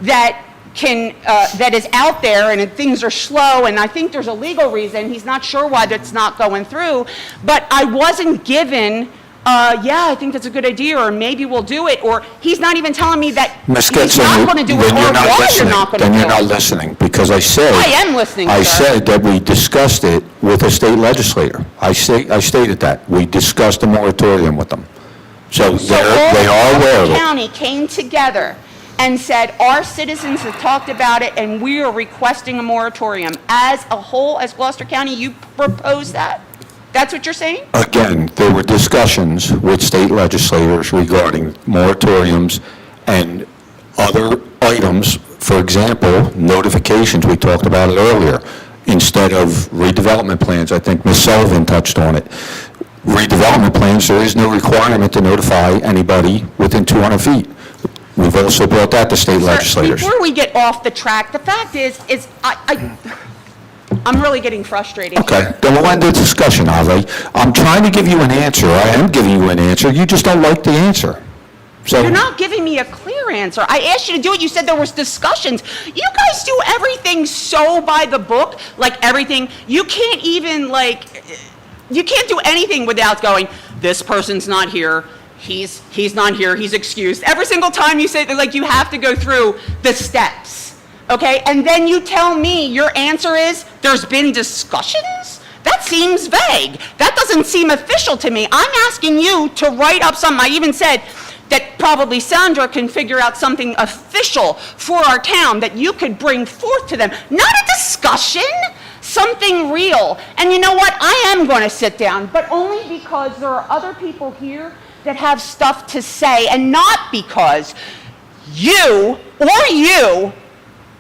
that that is out there, and things are slow, and I think there's a legal reason. He's not sure why that's not going through, but I wasn't given, yeah, I think that's a good idea, or maybe we'll do it, or he's not even telling me that Ms. he's not going to do it, then or you're not why listening. you're not going to Then do you're not it. listening, because I said... I am listening, I sir. said that we discussed it with a state legislator. I stated that. We discussed a moratorium with them. So So they are all aware of of the it. county came together and said, our citizens have talked about it, and we are requesting a moratorium. As a whole, as Gloucester County, you propose that? That's what you're saying? Again, there were discussions with state legislators regarding moratoriums and other items. For example, notifications, we talked about it earlier. Instead of redevelopment plans, I think Ms. Sullivan touched on it. Redevelopment plans, there is no requirement to notify anybody within 200 feet. We've also brought that to state Sir, legislators. before we get off the track, the fact is I'm really getting frustrated. Okay, then we'll end the discussion, Ave. I'm trying to give you an answer. I am giving you an answer. You just don't like the answer. So, You're not giving me a clear answer. I asked you to do it. You said there was discussions. You guys do everything so by the book, like everything. You can't even, you can't do anything without going, this person's not here. He's not here. He's excused. Every single time you say that, like, you have to go through the steps, okay? And then you tell me your answer is there's been discussions? That seems vague. That doesn't seem official to me. I'm asking you to write up something. I even said that probably Sandra can figure out something official for our town that you could bring forth to them. Not a discussion, something real. And you know what? I am going to sit down, but only because there are other people here that have stuff to say, and not because you,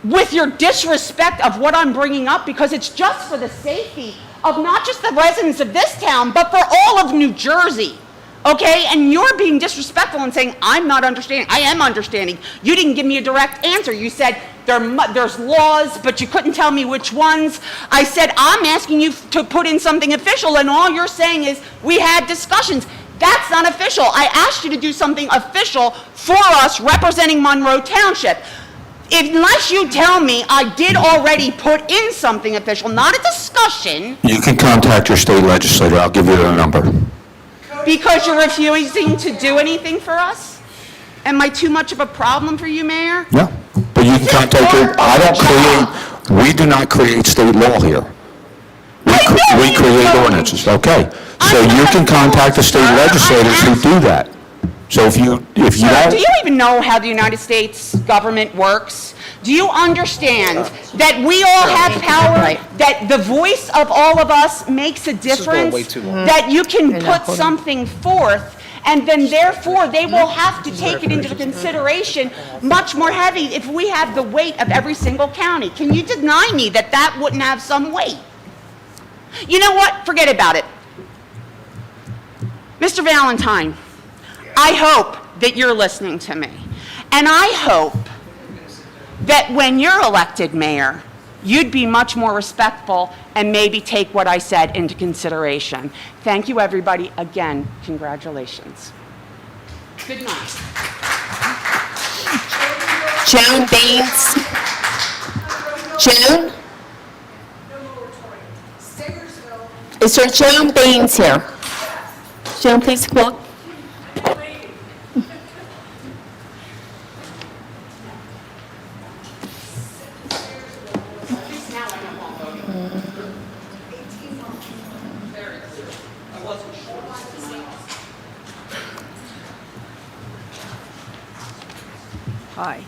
with your disrespect of what I'm bringing up, because it's just for the safety of not just the residents of this town, but for all of New Jersey, okay? And you're being disrespectful and saying, I'm not understanding. I am understanding. You didn't give me a direct answer. You said there's laws, but you couldn't tell me which ones. I said, I'm asking you to put in something official, and all you're saying is, we had discussions. That's not official. I asked you to do something official for us representing Monroe Township. Unless you tell me I did already put in something official, not a discussion, you can contact your state legislator. I'll give you their number. because you're refusing to do anything for us? Am I too much of a problem for you, Mayor? Yeah, but you can contact we do not create state law here. We create ordinances, okay? So you can contact the state legislators who do that. So if you Sir, don't... do you even know how the United States government works? Do you understand that we all have power, that the voice of all of us makes a difference? way too long. That you can put something forth, and then therefore they will have to take it into consideration much more heavy if we have the weight of every single county. Can you deny me that that wouldn't have some weight? You know what? Forget about it. Mr. Valentine, I hope that you're listening to me. And I hope that when you're elected mayor, you'd be much more respectful and maybe take what I said into consideration. Thank you, everybody. Again, congratulations. Good night. Joan Baines. Joan? Is there Joan Baines here? Joan, please come up. Hi.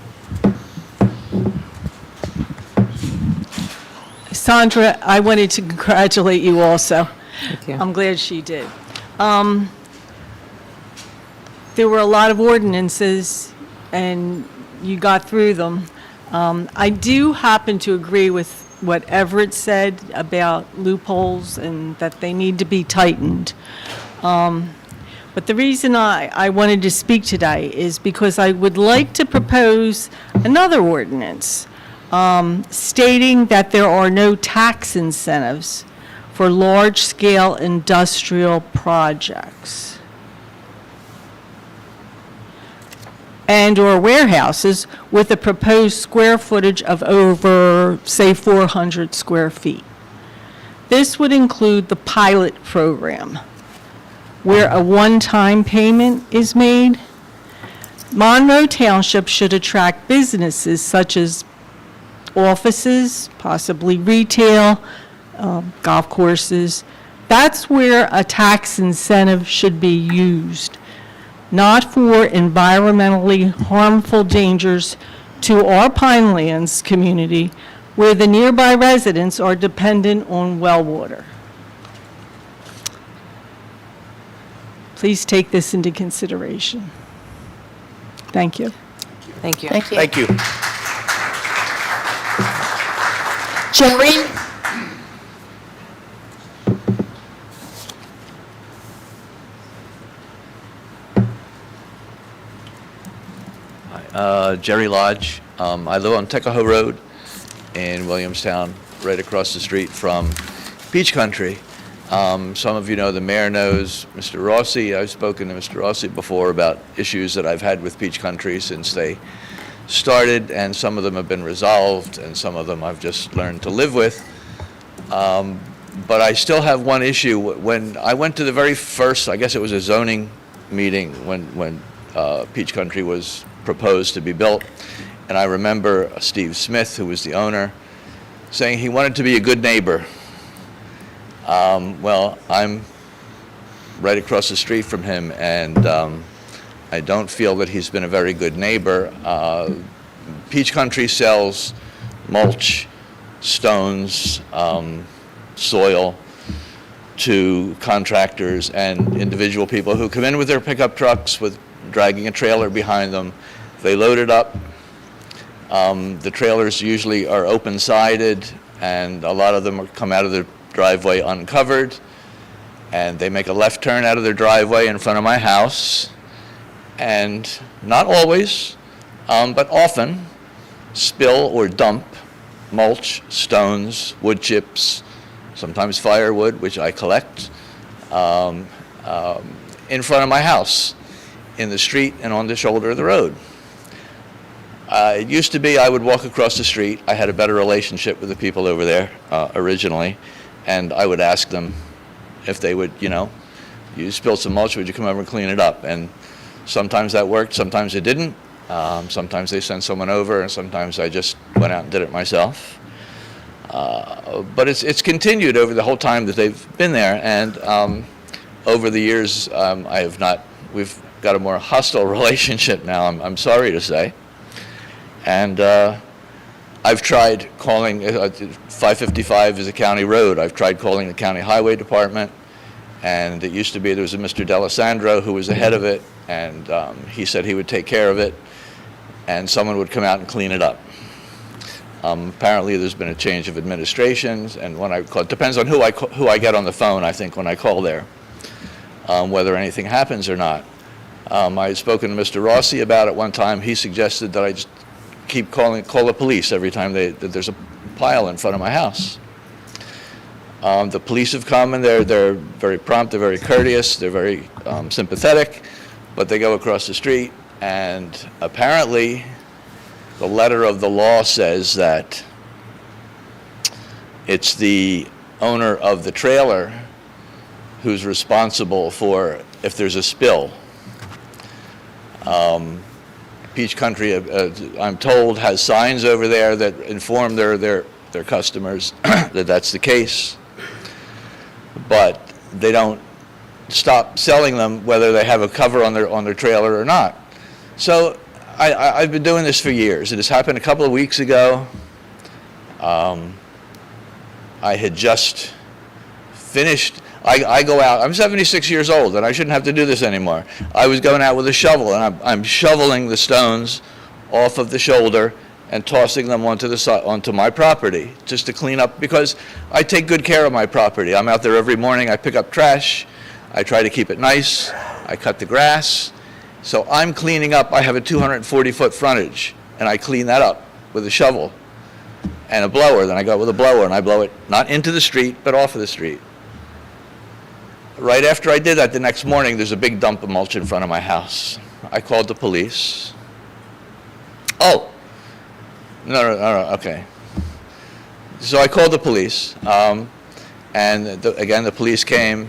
Sandra, I wanted to congratulate you also. Thank you. I'm glad she did. There were a lot of ordinances, and you got through them. I do happen to agree with what Everett said about loopholes and that they need to be tightened. But the reason I wanted to speak today is because I would like to propose another ordinance stating that there are no tax incentives for large-scale industrial projects and/or warehouses with a proposed square footage of over, say, 400 square feet. This would include the pilot program, where a one-time payment is made. Monroe Township should attract businesses such as offices, possibly retail, golf courses. That's where a tax incentive should be used, not for environmentally harmful dangers to our Pinelands community, where the nearby residents are dependent on well water. Please take this into consideration. Thank you. Thank you. Thank you. Thank you. Jerry? Jerry Lodge. I live on Tuckahoe Road in Williamstown, right across the street from Beach Country. Some of you know, the mayor knows Mr. Rossi. I've spoken to Mr. Rossi before about issues that I've had with Beach Country since they started, and some of them have been resolved, and some of them I've just learned to live with. But I still have one issue. When I went to the very first, I guess it was a zoning meeting when Peach Country was proposed to be built, and I remember Steve Smith, who was the owner, saying he wanted to be a good neighbor. Well, I'm right across the street from him, and I don't feel that he's been a very good neighbor. Peach Country sells mulch, stones, soil to contractors and individual people who come in with their pickup trucks with dragging a trailer behind them. They load it up. The trailers usually are open-sided, and a lot of them come out of the driveway uncovered, and they make a left turn out of their driveway in front of my house, and not always, but often spill or dump mulch, stones, wood chips, sometimes firewood, which I collect, in front of my house, in the street and on the shoulder of the road. It used to be I would walk across the street. I had a better relationship with the people over there originally, and I would ask them if they would, you spilled some mulch, would you come over and clean it up? And sometimes that worked, sometimes it didn't. Sometimes they sent someone over, and sometimes I just went out and did it myself. But it's continued over the whole time that they've been there, and over the years, we've got a more hostile relationship now, I'm sorry to say. And I've tried calling, 555 is a county road. I've tried calling the county highway department, and it used to be there was a Mr. D'Alessandro who was the head of it, and he said he would take care of it, and someone would come out and clean it up. Apparently there's been a change of administrations, and when I call, it depends on who I get on the phone, I think, when I call there, whether anything happens or not. I had spoken to Mr. Rossi about it one time. He suggested that I just call the police every time that there's a pile in front of my house. The police have come, and they're very prompt, they're very courteous, they're very sympathetic, but they go across the street, and apparently the letter of the law says that it's the owner of the trailer who's responsible for if there's a spill. Peach Country, I'm told, has signs over there that inform their customers that that's the case, but they don't stop selling them whether they have a cover on their trailer or not. So I've been doing this for years. It has happened a couple of weeks ago. I had just finished. I go out, I'm 76 years old, and I shouldn't have to do this anymore. I was going out with a shovel, and I'm shoveling the stones off of the shoulder and tossing them onto my property, just to clean up, because I take good care of my property. I'm out there every morning, I pick up trash, I try to keep it nice, I cut the grass. So I'm cleaning up, I have a 240-foot frontage, and I clean that up with a shovel and a blower. Then I go out with a blower, and I blow it not into the street, but off of the street. Right after I did that, the next morning, there's a big dump of mulch in front of my house. I called the police. Oh, no, okay. So I called the police, and again, the police came.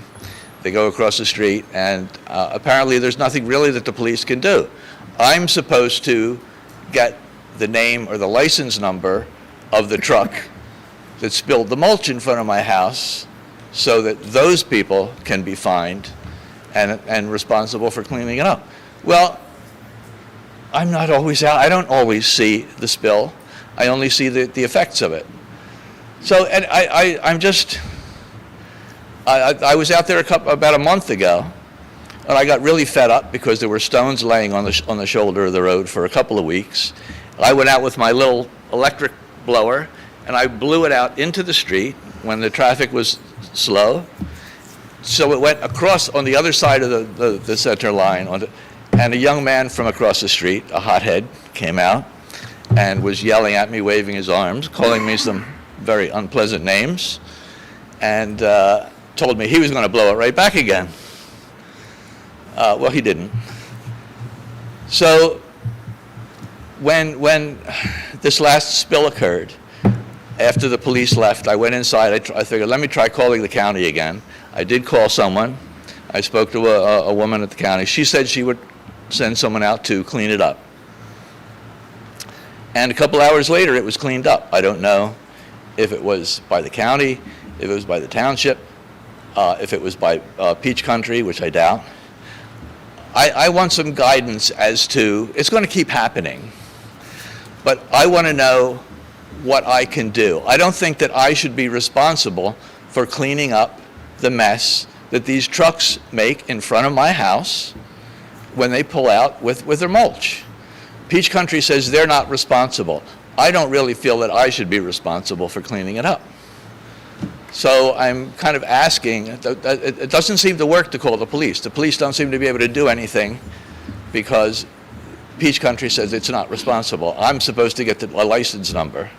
They go across the street, and apparently there's nothing really that the police can do. I'm supposed to get the name or the license number of the truck that spilled the mulch in front of my house so that those people can be fined and responsible for cleaning it up. Well, I'm not always out. I don't always see the spill. I only see the effects of it. So, and I'm just, I was out there about a month ago, and I got really fed up because there were stones laying on the shoulder of the road for a couple of weeks. I went out with my little electric blower, and I blew it out into the street when the traffic was slow. So it went across on the other side of the center line, and a young man from across the street, a hothead, came out and was yelling at me, waving his arms, calling me some very unpleasant names, and told me he was going to blow it right back again. Well, he didn't. So when this last spill occurred, after the police left, I went inside. I figured, let me try calling the county again. I did call someone. I spoke to a woman at the county. She said she would send someone out to clean it up. And a couple hours later, it was cleaned up. I don't know if it was by the county, if it was by the township, if it was by Peach Country, which I doubt. I want some guidance as to, it's going to keep happening, but I want to know what I can do. I don't think that I should be responsible for cleaning up the mess that these trucks make in front of my house when they pull out with their mulch. Peach Country says they're not responsible. I don't really feel that I should be responsible for cleaning it up. So I'm kind of asking, it doesn't seem to work to call the police. The police don't seem to be able to do anything because Peach Country says it's not responsible. I'm supposed to get a license number.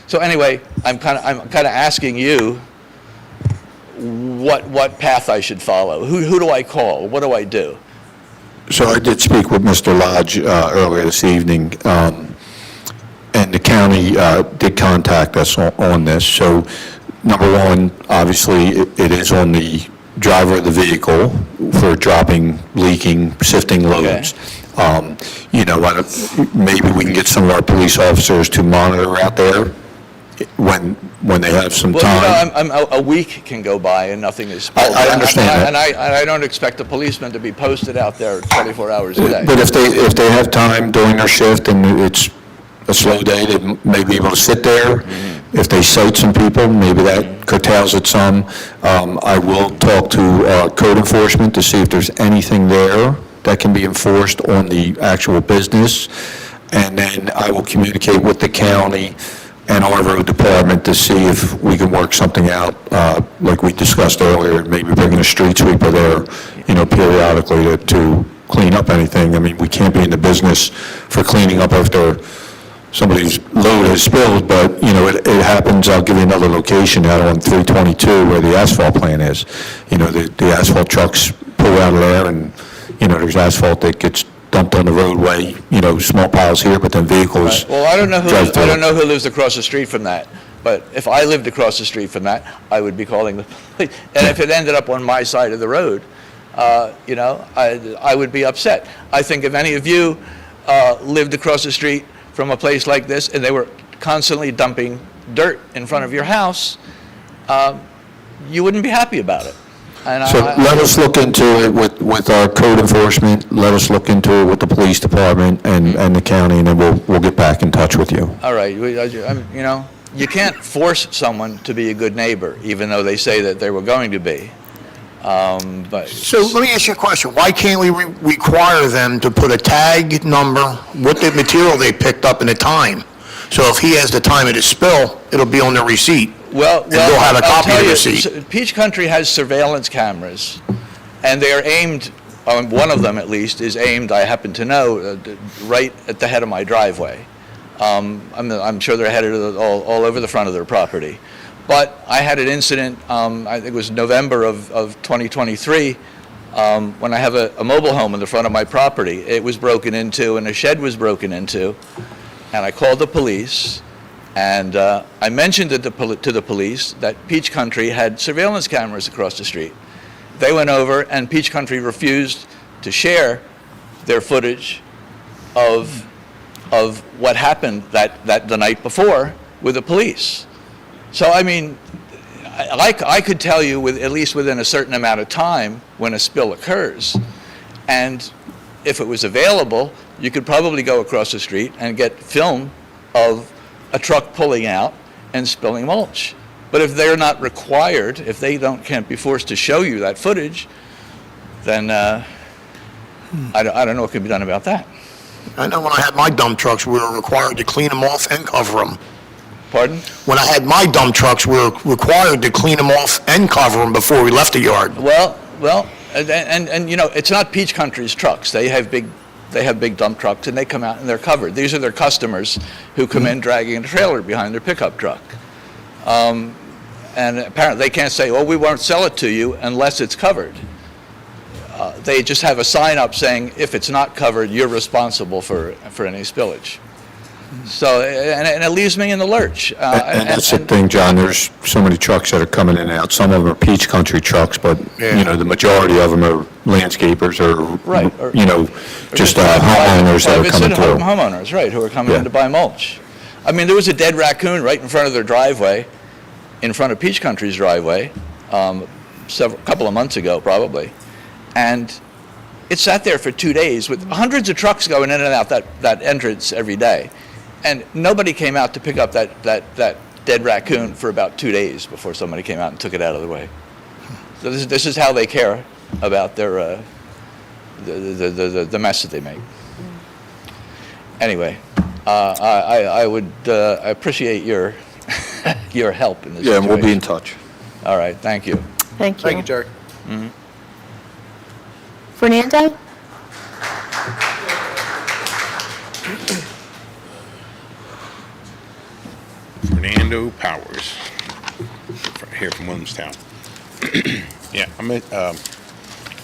So anyway, I'm kind of asking you what path I should follow. Who do I call? What do I do? So I did speak with Mr. Lodge earlier this evening, and the county did contact us on this. So, number one, obviously, it is on the driver of the vehicle for dropping, leaking, sifting loads. Okay. Maybe we can get some of our police officers to monitor out there when they have some time. A week can go by and nothing is spilled. I understand that. And I don't expect a policeman to be posted out there 24 hours a day. But if they have time during their shift and it's a slow day, they may be able to sit there. Mm-hmm. If they cite some people, maybe that curtails it some. I will talk to code enforcement to see if there's anything there that can be enforced on the actual business. And then I will communicate with the county and our road department to see if we can work something out, like we discussed earlier, maybe bringing a street sweeper there, periodically to clean up anything. I mean, we can't be in the business for cleaning up after somebody's load has spilled, but, it happens. I'll give you another location out on 322 where the asphalt plant is. The asphalt trucks pull out of there, and, there's asphalt that gets dumped on the roadway, small piles here, but then vehicles. Right. Well, I don't know through it. who lives across the street from that, but if I lived across the street from that, I would be calling the police. And if it ended up on my side of the road, I would be upset. I think if any of you lived across the street from a place like this and they were constantly dumping dirt in front of your house, you wouldn't be happy about it. And So let us look into it with our code enforcement, let us look into it with the police department and the county, and then we'll get back in touch with you. All right, you can't force someone to be a good neighbor, even though they say that they were going to be. But So let me ask you a question. Why can't we require them to put a tag number, what the material they picked up and the time? So if he has the time of the spill, it'll be on the receipt. Well, And they'll have a I'll copy tell of the you, receipt. Peach Country has surveillance cameras, and they are aimed, one of them at least, is aimed, I happen to know, right at the head of my driveway. I'm sure they're headed all over the front of their property. But I had an incident, I think it was November of 2023, when I have a mobile home in the front of my property. It was broken into and a shed was broken into, and I called the police, and I mentioned it to the police that Peach Country had surveillance cameras across the street. They went over, and Peach Country refused to share their footage of what happened the night before with the police. So, I mean, I could tell you at least within a certain amount of time when a spill occurs. And if it was available, you could probably go across the street and get film of a truck pulling out and spilling mulch. But if they're not required, if they can't be forced to show you that footage, then I don't know what can be done about that. I know when I had my dump trucks, we were required to clean them off and cover them. Pardon? When I had my dump trucks, we were required to clean them off and cover them before we left the yard. Well, and you know, it's not Peach Country's trucks. They have big dump trucks, and they come out and they're covered. These are their customers who come in dragging a trailer behind their pickup truck. And apparently they can't say, "Oh, we won't sell it to you unless it's covered." They just have a sign up saying, "If it's not covered, you're responsible for any spillage." So, and it leaves me in the lurch. And that's the thing, John, there's so many trucks that are coming in and out. Some of them are Peach Country trucks, but, you know, the majority of them are landscapers or, you know, just homeowners that are coming through. Homeowners, right, who are coming Yeah. in to buy mulch. I mean, there was a dead raccoon right in front of their driveway, in front of Peach Country's driveway, a couple of months ago, probably. And it sat there for 2 days with hundreds of trucks going in and out that entrance every day. And nobody came out to pick up that dead raccoon for about 2 days before somebody came out and took it out of the way. So this is how they care about their the mess that they make. Anyway, I would appreciate your your help in this Yeah, situation. and we'll be in touch. All right, thank you. Thank you. Thank you, Jerry. Fernando? Fernando Powers, here from Williamstown. Yeah,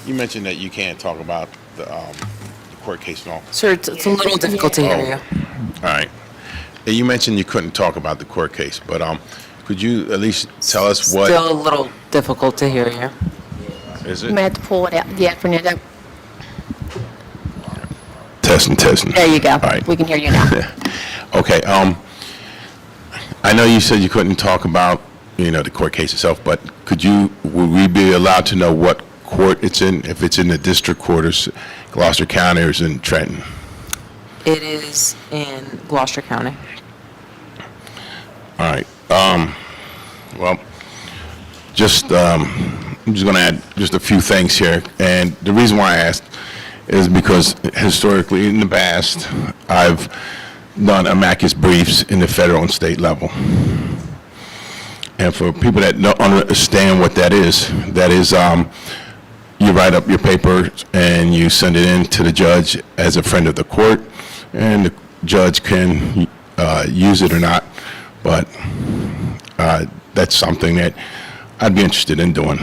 you mentioned that you can't talk about the court case and all. Sir, it's a little difficult to hear you. All right. Yeah, you mentioned you couldn't talk about the court case, but could you at least tell us what? Still a little difficult to hear you. Is You it? may have to pull it out. Yeah, Fernando. Testing. There you go. All right. We can hear you now. Okay, I know you said you couldn't talk about, you know, the court case itself, but would we be allowed to know what court it's in, if it's in the district court or Gloucester County or is it in Trenton? It is in Gloucester County. All right, well, just, I'm just gonna add just a few things here, and the reason why I asked is because historically in the past, I've done amicus briefs in the federal and state level. And for people that don't understand what that is you write up your paper and you send it in to the judge as a friend of the court, and the judge can use it or not, but that's something that I'd be interested in doing.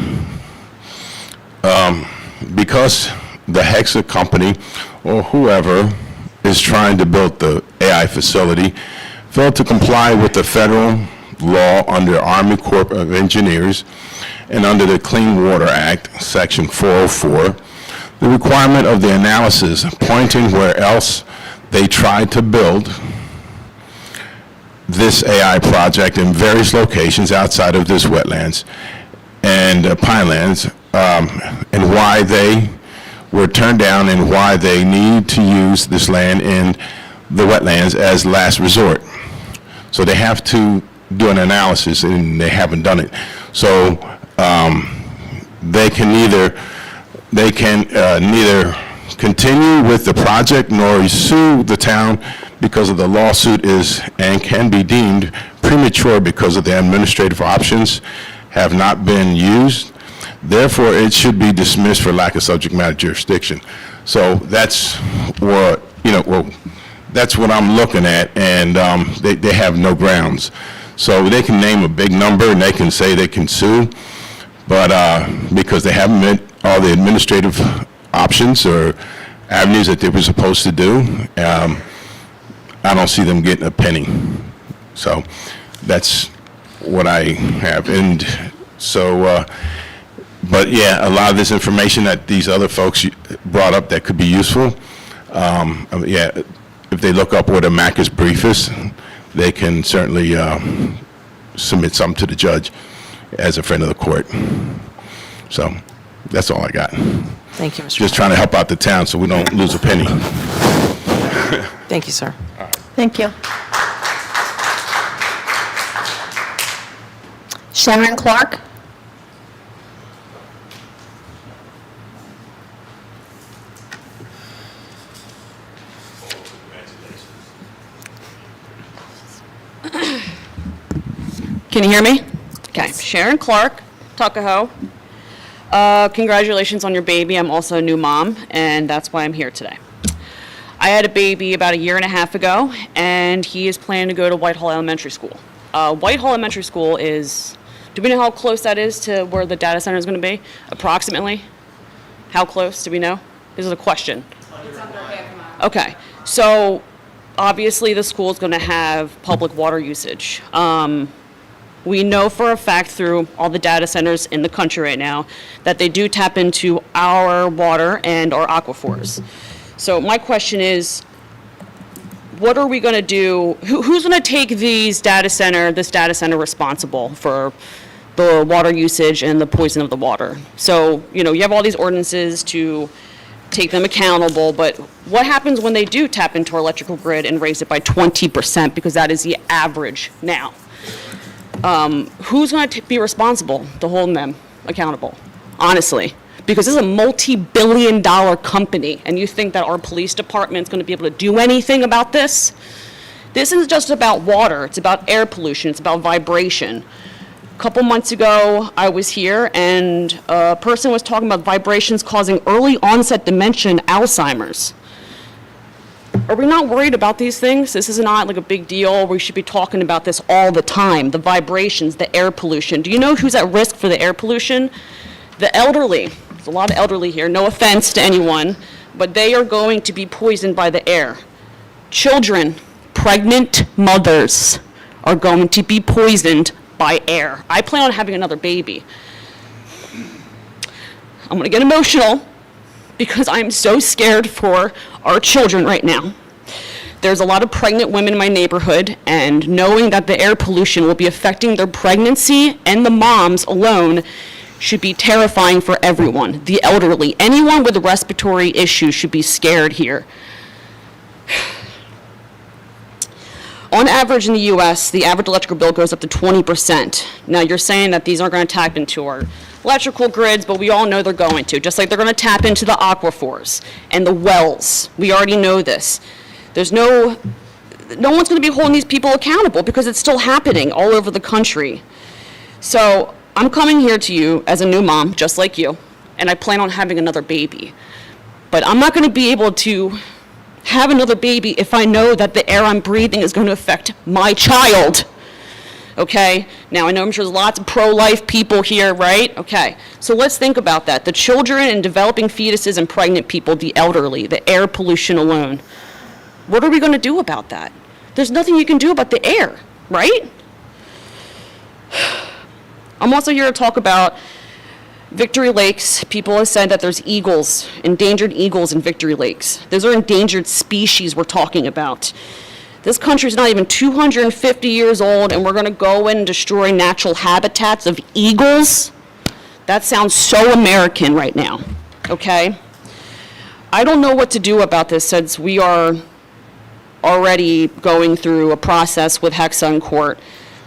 Because the Hexa company or whoever is trying to build the AI facility failed to comply with the federal law under Army Corps of Engineers and under the Clean Water Act, Section 404, the requirement of the analysis pointing where else they tried to build this AI project in various locations outside of this wetlands and pinelands, and why they were turned down and why they need to use this land in the wetlands as last resort. So they have to do an analysis, and they haven't done it. So they can neither continue with the project nor sue the town because of the lawsuit is and can be deemed premature because of the administrative options have not been used. Therefore, it should be dismissed for lack of subject matter jurisdiction. So that's what, that's what I'm looking at, and they have no grounds. So they can name a big number and they can say they can sue, but because they haven't met all the administrative options or avenues that they were supposed to do, I don't see them getting a penny. So that's what I have. And so, but yeah, a lot of this information that these other folks brought up that could be useful, yeah, if they look up what a Mac's brief is, they can certainly submit something to the judge as a friend of the court. So that's all I got. Thank you, Mr. Just trying to help out the town so we don't lose a penny. Thank you, sir. Thank you. Sharon Clark. Can you hear me? Okay, Sharon Clark, Tuckahoe. Congratulations on your baby. I'm also a new mom, and that's why I'm here today. I had a baby about a year and a half ago, and he is planning to go to Whitehall Elementary School. Whitehall Elementary School is, do we know how close that is to where the data center is going to be? Approximately? How close? Do we know? This is a question. It's under half a mile. Okay, so obviously the school is going to have public water usage. We know for a fact through all the data centers in the country right now that they do tap into our water and our aquifers. So my question is, what are we going to do? Who's going to take this data center responsible for the water usage and the poison of the water? So, you know, you have all these ordinances to take them accountable, but what happens when they do tap into our electrical grid and raise it by 20%, because that is the average now? Who's going to be responsible to hold them accountable, honestly? Because this is a multi-billion-dollar company, and you think that our police department is going to be able to do anything about this? This isn't just about water. It's about air pollution. It's about vibration. A couple months ago, I was here, and a person was talking about vibrations causing early onset dementia and Alzheimer's. Are we not worried about these things? This is not like a big deal. We should be talking about this all the time. The vibrations, the air pollution. Do you know who's at risk for the air pollution? The elderly. There's a lot of elderly here. No offense to anyone, but they are going to be poisoned by the air. Children, pregnant mothers are going to be poisoned by air. I plan on having another baby. I'm going to get emotional because I'm so scared for our children right now. There's a lot of pregnant women in my neighborhood, and knowing that the air pollution will be affecting their pregnancy and the moms alone should be terrifying for everyone. The elderly, anyone with respiratory issues should be scared here. On average in the U.S., the average electrical bill goes up to 20%. Now, you're saying that these aren't going to tap into our electrical grids, but we all know they're going to, just like they're going to tap into the aquifers and the wells. We already know this. There's no one's going to be holding these people accountable because it's still happening all over the country. So I'm coming here to you as a new mom, just like you, and I plan on having another baby. But I'm not going to be able to have another baby if I know that the air I'm breathing is going to affect my child. Okay? Now, I know I'm sure there's lots of pro-life people here, right? Okay. So let's think about that. The children and developing fetuses and pregnant people, the elderly, the air pollution alone. What are we going to do about that? There's nothing you can do about the air, right? I'm also here to talk about Victory Lakes. People have said that there's eagles, endangered eagles in Victory Lakes. Those are endangered species we're talking about. This country's not even 250 years old, and we're going to go in and destroy natural habitats of eagles? That sounds so American right now, okay? I don't know what to do about this since we are already going through a process with Hexa in court.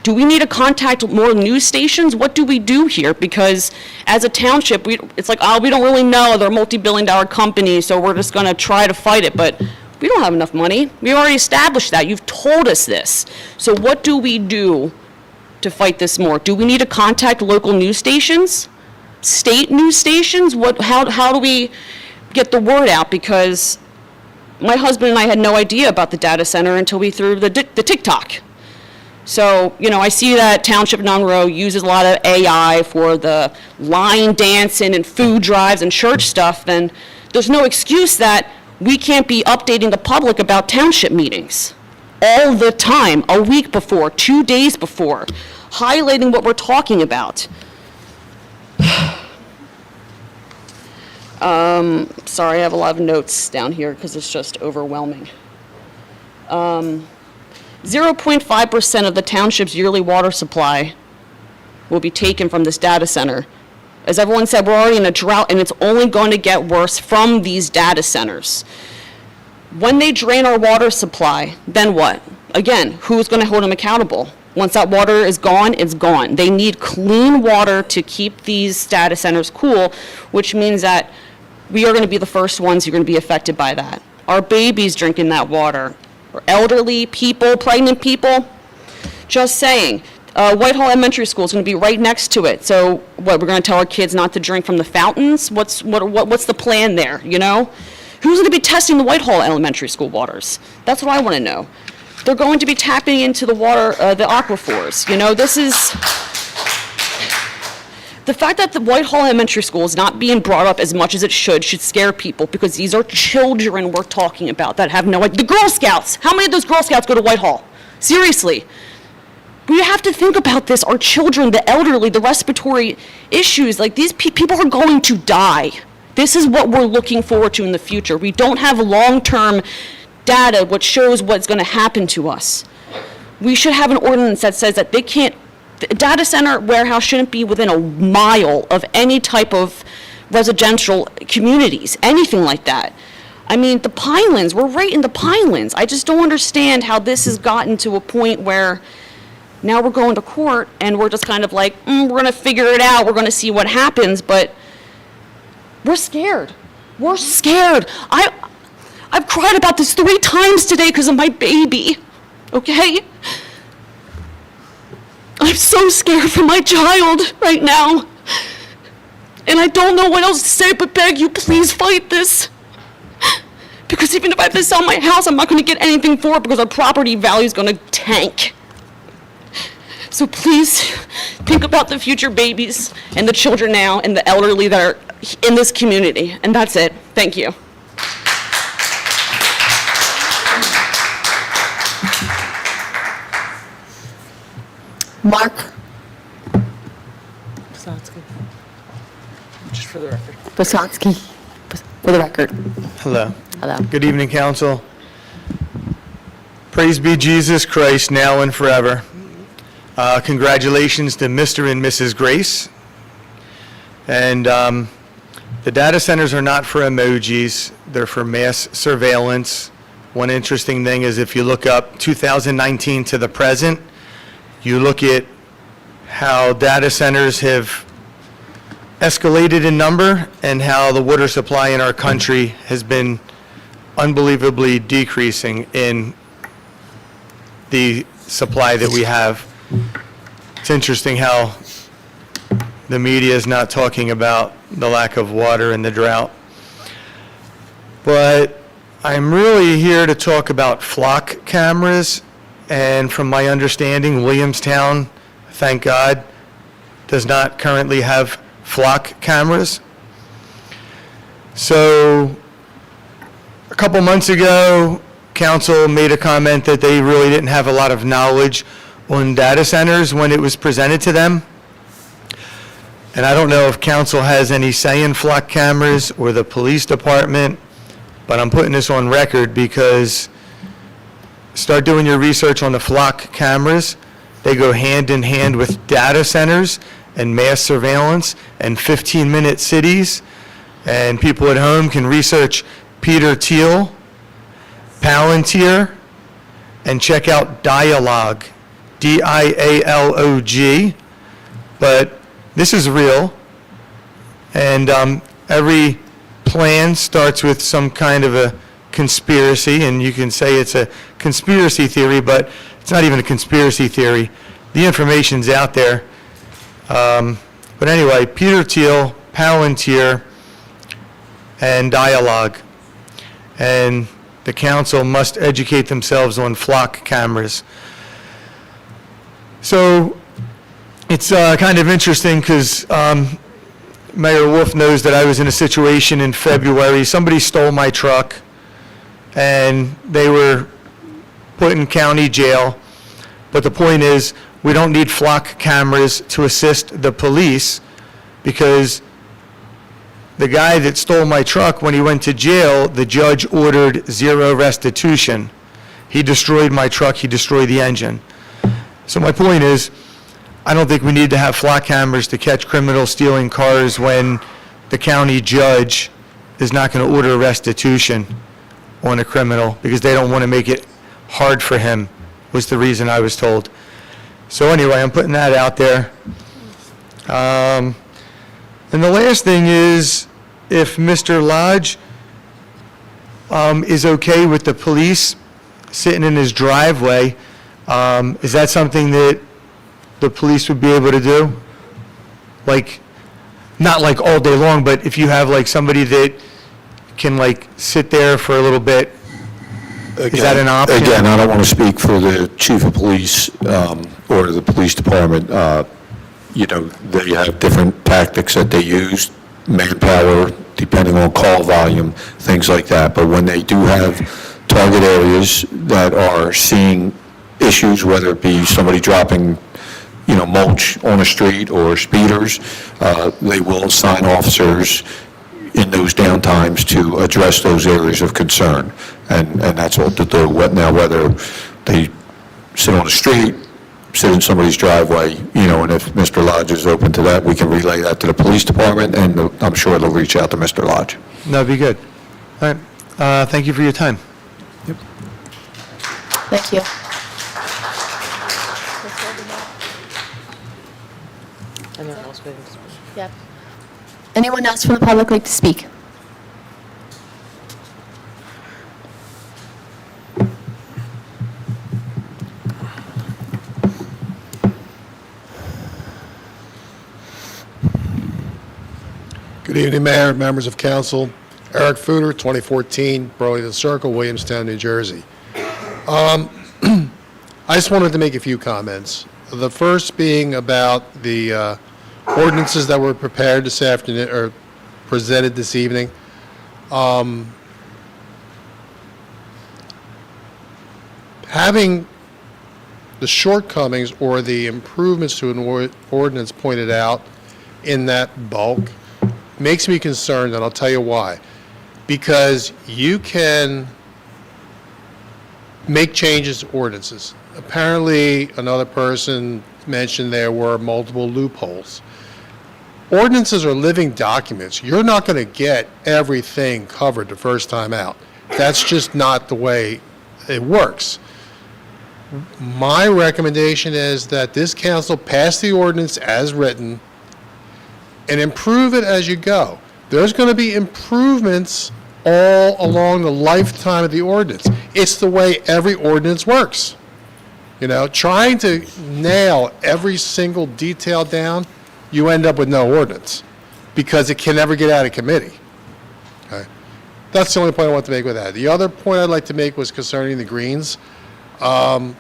Do we need to contact more news stations? What do we do here? Because as a township, it's like, oh, we don't really know. They're a multi-billion-dollar company, so we're just going to try to fight it. But we don't have enough money. We already established that. You've told us this. So what do we do to fight this more? Do we need to contact local news stations? State news stations? How do we get the word out? Because my husband and I had no idea about the data center until we threw the TikTok. So, I see that Township Monroe uses a lot of AI for the line dancing and food drives and church stuff, then there's no excuse that we can't be updating the public about township meetings all the time, a week before, 2 days before, highlighting what we're talking about. Sorry, I have a lot of notes down here because it's just overwhelming. 0.5% of the township's yearly water supply will be taken from this data center. As everyone said, we're already in a drought, and it's only going to get worse from these data centers. When they drain our water supply, then what? Again, who's going to hold them accountable? Once that water is gone, it's gone. They need clean water to keep these data centers cool, which means that we are going to be the first ones who are going to be affected by that. Our babies drinking that water, or elderly people, pregnant people. Just saying. Whitehall Elementary School is going to be right next to it. So what, we're going to tell our kids not to drink from the fountains? What's the plan there, Who's going to be testing the Whitehall Elementary School waters? That's what I want to know. They're going to be tapping into the water, the aquifers. This is... The fact that the Whitehall Elementary School is not being brought up as much as it should scare people, because these are children we're talking about that have no idea. The Girl Scouts! How many of those Girl Scouts go to Whitehall? Seriously. We have to think about this. Our children, the elderly, the respiratory issues, like these people are going to die. This is what we're looking forward to in the future. We don't have long-term data which shows what's going to happen to us. We should have an ordinance that says that they can't, the data center warehouse shouldn't be within a mile of any type of residential communities, anything like that. I mean, the Pinelands, we're right in the Pinelands. I just don't understand how this has gotten to a point where now we're going to court and we're just kind of like, we're going to figure it out, we're going to see what happens, but we're scared. We're scared. I've cried about this 3 times today because of my baby, okay? I'm so scared for my child right now. And I don't know what else to say but beg you, please fight this. Because even if I have to sell my house, I'm not going to get anything for it because our property value is going to tank. So please think about the future babies and the children now and the elderly that are in this community. And that's it. Thank you. Mark Just for the record. Posonsky, for the record. Hello. Hello. Good evening, council. Praise be Jesus Christ, now and forever. Congratulations to Mr. and Mrs. Grace. And the data centers are not for emojis, they're for mass surveillance. One interesting thing is if you look up 2019 to the present, you look at how data centers have escalated in number and how the water supply in our country has been unbelievably decreasing in the supply that we have. It's interesting how the media is not talking about the lack of water and the drought. But I'm really here to talk about flock cameras. And from my understanding, Williamstown, thank God, does not currently have flock cameras. So a couple months ago, council made a comment that they really didn't have a lot of knowledge on data centers when it was presented to them. And I don't know if council has any say in flock cameras or the police department, but I'm putting this on record because start doing your research on the flock cameras. They go hand in hand with data centers and mass surveillance and 15-minute cities. And people at home can research Peter Thiel, Palantir, and check out Dialog, D-I-A-L-O-G. But this is real. And every plan starts with some kind of a conspiracy, and you can say it's a conspiracy theory, but it's not even a conspiracy theory. The information's out there. But anyway, Peter Thiel, Palantir, and Dialog. And the council must educate themselves on flock cameras. So it's kind of interesting because Mayor Wolf knows that I was in a situation in February. Somebody stole my truck, and they were put in county jail. But the point is, we don't need flock cameras to assist the police, because the guy that stole my truck, when he went to jail, the judge ordered zero restitution. He destroyed my truck, he destroyed the engine. So my point is, I don't think we need to have flock cameras to catch criminals stealing cars when the county judge is not going to order restitution on a criminal because they don't want to make it hard for him, was the reason I was told. So anyway, I'm putting that out there. And the last thing is, if Mr. Lodge is okay with the police sitting in his driveway, is that something that the police would be able to do? Like, not like all day long, but if you have like somebody that can like sit there for a little bit, is that an option? Again, I don't want to speak for the chief of police or the police department. You know, they have different tactics that they use, manpower, depending on call volume, things like that. But when they do have target areas that are seeing issues, whether it be somebody dropping, you know, mulch on the street or speeders, they will assign officers in those downtimes to address those areas of concern. And that's what to do. Now, whether they sit on the street, sit in somebody's driveway, you know, and if Mr. Lodge is open to that, we can relay that to the police department, and I'm sure they'll reach out to Mr. Lodge. That'd be good. All right. Thank you for your time. Thank you. Anyone else waiting to speak? Yep. Anyone else from the public like to speak? Good evening, Mayor, members of council. Eric Footer, 2014 Burlington Circle, Williamstown, New Jersey. I just wanted to make a few comments. The first being about the ordinances that were prepared this afternoon, or presented this evening. Having the shortcomings or the improvements to an ordinance pointed out in that bulk makes me concerned, and I'll tell you why. Because you can make changes to ordinances. Apparently, another person mentioned there were multiple loopholes. Ordinances are living documents. You're not going to get everything covered the first time out. That's just not the way it works. My recommendation is that this council pass the ordinance as written and improve it as you go. There's going to be improvements all along the lifetime of the ordinance. It's the way every ordinance works. You know, trying to nail every single detail down, you end up with no ordinance because it can never get out of committee. Okay? That's the only point I want to make with that. The other point I'd like to make was concerning the greens. A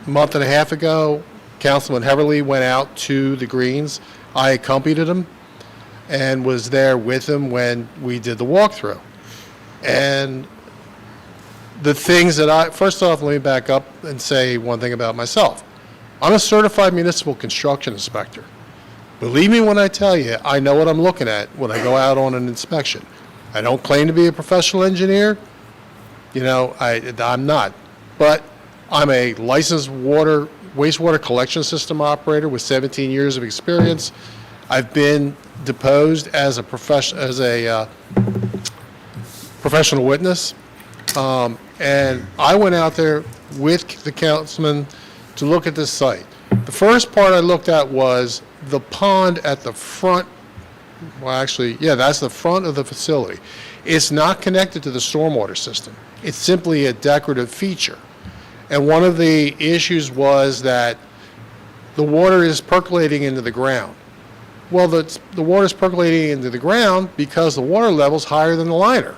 month and a half ago, Councilman Heverly went out to the greens. I accompanied him and was there with him when we did the walkthrough. And the things that first off, let me back up and say one thing about myself. I'm a certified municipal construction inspector. Believe me when I tell you, I know what I'm looking at when I go out on an inspection. I don't claim to be a professional engineer. You know, I'm not. But I'm a licensed wastewater collection system operator with 17 years of experience. I've been deposed as a professional witness, and I went out there with the councilman to look at this site. The first part I looked at was the pond at the front. Well, actually, yeah, that's the front of the facility. It's not connected to the stormwater system. It's simply a decorative feature. And one of the issues was that the water is percolating into the ground. Well, the water is percolating into the ground because the water level is higher than the liner.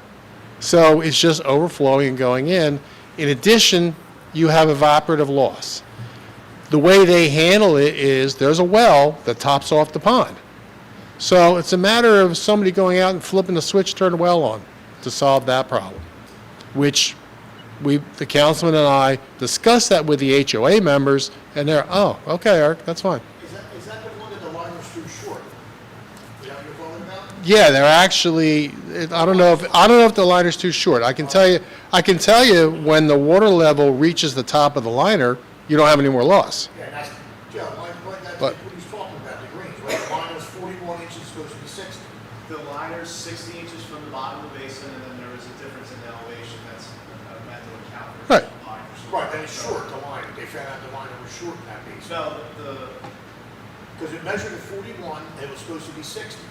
So it's just overflowing and going in. In addition, you have evaporative loss. The way they handle it is there's a well that tops off the pond. So it's a matter of somebody going out and flipping the switch, turn the well on to solve that problem, which the councilman and I discussed that with the HOA members, and they're, oh, okay, Eric, that's fine. Is that the one that the liner's too short? Is that what you're talking about? Yeah, they're actually, I don't know if the liner's too short. I can tell you when the water level reaches the top of the liner, you don't have any more loss. Yeah, that's, Joe, that's But- what he's talking about, the greens, right? The liner's 41 inches, supposed to be 60. The liner's 60 inches from the bottom of the basin, and then there is a difference in elevation that's meant to account for Right. the liners. Right, then it's short, the liner. They found out the liner was short in that basin. No, Because it measured at 41, and it was supposed to be 60.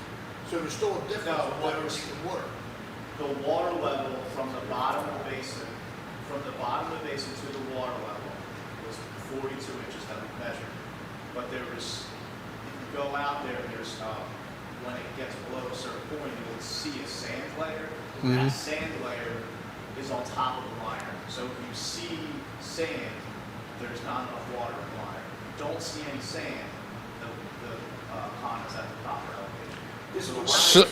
So there's still a difference No, in what there was was- in water. the water level from the bottom of the basin, to the water level was 42 inches that we measured. But there was, if you go out there, there's, when it gets below a certain point, you will see a sand layer. Mhm. That sand layer is on top of the liner. So if you see sand, there's not enough water in the liner. If you don't see any sand, the pond is at the proper elevation. This is the So,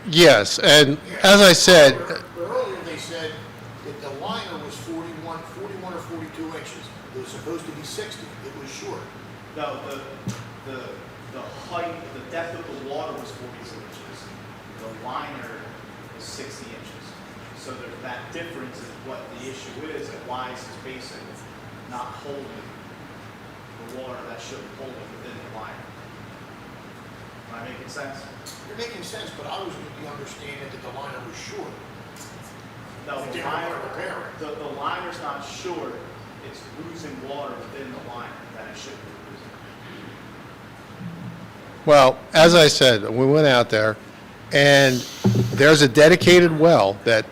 yes, and as I said, But earlier they said that the liner was 41 or 42 inches. It was supposed to be 60. It was short. No, the height, the depth of the water was 42 inches. The liner was 60 inches. So there's that difference is what the issue is, and why is this basin not holding the water that should hold it within the liner? Am I making sense? You're making sense, but I was with the understanding that the liner was short. No, They the didn't want liner, to repair it. the liner's not short, it's losing water within the liner that it should be losing. well, as I said, we went out there, and there's a dedicated well that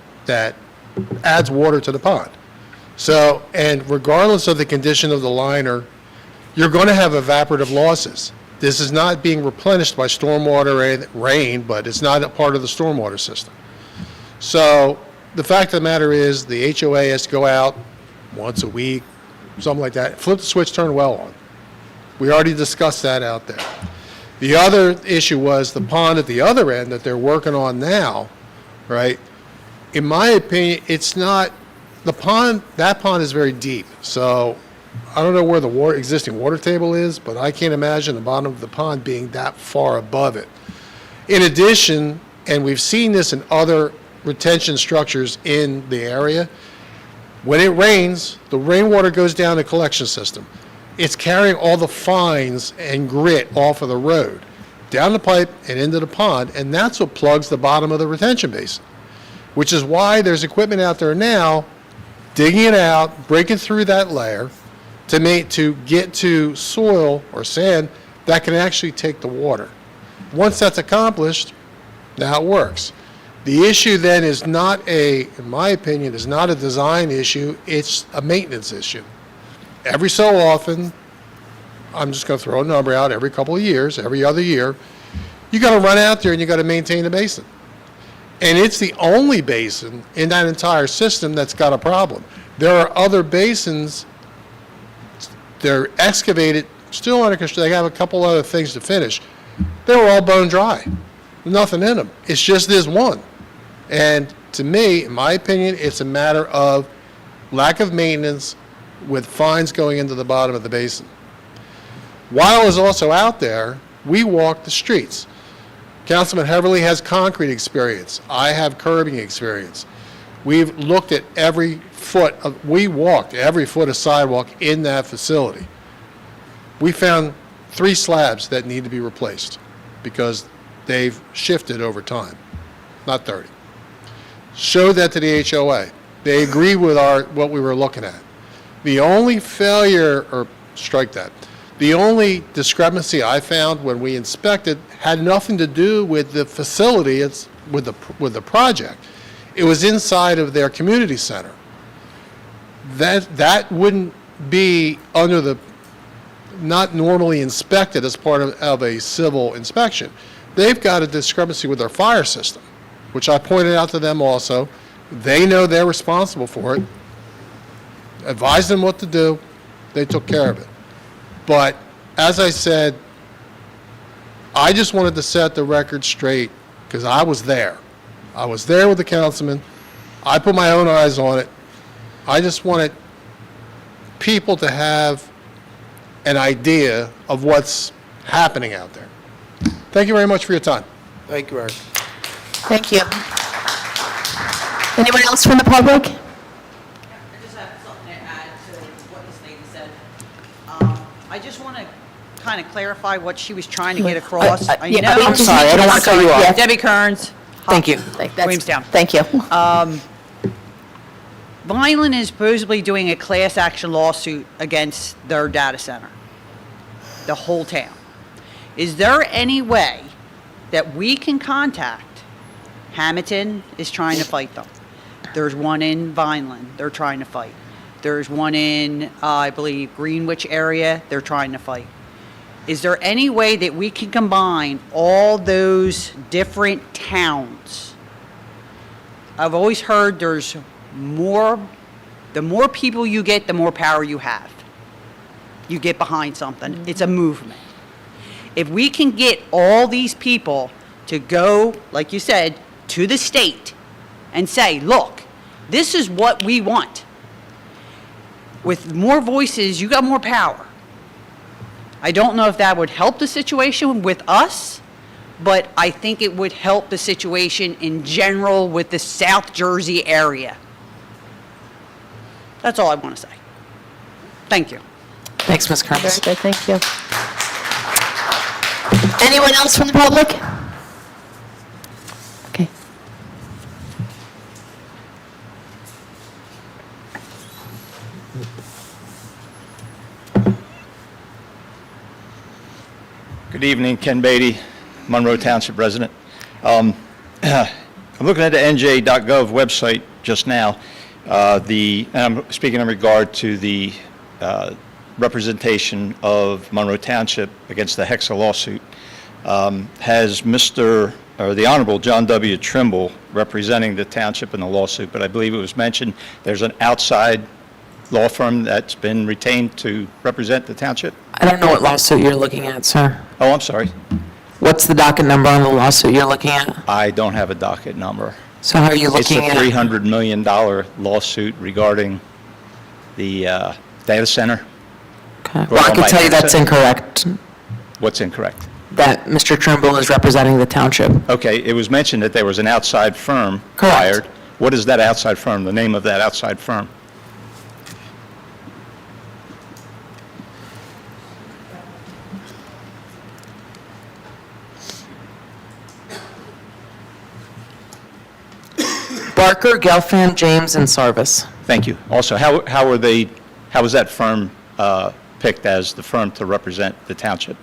adds water to the pond. So, and regardless of the condition of the liner, you're going to have evaporative losses. This is not being replenished by stormwater and rain, but it's not a part of the stormwater system. So the fact of the matter is, the HOA has to go out once a week, something like that, flip the switch, turn the well on. We already discussed that out there. The other issue was the pond at the other end that they're working on now, right? In my opinion, it's not, that pond is very deep. So I don't know where the existing water table is, but I can't imagine the bottom of the pond being that far above it. In addition, and we've seen this in other retention structures in the area, when it rains, the rainwater goes down the collection system. It's carrying all the fines and grit off of the road, down the pipe and into the pond, and that's what plugs the bottom of the retention basin, which is why there's equipment out there now digging it out, breaking through that layer to get to soil or sand that can actually take the water. Once that's accomplished, now it works. The issue then is not in my opinion, is not a design issue, it's a maintenance issue. Every so often, I'm just going to throw a number out, every couple of years, every other year, you got to run out there and you got to maintain the basin. And it's the only basin in that entire system that's got a problem. There are other basins, they're excavated, still under construction, they have a couple other things to finish. They were all bone dry, nothing in them. It's just this one. And to me, in my opinion, it's a matter of lack of maintenance with fines going into the bottom of the basin. While I was also out there, we walked the streets. Councilman Heverly has concrete experience. I have curbing experience. We've looked at we walked every foot of sidewalk in that facility. We found 3 slabs that need to be replaced because they've shifted over time, not 30. Showed that to the HOA. They agreed with what we were looking at. The only failure, or strike that, the only discrepancy I found when we inspected had nothing to do with the facility, it's with the project. It was inside of their community center. That wouldn't be not normally inspected as part of a civil inspection. They've got a discrepancy with their fire system, which I pointed out to them also. They know they're responsible for it. Advised them what to do. They took care of it. But as I said, I just wanted to set the record straight because I was there. I was there with the councilman. I put my own eyes on it. I just wanted people to have an idea of what's happening out there. Thank you very much for your time. Thank you, Eric. Thank you. Anyone else from the public? I just have something to add to what this lady said. I just want to kind of clarify what she was trying to get across. I yeah, know- I'm sorry, I don't want to cut you off. Yeah, Debbie Kearns. Thank you. Williamstown. Thank you. Vineland is supposedly doing a class action lawsuit against their data center, the whole town. Is there any way that we can contact? Hamilton is trying to fight them. There's one in Vineland they're trying to fight. There's one in, I believe, Greenwich area they're trying to fight. Is there any way that we can combine all those different towns? I've always heard there's more, the more people you get, the more power you have. You get behind something. It's a movement. If we can get all these people to go, like you said, to the state and say, look, this is what we want. With more voices, you got more power. I don't know if that would help the situation with us, but I think it would help the situation in general with the South Jersey area. That's all I want to say. Thank you. Thanks, Ms. Kearns. Very good, thank you. Anyone else from the public? Okay. Good evening, Ken Beatty, Monroe Township resident. I'm looking at the NJ.gov website just now. And I'm speaking in regard to the representation of Monroe Township against the Hexa lawsuit. Has the Honorable John W. Trimble representing the township in the lawsuit, but I believe it was mentioned there's an outside law firm that's been retained to represent the township? I don't know what lawsuit you're looking at, sir. Oh, I'm sorry. What's the docket number on the lawsuit you're looking at? I don't have a docket number. So how are you looking It's at? a $300 million lawsuit regarding the data center. Okay. Well, I can tell you that's incorrect, What's incorrect? that Mr. Trimble is representing the township. Okay, it was mentioned that there was an outside firm Correct. hired. What is that outside firm, the name of that outside firm? Barker, Gelfand, James, and Sarvis. Thank you. Also, how was that firm picked as the firm to represent the township?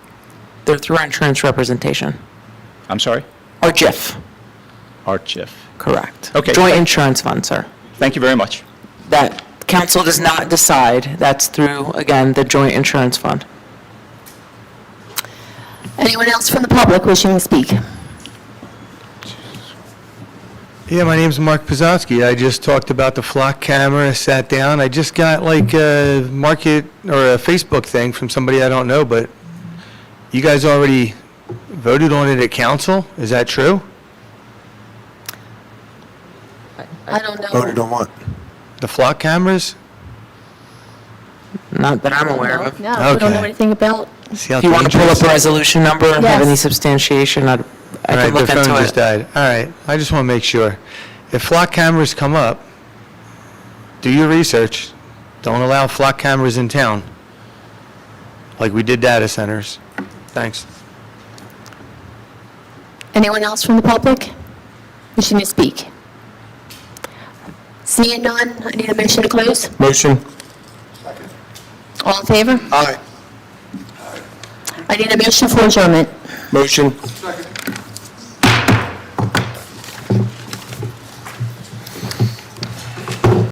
They're through our insurance representation. I'm sorry? Or JIF, Artchiff. correct. Okay. Joint Insurance Fund, sir. Thank you very much. That council does not decide. That's through, again, the Joint Insurance Fund. Anyone else from the public wishing to speak? Yeah, my name's Mark Pizzotsky. I just talked about the flock camera, sat down. I just got like a market or a Facebook thing from somebody I don't know, but you guys already voted on it at council? Is that true? I don't know. Voted on what? The flock cameras? Not that I'm aware of. No, we don't know Okay. anything about. See how If you want to pull up dangerous- a resolution number and have Yes. any substantiation, I All can right, look their into phone just it. died. All right, I just want to make sure. If flock cameras come up, do your research. Don't allow flock cameras in town, like we did data centers. Thanks. Anyone else from the public wishing to speak? Seeing none, I need a motion to close. Motion. All in favor? Aye. I need a motion for adjournment. Motion.